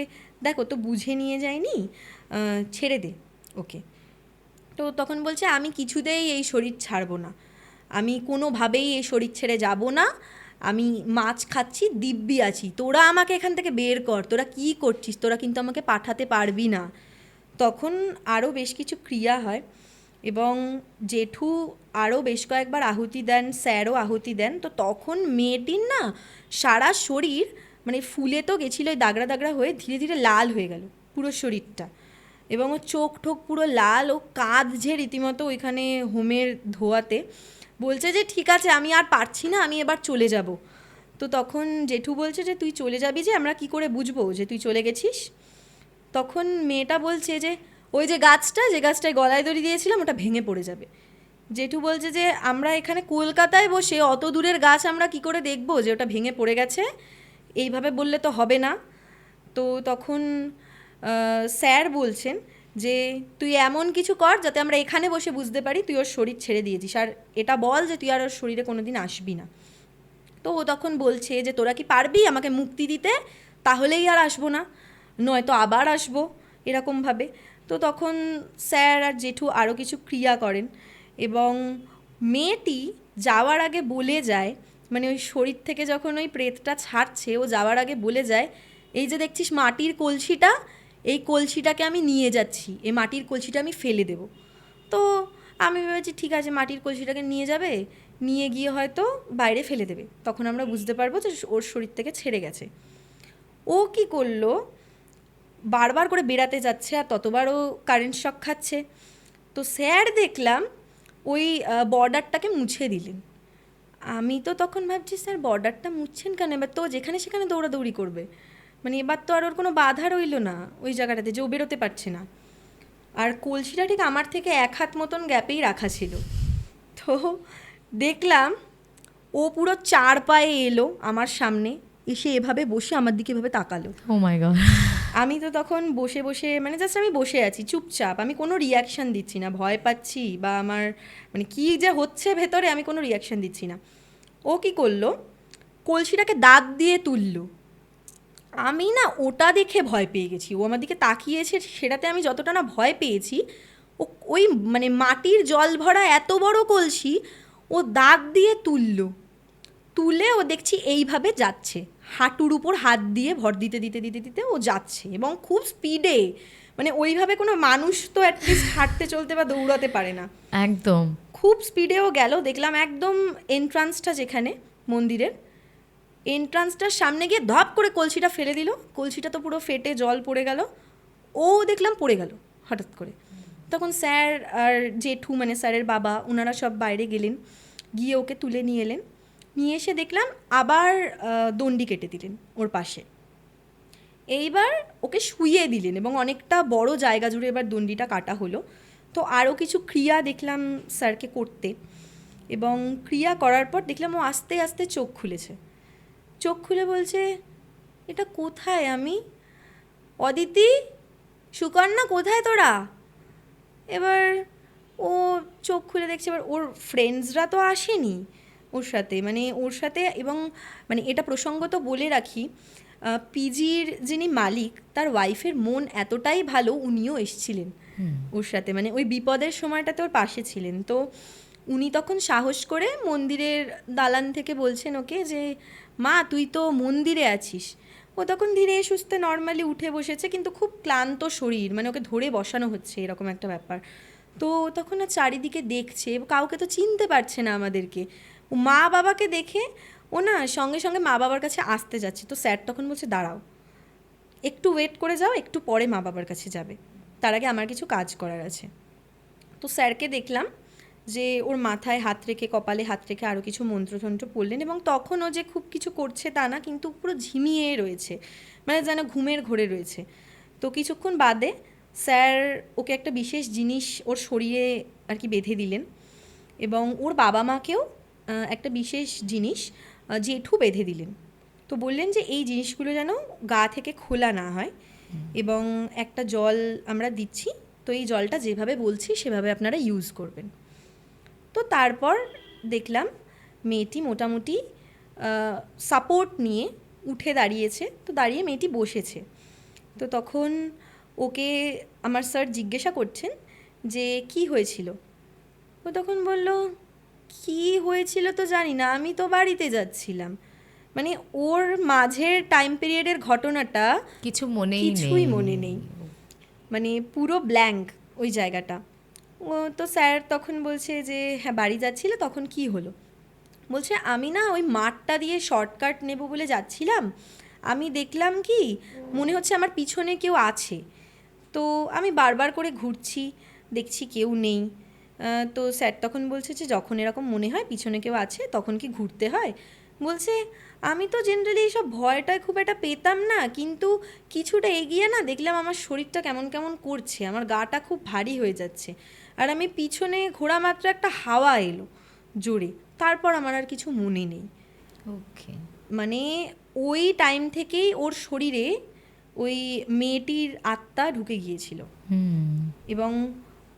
Speaker 1: দেখো তো বুঝে নিয়ে যায়নি, ছেড়ে দে ওকে। তো তখন বলছে আমি কিছুতেই এই শরীর ছাড়বো না, আমি কোনোভাবেই এই শরীর ছেড়ে যাব না, আমি মাছ খাচ্ছি, দিব্যি আছি, তোরা আমাকে এখান থেকে বের কর, তোরা কী করছিস, তোরা কিন্তু আমাকে পাঠাতে পারবি না। তখন আরও বেশ কিছু ক্রিয়া হয় এবং জেঠু আরও বেশ কয়েকবার আহুতি দেন, স্যারও আহুতি দেন। তো তখন মেয়েটির না সারা শরীর মানে ফুলে তো গেছিলো, ওই দাগড়া দাগড়া হয়ে ধীরে ধীরে লাল হয়ে গেল পুরো শরীরটা, এবং ও চোখ ঠোক পুরো লাল, ও কাঁদছে রীতিমতো ওইখানে হোমের ধোয়াতে। বলছে যে ঠিক আছে আমি আর পারছি না, আমি এবার চলে যাব। তো তখন জেঠু বলছে যে তুই চলে যাবি যে, আমরা কি করে বুঝবো যে তুই চলে গেছিস। তখন মেয়েটা বলছে যে ওই যে গাছটা, যে গাছটায় গলায় দড়ি দিয়েছিলাম ওটা ভেঙে পড়ে যাবে। জেঠু বলছে যে আমরা এখানে কলকাতায় বসে অত দূরের গাছ আমরা কি করে দেখবো যে ওটা ভেঙে পড়ে গেছে, এইভাবে বললে তো হবে না। তো তখন স্যার বলছেন যে তুই এমন কিছু কর যাতে আমরা এখানে বসে বুঝতে পারি তুই ওর শরীর ছেড়ে দিয়েছিস, আর এটা বল যে তুই আর ওর শরীরে কোনো দিন আসবি না। তো ও তখন বলছে যে তোরা কি পারবি আমাকে মুক্তি দিতে, তাহলেই আর আসবো না, নয়তো আবার আসবো, এরকমভাবে। তো তখন স্যার আর জেঠু আরও কিছু ক্রিয়া করেন এবং মেয়েটি যাওয়ার আগে বলে যায়, মানে ওই শরীর থেকে যখন ওই প্রেতটা ছাড়ছে ও যাওয়ার আগে বলে যায় এই যে দেখছিস মাটির কলসিটা, এই কলসিটাকে আমি নিয়ে যাচ্ছি, এই মাটির কলসিটা আমি ফেলে দেব। তো আমি ভেবেছি ঠিক আছে মাটির কলসিটাকে নিয়ে যাবে, নিয়ে গিয়ে হয়তো বাইরে ফেলে দেবে, তখন আমরা বুঝতে পারবো যে ওর শরীর থেকে ছেড়ে গেছে। ও কি করলো, বারবার করে বেড়াতে যাচ্ছে আর ততবারও কারেন্ট শক খাচ্ছে। তো স্যার দেখলাম ওই বর্ডারটাকে মুছে দিলেন। আমি তো তখন ভাবছি স্যার বর্ডারটা মুছছেন কেন, এবার তো যেখানে সেখানে দৌড়াদৌড়ি করবে, মানে এবার তো আর ওর কোনো বাধা রইলো না ওই জায়গাটাতে যে ও বেরোতে পারছে না। আর কলসিটা ঠিক আমার থেকে 1 হাত মতন গ্যাপেই রাখা ছিল। তো দেখলাম ও পুরো 4 পায়ে এলো আমার সামনে, এসে এভাবে বসে আমার দিকে এভাবে তাকালো।
Speaker 3: ও মাই গড।
Speaker 1: আমি তো তখন বসে বসে মানে জাস্ট আমি বসে আছি চুপচাপ, আমি কোনো রিয়াকশান দিচ্ছি না, ভয় পাচ্ছি বা আমার মানে কী যে হচ্ছে ভেতরে আমি কোনো রিয়াকশান দিচ্ছি না। ও কি করলো, কলসিটাকে দাঁত দিয়ে তুললো। আমি না ওটা দেখে ভয় পেয়ে গেছি, ও আমার দিকে তাকিয়েছে সেটাতে আমি যতটা না ভয় পেয়েছি, ও ওই মানে মাটির জল ভরা এত বড় কলসি ও দাঁত দিয়ে তুললো। তুলে ও দেখছি এইভাবে যাচ্ছে, হাঁটুর উপর হাত দিয়ে ভর দিতে দিতে দিতে দিতে ও যাচ্ছে এবং খুব স্পিডে, মানে ওইভাবে কোনো মানুষ তো অ্যাটলিস্ট হাঁটতে চলতে বা দৌড়াতে পারে না,
Speaker 3: একদম।
Speaker 1: খুব স্পিডেও গেল। দেখলাম একদম এন্ট্রান্সটা যেখানে মন্দিরের এন্ট্রান্সটার সামনে গিয়ে ধপ করে কলসিটা ফেলে দিল, কলসিটা তো পুরো ফেটে জল পড়ে গেল, ও দেখলাম পড়ে গেল হঠাৎ করে। তখন স্যার আর জেঠু মানে স্যারের বাবা ওনারা সব বাইরে গেলেন, গিয়ে ওকে তুলে নিয়ে এলেন, নিয়ে এসে দেখলাম আবার দণ্ডি কেটে দিলেন ওর পাশে। এইবার ওকে শুইয়ে দিলেন এবং অনেকটা বড় জায়গা জুড়ে এবার দণ্ডিটা কাটা হলো। তো আরও কিছু ক্রিয়া দেখলাম স্যারকে করতে, এবং ক্রিয়া করার পর দেখলাম ও আস্তে আস্তে চোখ খুলেছে। চোখ খুলে বলছে, এটা কোথায় আমি? অদিতি, সুকন্যা, কোথায় তোরা? এবার ও চোখ খুলে দেখছে, এবার ওর ফ্রেন্ডসরা তো আসেনি ওর সাথে, মানে ওর সাথে, এবং মানে এটা প্রসঙ্গত বলে রাখি, পিজির যিনি মালিক তার ওয়াইফের মন এতটাই ভালো, উনিও এসছিলেন ওর সাথে, মানে ওই বিপদের সময়টাতে ওর পাশে ছিলেন। তো উনি তখন সাহস করে মন্দিরের দালান থেকে বলছেন ওকে যে, মা তুই তো মন্দিরে আছিস। ও তখন ধীরে সুস্থে নর্মালি উঠে বসেছে, কিন্তু খুব ক্লান্ত শরীর, মানে ওকে ধরে বসানো হচ্ছে এরকম একটা ব্যাপার। তো তখন না চারিদিকে দেখছে, কাউকে তো চিনতে পারছে না আমাদেরকে, ও মা বাবাকে দেখে ও না সঙ্গে সঙ্গে মা বাবার কাছে আসতে যাচ্ছে। তো স্যার তখন বলছে, দাঁড়াও, একটু ওয়েট করে যাও, একটু পরে মা বাবার কাছে যাবে, তার আগে আমার কিছু কাজ করার আছে। তো স্যারকে দেখলাম যে ওর মাথায় হাত রেখে, কপালে হাত রেখে আরও কিছু মন্ত্রতন্ত্র পড়লেন, এবং তখন ও যে খুব কিছু করছে তা না, কিন্তু পুরো ঝিমিয়ে রয়েছে, মানে যেন ঘুমের ঘোরে রয়েছে। তো কিছুক্ষণ বাদে স্যার ওকে একটা বিশেষ জিনিস ওর শরীরে আর কি বেঁধে দিলেন, এবং ওর বাবা মাকেও একটা বিশেষ জিনিস জেঠু বেঁধে দিলেন। তো বললেন যে এই জিনিসগুলো যেন গা থেকে খোলা না হয়, এবং একটা জল আমরা দিচ্ছি, তো এই জলটা যেভাবে বলছি সেভাবে আপনারা ইউজ করবেন। তো তারপর দেখলাম মেয়েটি মোটামুটি সাপোর্ট নিয়ে উঠে দাঁড়িয়েছে, তো দাঁড়িয়ে মেয়েটি বসেছে। তো তখন ওকে আমার স্যার জিজ্ঞাসা করছেন যে কি হয়েছিল। ও তখন বলল, কি হয়েছিল তো জানি না, আমি তো বাড়িতে যাচ্ছিলাম। মানে ওর মাঝের টাইম পিরিয়ডের ঘটনাটা কিছুই মনে নেই, মানে পুরো ব্ল্যাঙ্ক ওই জায়গাটা। ও তো স্যার তখন বলছে যে হ্যাঁ বাড়ি যাচ্ছিল, তখন কি হলো? বলছে আমি না ওই মাঠটা দিয়ে শর্টকাট নেব বলে যাচ্ছিলাম, আমি দেখলাম কি মনে হচ্ছে আমার পিছনে কেউ আছে, তো আমি বারবার করে ঘুরছি, দেখছি কেউ নেই। তো স্যার তখন বলছে যে যখন এরকম মনে হয় পিছনে কেউ আছে তখন কি ঘুরতে হয়? বলছে আমি তো জেনারেলি এইসব ভয়টায় খুব একটা পেতাম না, কিন্তু কিছুটা এগিয়ে না দেখলাম আমার শরীরটা কেমন কেমন করছে, আমার গাটা খুব ভারী হয়ে যাচ্ছে, আর আমি পিছনে ঘোরা মাত্র একটা হাওয়া এলো জোরে, তারপর আমার আর কিছু মনে নেই।
Speaker 3: ওকে।
Speaker 1: মানে ওই টাইম থেকেই ওর শরীরে ওই মেয়েটির আত্মা ঢুকে গিয়েছিল, এবং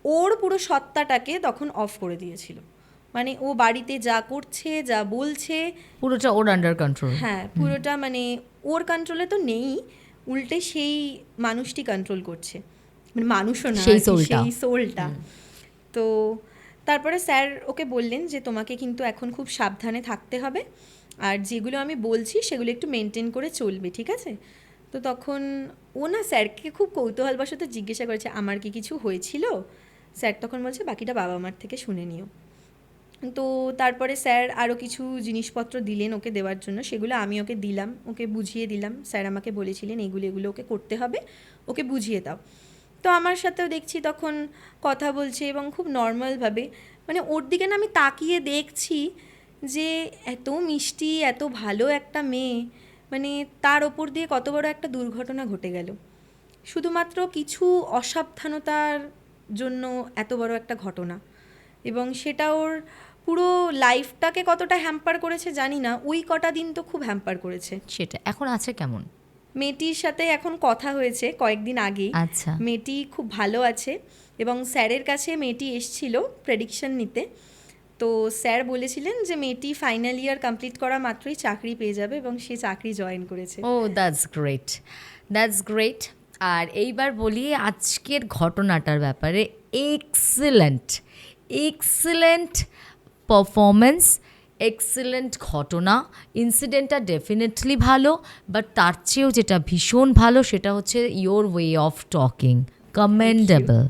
Speaker 1: ওর পুরো সত্তাটাকে তখন অফ করে দিয়েছিল। মানে ও বাড়িতে যা করছে, যা বলছে,
Speaker 3: পুরোটা ওর আন্ডার কন্ট্রোল।
Speaker 1: হ্যাঁ পুরোটা মানে ওর কন্ট্রোলে তো নেই, উল্টে সেই মানুষটি কন্ট্রোল করছে, মানে মানুষও না,
Speaker 3: সেই
Speaker 1: সোলটা। তো তারপরে স্যার ওকে বললেন যে তোমাকে কিন্তু এখন খুব সাবধানে থাকতে হবে, আর যেগুলো আমি বলছি সেগুলো একটু মেনটেন করে চলবে, ঠিক আছে? তো তখন ও না স্যারকে খুব কৌতূহলবশত জিজ্ঞাসা করেছে আমার কি কিছু হয়েছিল। স্যার তখন বলছে বাকিটা বাবা মার থেকে শুনে নিও। তো তারপরে স্যার আরও কিছু জিনিসপত্র দিলেন ওকে দেওয়ার জন্য, সেগুলো আমি ওকে দিলাম, ওকে বুঝিয়ে দিলাম। স্যার আমাকে বলেছিলেন এগুলো ওকে করতে হবে, ওকে বুঝিয়ে দাও। তো আমার সাথেও দেখছি তখন কথা বলছে এবং খুব নর্মালভাবে, মানে ওর দিকে না আমি তাকিয়ে দেখছি যে এত মিষ্টি এত ভালো একটা মেয়ে, মানে তার ওপর দিয়ে কত বড় একটা দুর্ঘটনা ঘটে গেল শুধুমাত্র কিছু অসাবধানতার জন্য। এত বড় একটা ঘটনা, এবং সেটা ওর পুরো লাইফটাকে কতটা হ্যাম্পার করেছে জানি না, ওই কটা দিন তো খুব হ্যাম্পার করেছে।
Speaker 3: সেটা এখন আছে কেমন?
Speaker 1: মেয়েটির সাথে এখন কথা হয়েছে কয়েকদিন আগেই।
Speaker 3: আচ্ছা।
Speaker 1: মেয়েটি খুব ভালো আছে, এবং স্যারের কাছে মেয়েটি এসছিল প্রেডিকশন নিতে। তো স্যার বলেছিলেন যে মেয়েটি ফাইনাল ইয়ার কমপ্লিট করা মাত্রই চাকরি পেয়ে যাবে, এবং সে চাকরি জয়েন করেছে।
Speaker 3: ও দ্যাটস গ্রেট, দ্যাটস গ্রেট। আর এইবার বলি আজকের ঘটনাটার ব্যাপারে। এক্সিলেন্ট, এক্সিলেন্ট পারফরমেন্স, এক্সিলেন্ট ঘটনা। ইনসিডেন্টটা ডেফিনেটলি ভালো, বাট তার চেয়েও যেটা ভীষণ ভালো সেটা হচ্ছে your way of talking, commendable.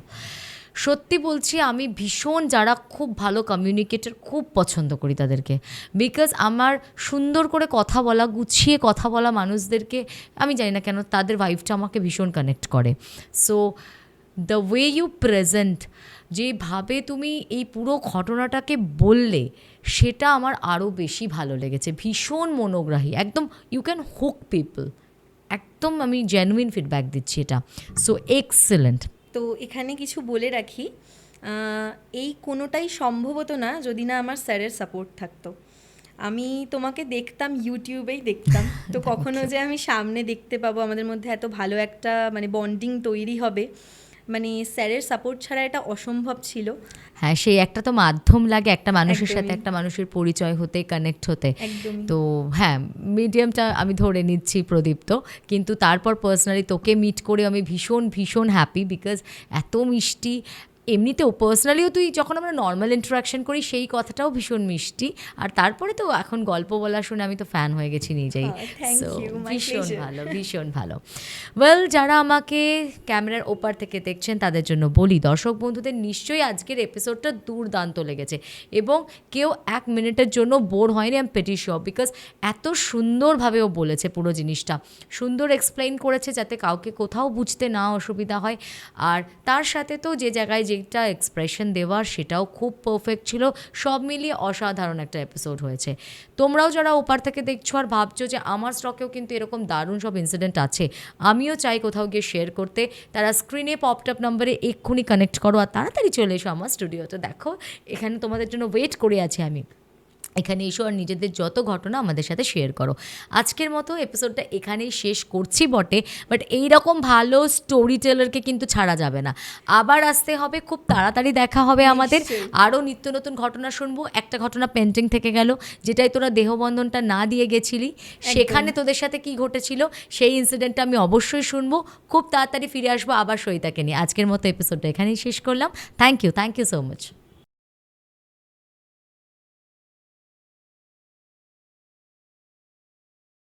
Speaker 3: সত্যি বলছি, আমি ভীষণ যারা খুব ভালো কমিউনিকেটর খুব পছন্দ করি তাদেরকে, বিকজ আমার সুন্দর করে কথা বলা, গুছিয়ে কথা বলা মানুষদেরকে আমি জানি না কেন তাদের ভাইবটা আমাকে ভীষণ কানেক্ট করে। So the way you present, যেভাবে তুমি এই পুরো ঘটনাটাকে বললে সেটা আমার আরও বেশি ভালো লেগেছে, ভীষণ মনোগ্রাহী, একদম ইউ ক্যান হুক পিপল, একদম আমি জেনুইন ফিডব্যাক দিচ্ছি এটা। So excellent.
Speaker 1: তো এখানে কিছু বলে রাখি, এই কোনোটাই সম্ভব হতো না যদি না আমার স্যারের সাপোর্ট থাকতো। আমি তোমাকে দেখতাম, ইউটিউবেই দেখতাম, তো কখনো যে আমি সামনে দেখতে পাবো, আমাদের মধ্যে এত ভালো একটা মানে বন্ডিং তৈরি হবে, মানে স্যারের সাপোর্ট ছাড়া এটা অসম্ভব ছিল।
Speaker 3: হ্যাঁ, সেই একটা তো মাধ্যম লাগে একটা মানুষের সাথে
Speaker 1: একদমই।
Speaker 3: একটা মানুষের পরিচয় হতে, কানেক্ট হতে।
Speaker 1: একদমই।
Speaker 3: তো হ্যাঁ, মিডিয়ামটা আমি ধরে নিচ্ছি প্রদীপ্ত, কিন্তু তারপর পার্সোনালি তোকে মিট করে আমি ভীষণ ভীষণ হ্যাপি, বিকজ এত মিষ্টি। এমনিতেও পার্সোনালিও তুই যখন আমরা নর্মাল ইন্টারাকশন করি সেই কথাটাও ভীষণ মিষ্টি, আর তারপরে তো এখন গল্প বলা শুনে আমি তো ফ্যান হয়ে গেছি নিজেই।
Speaker 1: thank
Speaker 3: So,
Speaker 1: you, my
Speaker 3: ভীষণ
Speaker 1: pleasure.
Speaker 3: ভালো, ভীষণ ভালো। ওয়েল, যারা আমাকে ক্যামেরার ওপার থেকে দেখছেন তাদের জন্য বলি, দর্শক বন্ধুদের নিশ্চয়ই আজকের এপিসোডটা দুর্দান্ত লেগেছে, এবং কেউ এক মিনিটের জন্য বোর হয়নি। আই এম পেটি শিওর, বিকজ এত সুন্দরভাবে ও বলেছে পুরো জিনিসটা, সুন্দর এক্সপ্লেইন করেছে যাতে কাউকে কোথাও বুঝতে না অসুবিধা হয়। আর তার সাথে তো যে জায়গায় যেটা এক্সপ্রেশন দেওয়ার সেটাও খুব পারফেক্ট ছিল। সব মিলিয়ে অসাধারণ একটা এপিসোড হয়েছে। তোমরাও যারা ওপার থেকে দেখছো আর ভাবছো যে আমার স্টকেও কিন্তু এরকম দারুণ সব ইনসিডেন্ট আছে, আমিও চাই কোথাও গিয়ে শেয়ার করতে, তারা স্ক্রিনে পপড আপ নাম্বারে এক্ষুনি কানেক্ট করো আর তাড়াতাড়ি চলে এসো আমার স্টুডিওতে। দেখো এখানে তোমাদের জন্য ওয়েট করে আছি আমি, এখানে এসো আর নিজেদের যত ঘটনা আমাদের সাথে শেয়ার করো। আজকের মতো এপিসোডটা এখানেই শেষ করছি বটে, বাট এইরকম ভালো স্টোরি টেলারকে কিন্তু ছাড়া যাবে না, আবার আসতে হবে, খুব তাড়াতাড়ি দেখা হবে আমাদের, আরও নিত্য নতুন ঘটনা শুনবো। একটা ঘটনা পেন্টিং থেকে গেল, যেটাই তোরা দেহবন্ধনটা না দিয়ে গেছিলি, সেখানে তোদের সাথে কি ঘটেছিল সেই ইনসিডেন্টটা আমি অবশ্যই শুনবো। খুব তাড়াতাড়ি ফিরে আসবো আবার সইতাকে নিয়ে। আজকের মতো এপিসোডটা এখানেই শেষ করলাম। Thank you so much.